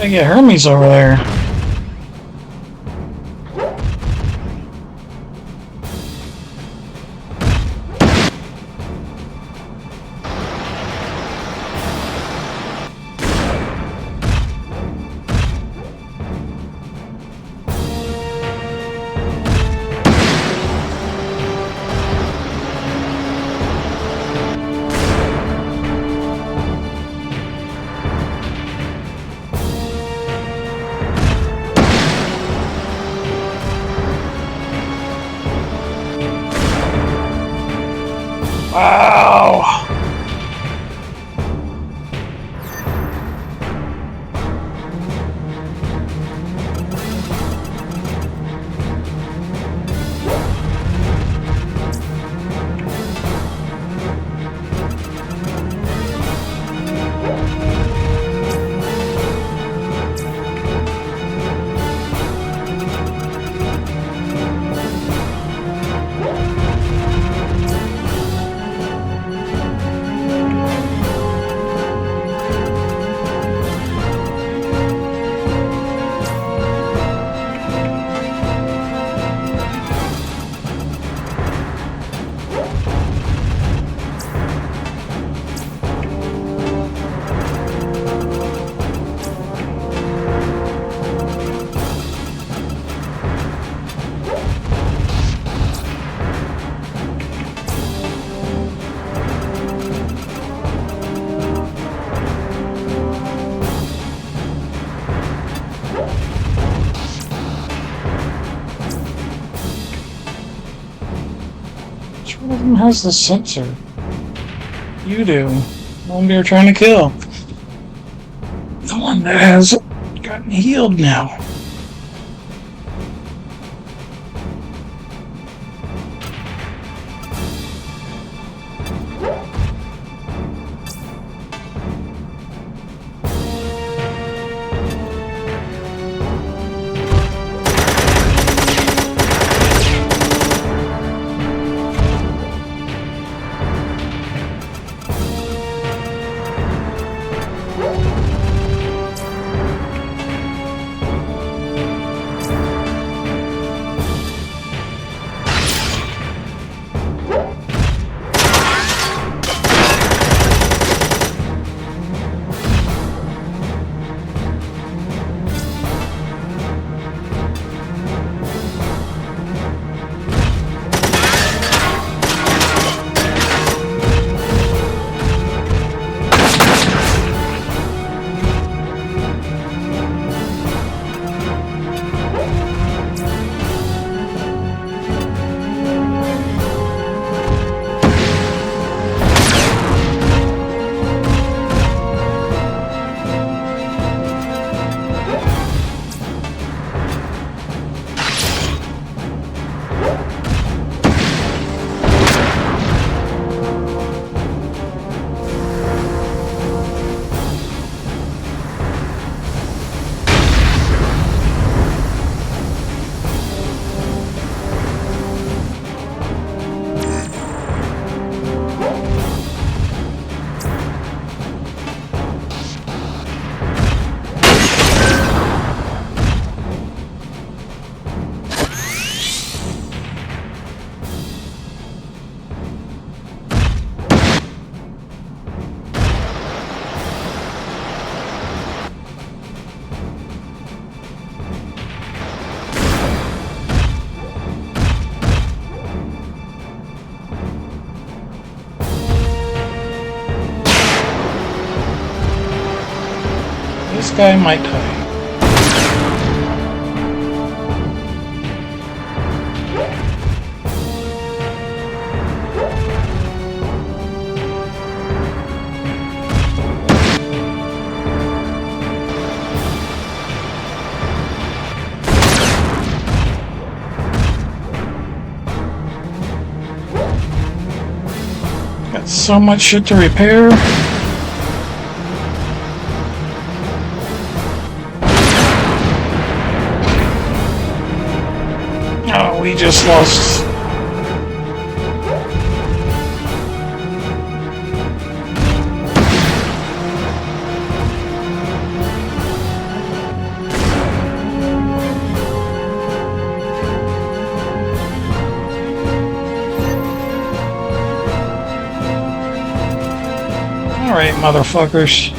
I get Hermes over there. Wow! Which one of them has the sensor? You do. The one they're trying to kill. The one that has gotten healed now. This guy might die. Got so much shit to repair. Oh, we just lost. Alright, motherfuckers.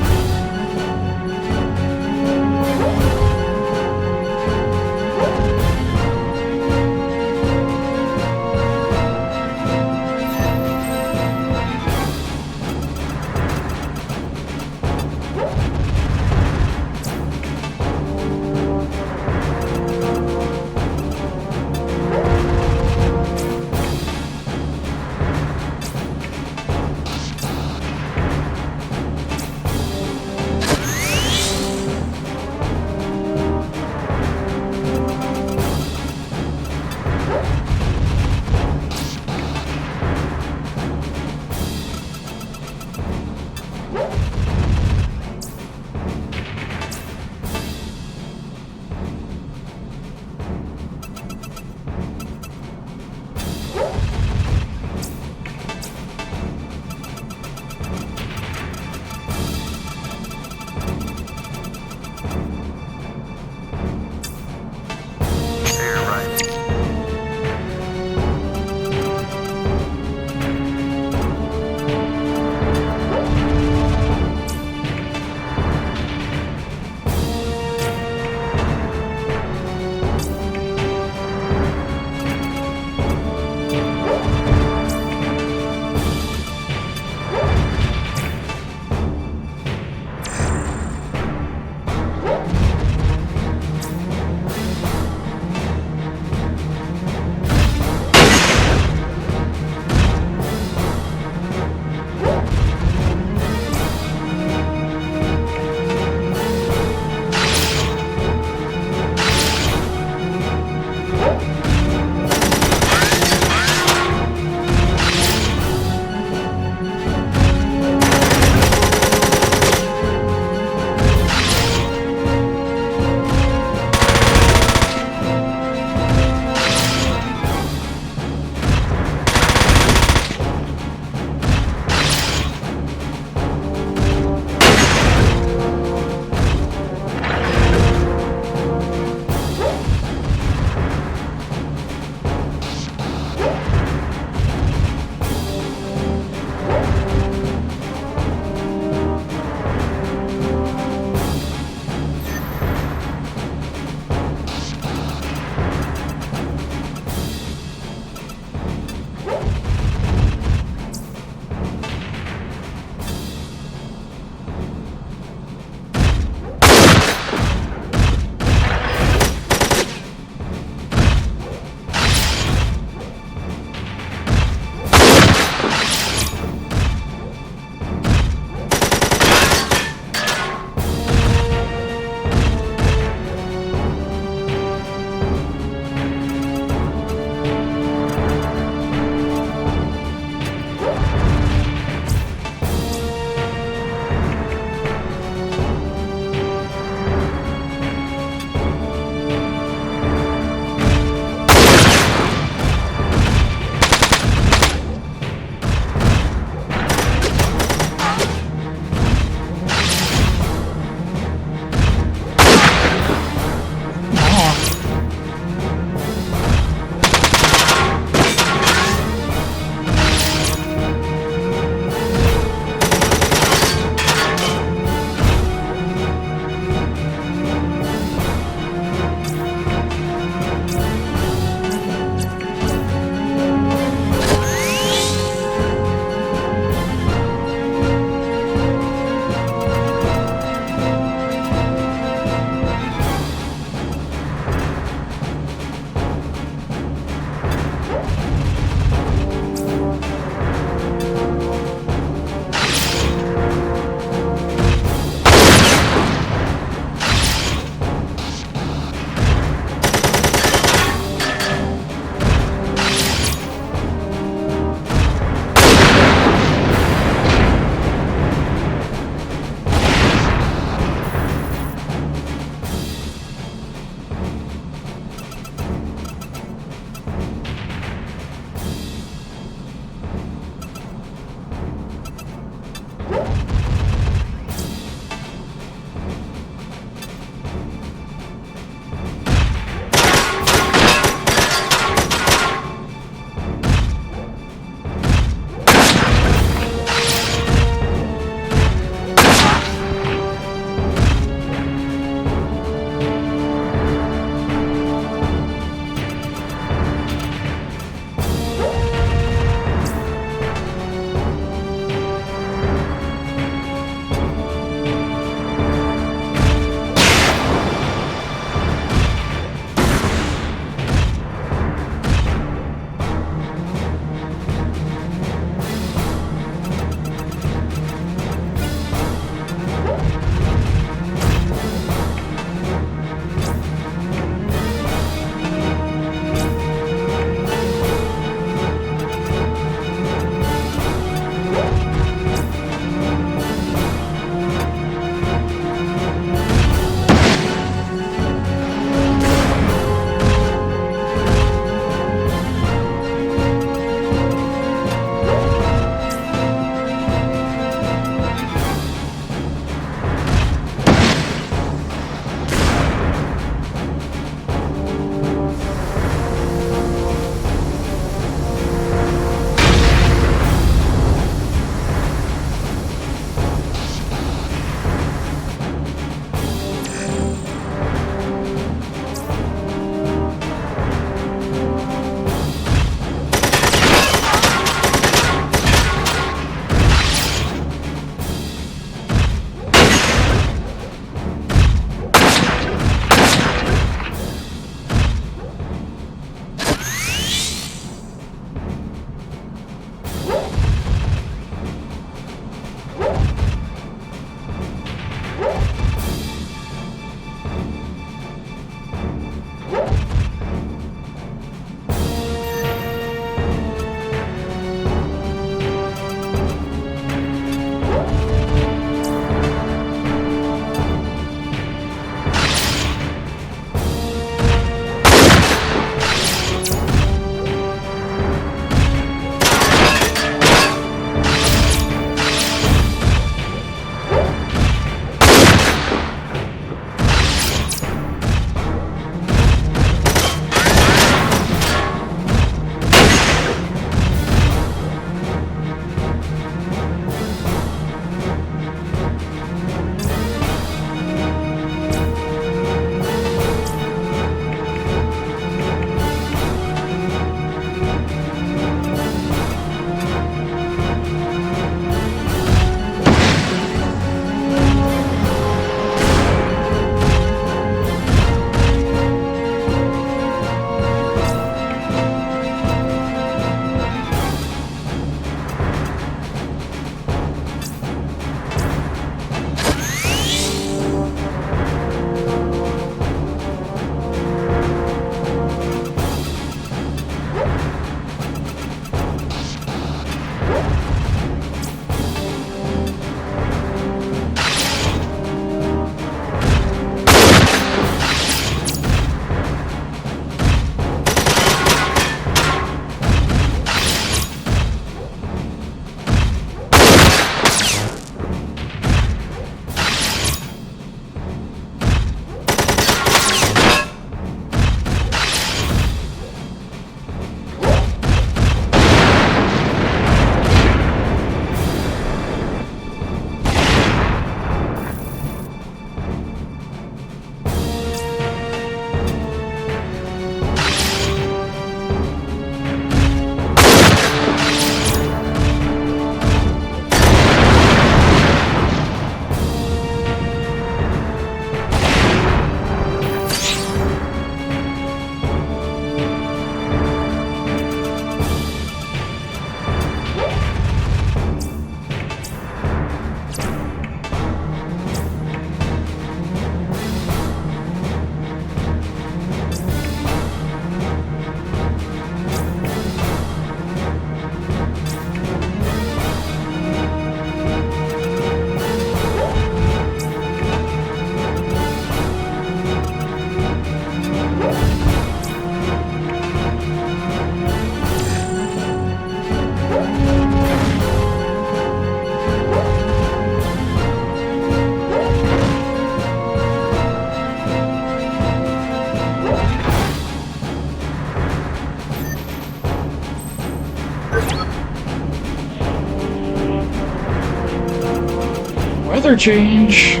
color change.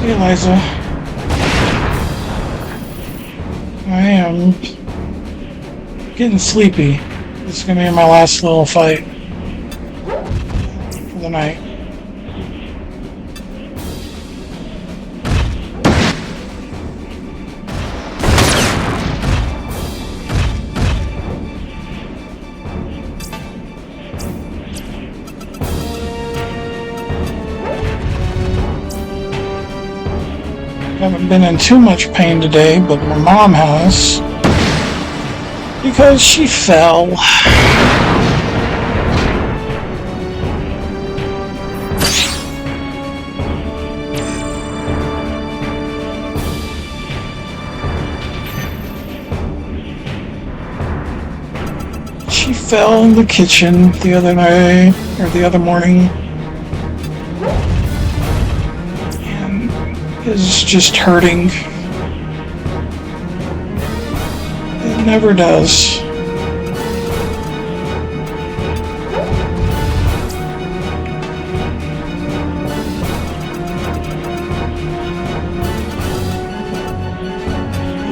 Hey, Eliza. I am getting sleepy. This is gonna be my last little fight for the night. Haven't been in too much pain today, but my mom has. Because she fell. She fell in the kitchen the other night, or the other morning. And is just hurting. It never does.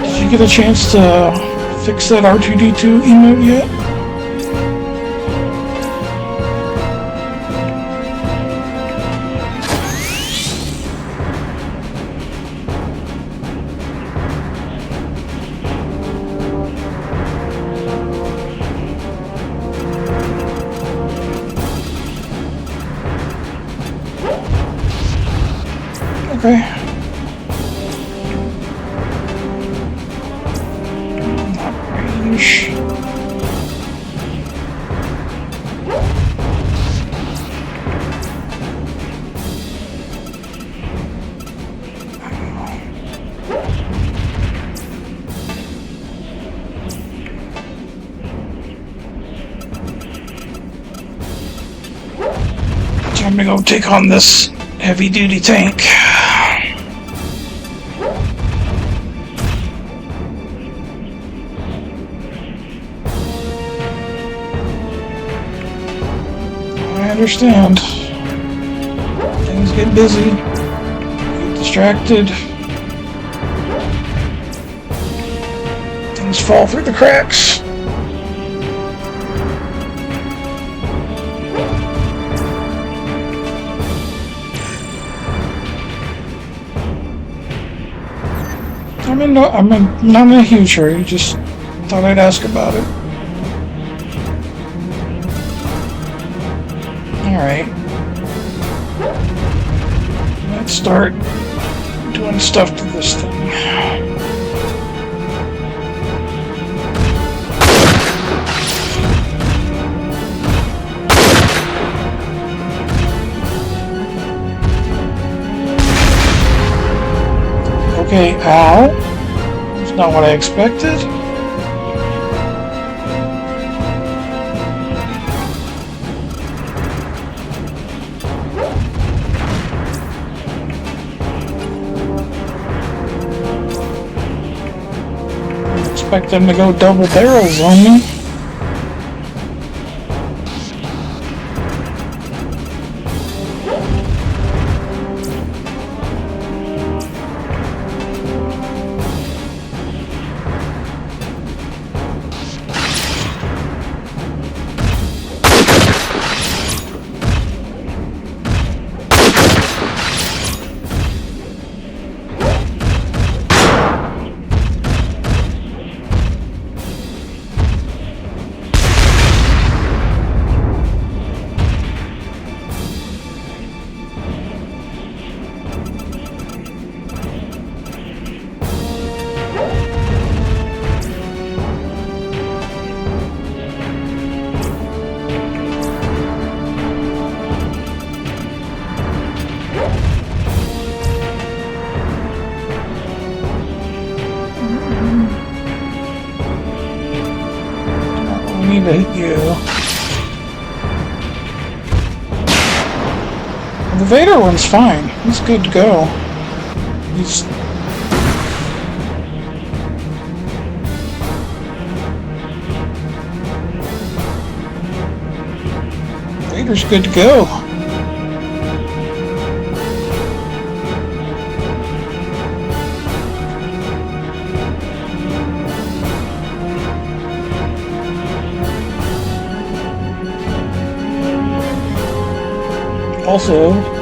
Did you get a chance to fix that R2-D2 emote yet? Okay. Not range. Time to go take on this heavy-duty tank. I understand. Things get busy, get distracted, things fall through the cracks. I'm not in a huge hurry, just thought I'd ask about it. Alright. Let's start doing stuff to this thing. Okay, ow. That's not what I expected. Expect them to go double barrels on me. Need to hit you. The Vader one's fine. He's good to go. He's... Vader's good to go. also.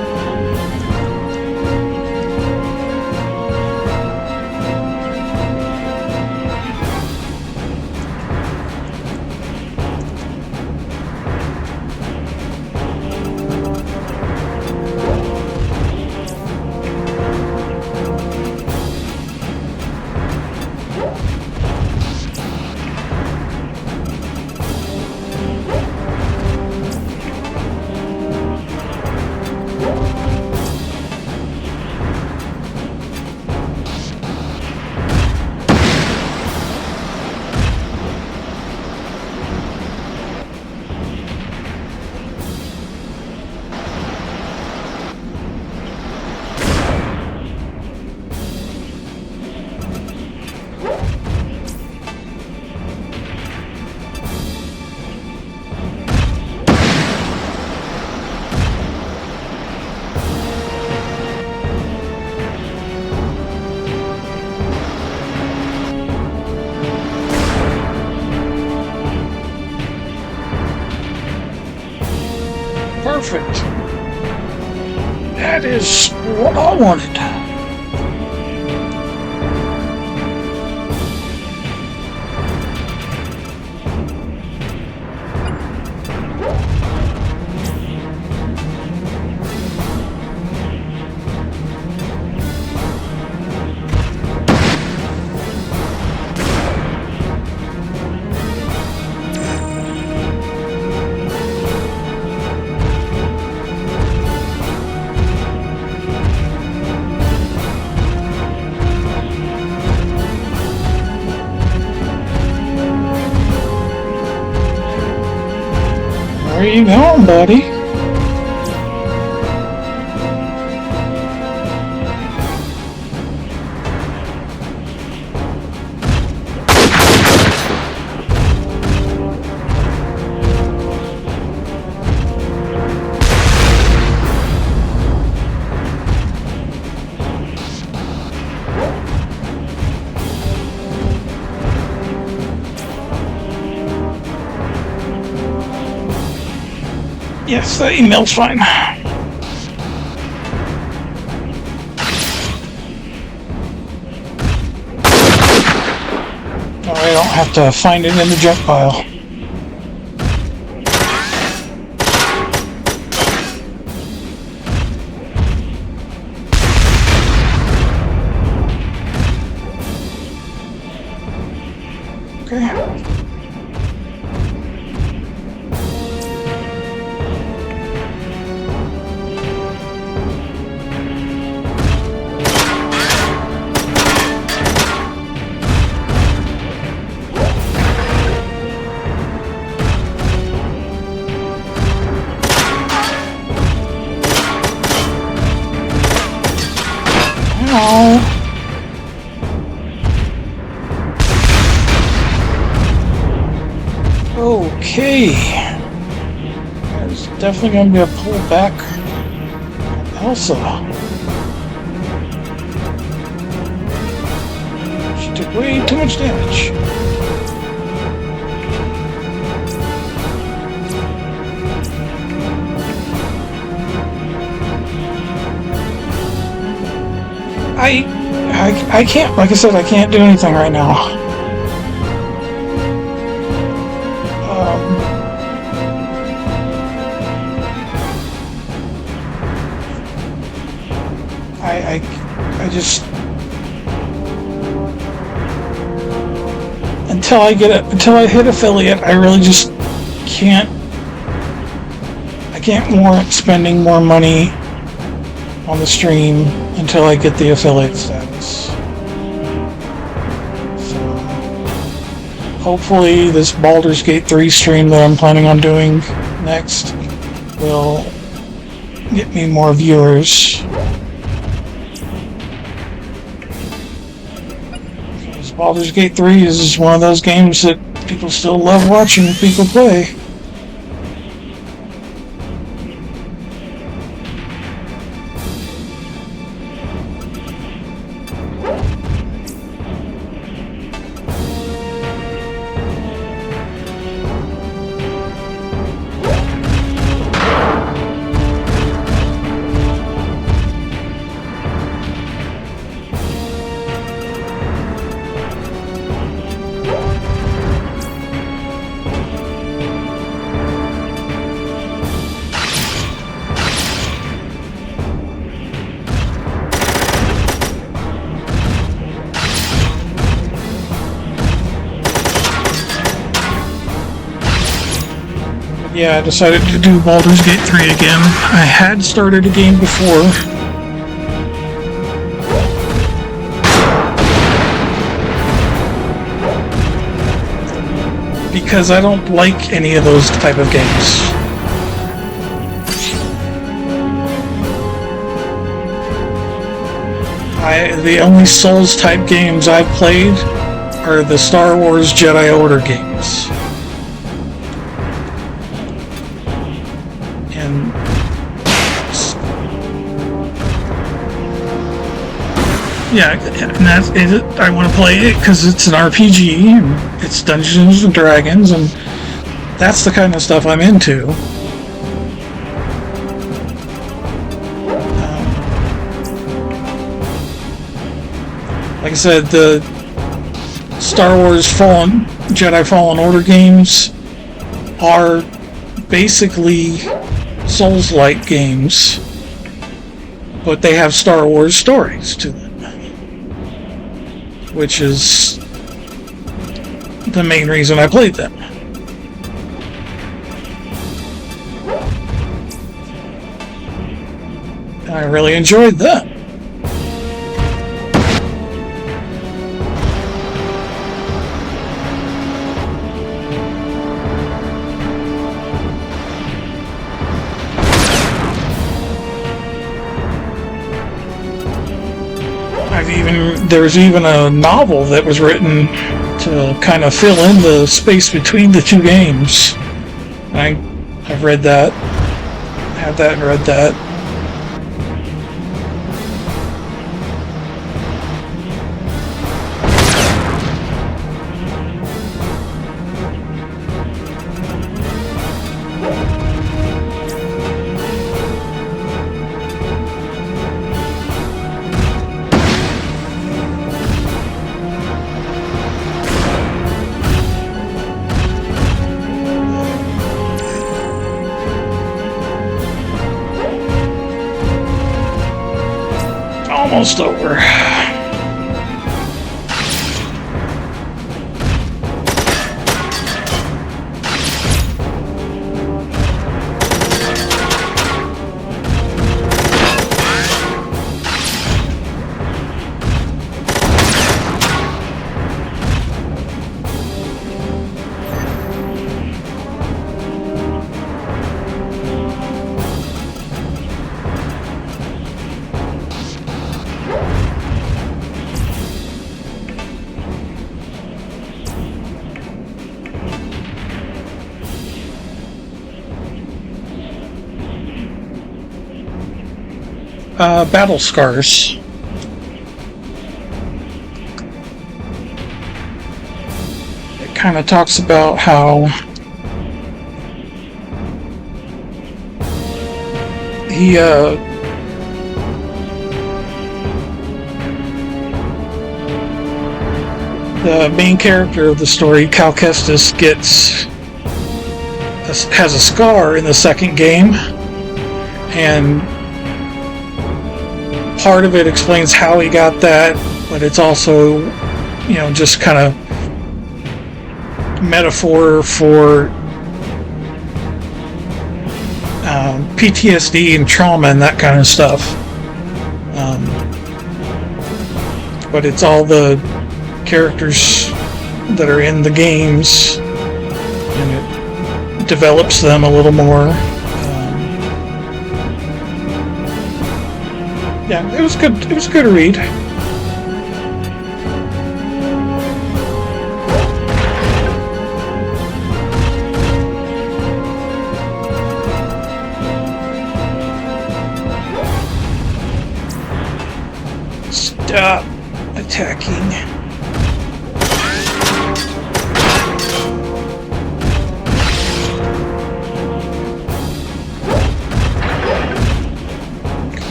Perfect. That is what I wanted. Where you going, buddy? Yes, that email's fine. I don't have to find it in the junk pile. Okay. Okay. There's definitely going to be a pullback. Elsa. She took way too much damage. I can't, like I said, I can't do anything right now. I just until I hit affiliate, I really just can't. I can't warrant spending more money on the stream until I get the affiliate status. So hopefully this Baldur's Gate 3 stream that I'm planning on doing next will get me more viewers. Baldur's Gate 3 is one of those games that people still love watching people play. Yeah, I decided to do Baldur's Gate 3 again. I had started a game before. Because I don't like any of those type of games. The only Souls type games I've played are the Star Wars Jedi Order games. And yeah, and that's it. I want to play it because it's an RPG and it's Dungeons and Dragons, and that's the kind of stuff I'm into. Like I said, the Star Wars Jedi Fallen Order games are basically Souls-like games, but they have Star Wars stories to them, which is the main reason I played them. And I really enjoyed them. There's even a novel that was written to kind of fill in the space between the two games. I've read that. I have that and read that. Almost over. Battle Scars. It kind of talks about how he the main character of the story, Cal Kestis, has a scar in the second game, and part of it explains how he got that, but it's also, just kind of metaphor for PTSD and trauma and that kind of stuff. But it's all the characters that are in the games, and it develops them a little more. Yeah, it was good. It was a good read. Stop attacking.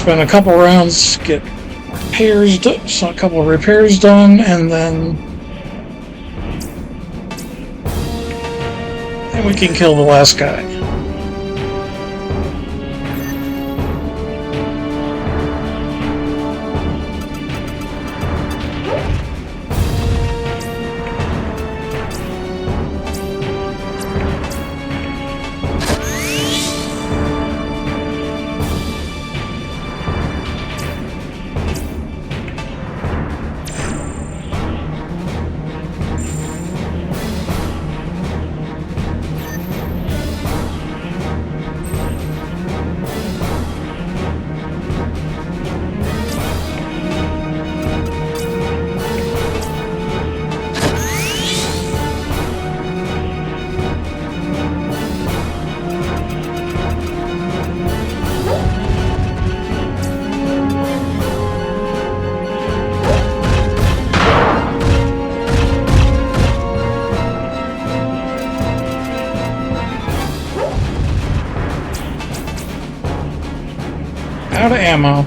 spend a couple rounds, get repairs, so a couple of repairs done, and then we can kill the last guy. Out of ammo.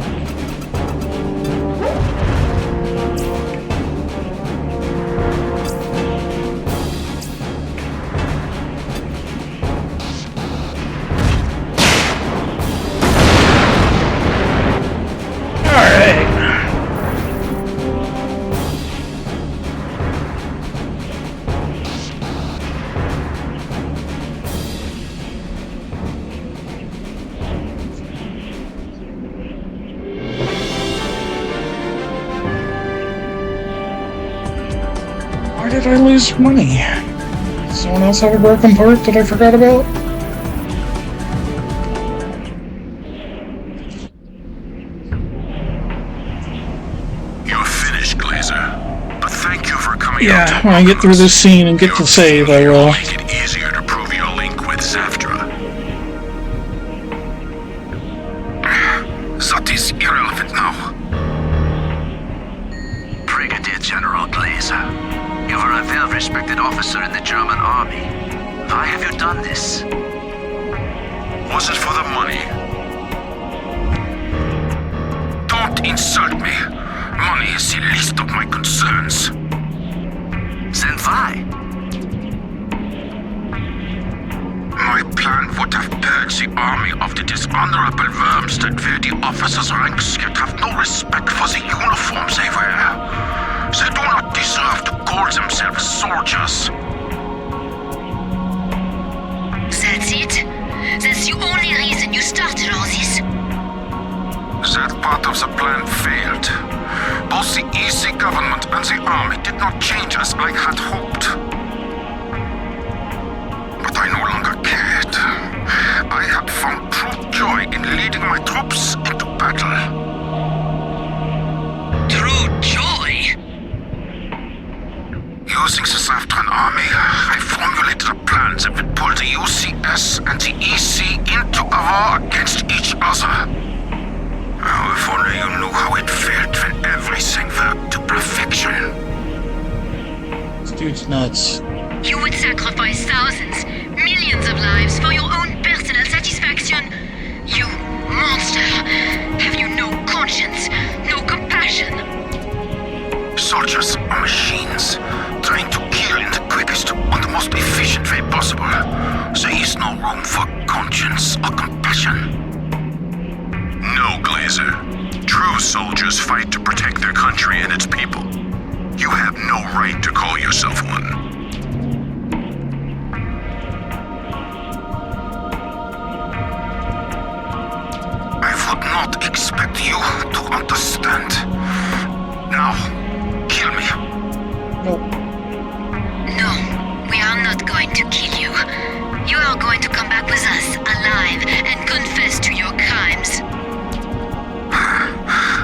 Why did I lose money? Does someone else have a broken part that I forgot about? You're finished, Glazer. But thank you for coming out. Yeah, when I get through this scene and get to save, I will. Make it easier to prove your link with Zaftra. That is irrelevant now. Brigadier General Glazer, you are a well-respected officer in the German army. Why have you done this? Was it for the money? Don't insult me. Money is the least of my concerns. Then why? My plan would have purged the army of the dishonorable worms that wear the officers' ranks yet have no respect for the uniforms they wear. They do not deserve to call themselves soldiers. That's it? That's the only reason you started all this? That part of the plan failed. Both the EC government and the army did not change as I had hoped. But I no longer cared. I had found true joy in leading my troops into battle. True joy? Using the Zaftran army, I formulated a plan that would pull the UCS and the EC into a war against each other. Oh, if only you knew how it felt when everything worked to perfection. This dude's nuts. You would sacrifice thousands, millions of lives for your own personal satisfaction. You monster! Have you no conscience, no compassion? Soldiers are machines, trying to kill in the quickest and the most efficient way possible. There is no room for conscience or compassion. No, Glazer. True soldiers fight to protect their country and its people. You have no right to call yourself one. I would not expect you to understand. Now, kill me. Nope. No, we are not going to kill you. You are going to come back with us, alive, and confess to your crimes.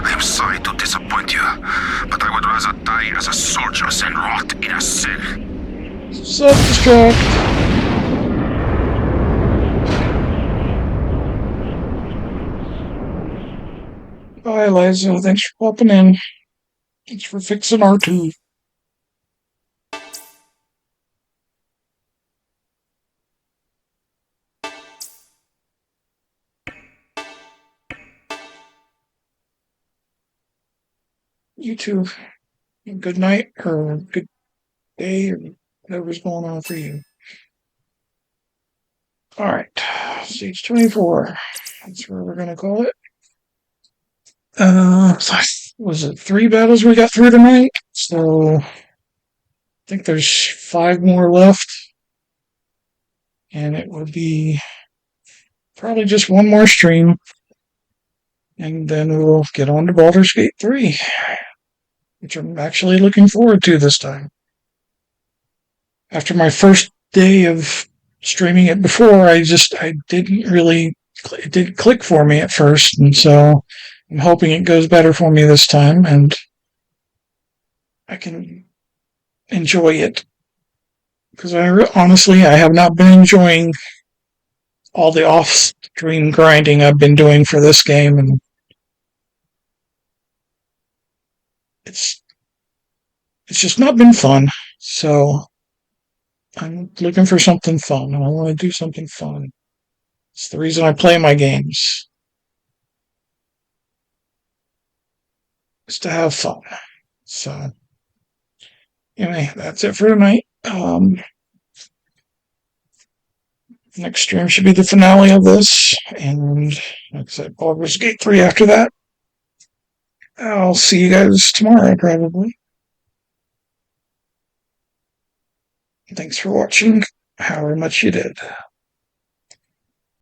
I am sorry to disappoint you, but I would rather die as a soldier than rot in a cell. Self-destruct. Bye, Liza. Thanks for popping in. Thanks for fixing R2. you two, good night or good day or whatever's going on for you. Alright, stage 24. That's where we're gonna call it. Was it 3 battles we got through tonight? So I think there's 5 more left. And it will be probably just one more stream. And then we'll get on to Baldur's Gate 3, which I'm actually looking forward to this time. After my first day of streaming it before, it didn't click for me at first, and so I'm hoping it goes better for me this time, and I can enjoy it. Because honestly, I have not been enjoying all the off-stream grinding I've been doing for this game, and it's just not been fun. So I'm looking for something fun, and I want to do something fun. It's the reason I play my games. Is to have fun. So anyway, that's it for tonight. Next stream should be the finale of this, and like I said, Baldur's Gate 3 after that. I'll see you guys tomorrow, probably. Thanks for watching, however much you did.